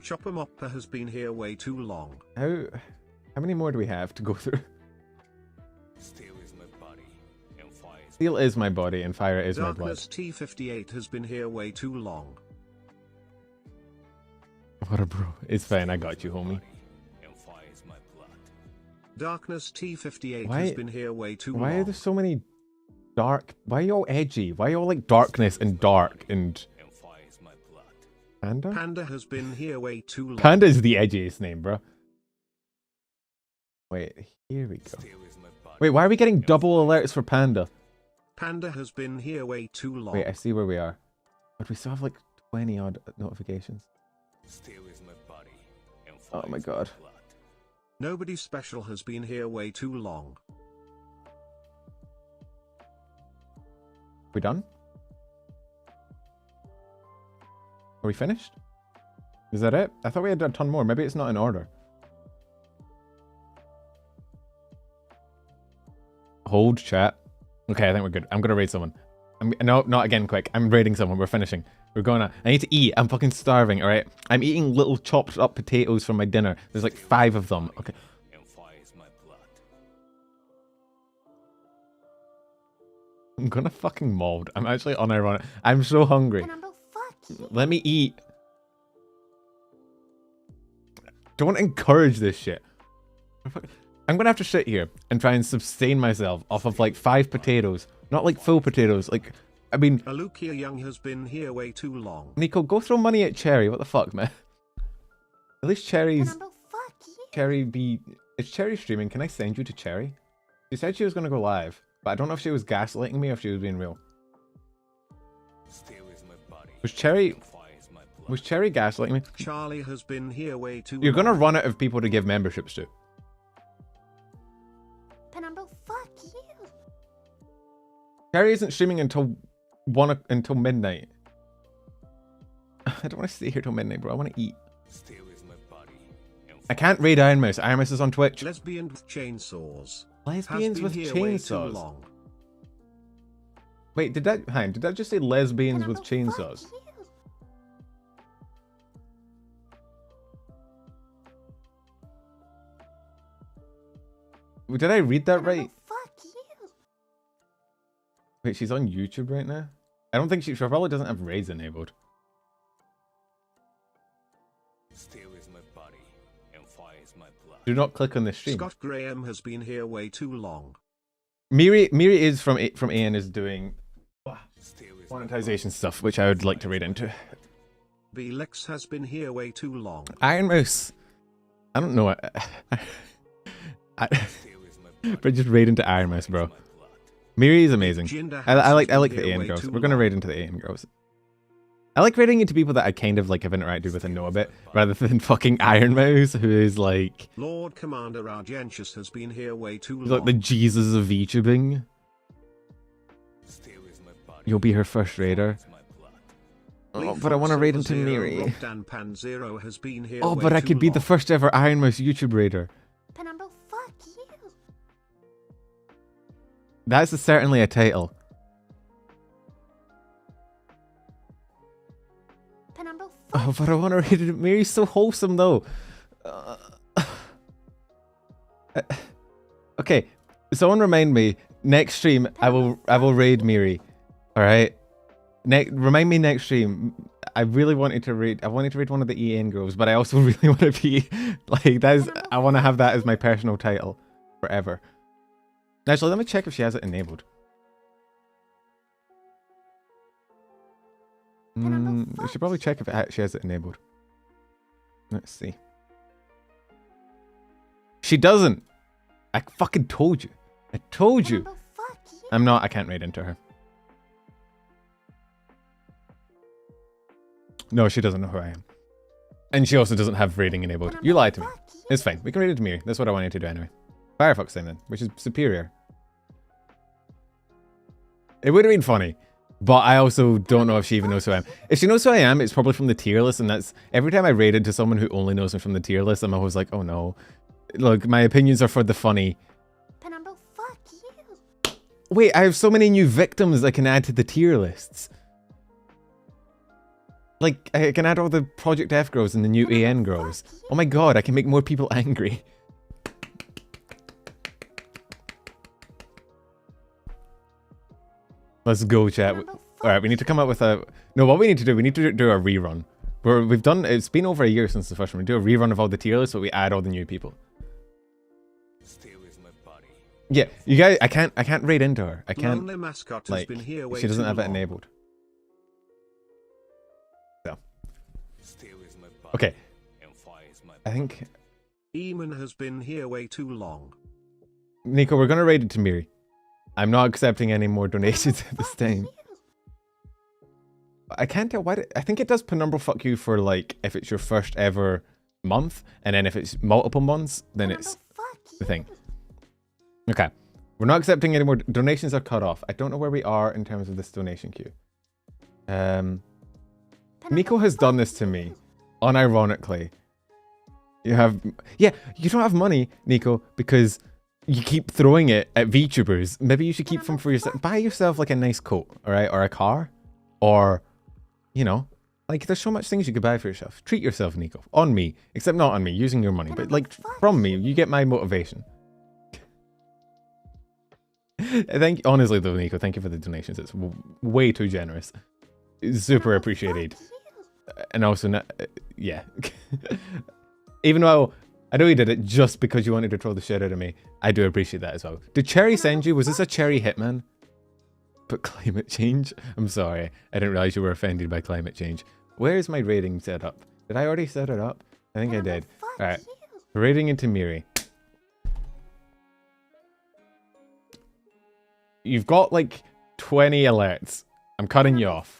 Chopper Mopper has been here way too long. how many more do we have to go through? Steel is my body and fire is my blood. Darkness T58 has been here way too long. What a bro. It's fine. I got you, homie. Darkness T58 Why- has been here way too long. Why are there so many dark? Why are you all edgy? Why are you all like darkness and dark and Panda? Panda has been here way too long. Panda is the edgiest name, bro. Wait, here we go. Wait, why are we getting double alerts for Panda? Panda has been here way too long. Wait, I see where we are. But we still have like 20 odd notifications. Oh my god. Nobody special has been here way too long. We done? Are we finished? Is that it? I thought we had a ton more. Maybe it's not in order. Hold chat. Okay, I think we're good. I'm gonna raid someone. No, not again, quick. I'm raiding someone. We're finishing. We're gonna... I need to eat. I'm fucking starving, alright? I'm eating little chopped up potatoes for my dinner. There's like 5 of them. Okay. I'm gonna fucking mold. I'm actually unironic. I'm so hungry. Penumbra, fuck you. Let me eat. Don't encourage this shit. I'm gonna have to sit here and try and sustain myself off of like 5 potatoes. Not like full potatoes. Like, I mean... Alukia Young has been here way too long. Nico, go throw money at Cherry. What the fuck, man? At least Cherry's... Panambo, fuck you. Cherry be... Is Cherry streaming? Can I send you to Cherry? She said she was gonna go live. But I don't know if she was gaslighting me or if she was being real. Was Cherry gaslighting me? Charlie has been here way too You're gonna long. run out of people to give memberships to. Panambo, fuck you. Cherry isn't streaming until midnight. I don't want to stay here till midnight, bro. I want to eat. I can't raid Iron Mouse. Iron Mouse is on Twitch. Lesbian with chainsaws. Lesbians Has with been here way too chainsaws. long. Wait, did that just say lesbians with Panambo, fuck chainsaws? you. Did I read that right? Panambo, fuck you. Wait, she's on YouTube right now? I don't think she probably doesn't have raids enabled. Do not click on this stream. Scott Graham has been here way too long. Miri is from AN is doing monetization stuff, which I would like to read into. Lex has been here way too long. Iron Mouse. I don't know. But just raid into Iron Mouse, bro. Miri is amazing. Jinder I like has been the here AN way girls. too We're gonna long. raid into the AN girls. I like raiding into people that I kind of like have interacted with and know a bit, rather than fucking Iron Mouse, who is like Lord Commander Argentius has been here way too he's long. like the Jesus of VTubing. You'll be her first raider. Oh, but I want to raid into Miri. Panzero has been here Oh, way but I too could be the long. first ever Iron Mouse YouTube raider. Panambo, fuck you. That's certainly a title. Panambo, Oh, fuck but I want to raid it. Miri's so wholesome, though. Okay, someone remind me. Next stream, I will raid Miri. All right. Remind me next stream. I really wanted to raid. I wanted to raid one of the EN girls, but I also really want to be like that. I want to have that as my personal title forever. Actually, let me check if she has it enabled. We should probably check if she has it enabled. Let's see. She doesn't. I fucking told you. I told you. Panambo, fuck you. I'm not. I can't raid into her. No, she doesn't know who I am. And she also doesn't have raiding enabled. You lied to me. Fuck you. It's fine. We can raid into Miri. That's what I wanted to do anyway. Firefox thing then, which is superior. It would have been funny. But I also don't know if she even knows who I am. If she knows who I am, it's probably from the tier list, and that's every time I raided to someone who only knows me from the tier list, I'm always like, oh no. Look, my opinions are for the funny. Panambo, fuck you. Wait, I have so many new victims I can add to the tier lists. Like, I can add all the Project F girls and the new AN girls. Oh my god, I can make more people angry. Let's go, chat. Alright, we need to come up with a... No, what we need to do, we need to do a rerun. We've done... It's been over a year since the first one. We do a rerun of all the tier lists, but we add all the new people. Yeah, you guys, I can't raid into her. I can't, Lonely mascot has like, been here way she doesn't too have it long. enabled. So. Okay. I think... Eamon has been here way too long. Nico, we're gonna raid it to Miri. I'm not accepting any more donations at this time. I can't tell why. I think it does penumbral fuck you for like if it's your first ever month, and then if it's multiple months, then it's the thing. Okay, we're not accepting any more donations. Are cut off. I don't know where we are in terms of this donation queue. Nico has done this to me, unironically. You don't have money, Nico, because you keep throwing it at VTubers. Maybe you should keep them for yourself. Buy yourself like a nice coat, all right, or a car, or, you know, like there's so much things you could buy for yourself. Treat yourself, Nico. On me, except not on me, using your money, but like from me, you get my motivation. Honestly though, Nico, thank you for the donations. It's way too generous. It's super appreciated. And also, yeah. Even though I know you did it just because you wanted to troll the shit out of me. I do appreciate that as well. Did Cherry send you? Was this a Cherry Hitman? But climate change? I'm sorry. I didn't realize you were offended by climate change. Where is my rating set up? Did I already set it up? I think I did. Alright. Rating into Miri. You've got like 20 alerts. I'm cutting you off.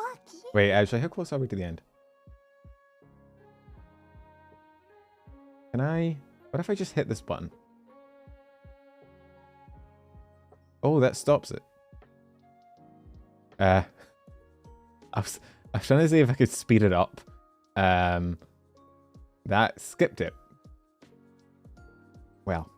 Wait, actually, how close are we to the end? Can I... What if I just hit this button? Oh, that stops it. I was trying to see if I could speed it up. That skipped it. Well.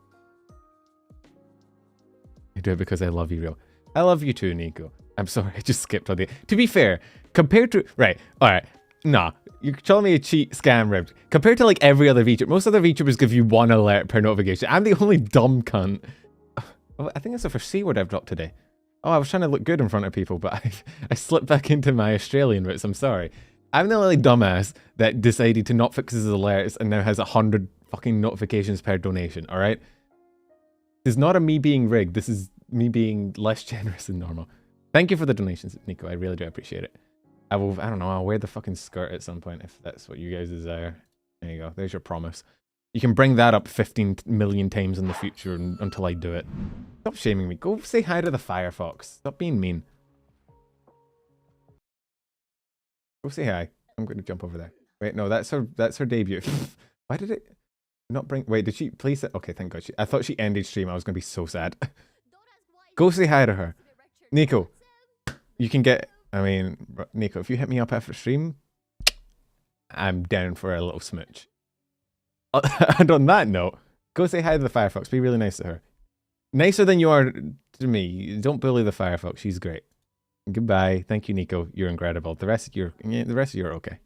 I do it because I love you, real. I love you too, Nico. I'm sorry, I just skipped on the... To be fair, compared to... Right, alright. Nah, you're telling me a cheat, scam, ripped. Compared to like every other VTuber, most other VTubers give you 1 alert per notification. I'm the only dumb cunt. Oh, I think that's the first C word I've dropped today. Oh, I was trying to look good in front of people, but I slipped back into my Australian roots. I'm sorry. I'm the only dumbass that decided to not fix his alerts and now has 100 fucking notifications per donation, alright? This is not a me being rigged. This is me being less generous than normal. Thank you for the donations, Nico. I really do appreciate it. I don't know, I'll wear the fucking skirt at some point if that's what you guys desire. There you go. There's your promise. You can bring that up 15 million times in the future until I do it. Stop shaming me. Go say hi to the Firefox. Stop being mean. Go say hi. I'm going to jump over there. Wait, no, that's her debut. Why did it not bring... Wait, did she please... Okay, thank God. I thought she ended stream. I was going to be so sad. Go say hi to her. Nico, you can get... I mean, Nico, if you hit me up after stream, I'm down for a little smooch. And on that note, go say hi to the Firefox. Be really nice to her. Nicer than you are to me. Don't bully the Firefox. She's great. Goodbye. Thank you, Nico. You're incredible. The rest of you are okay.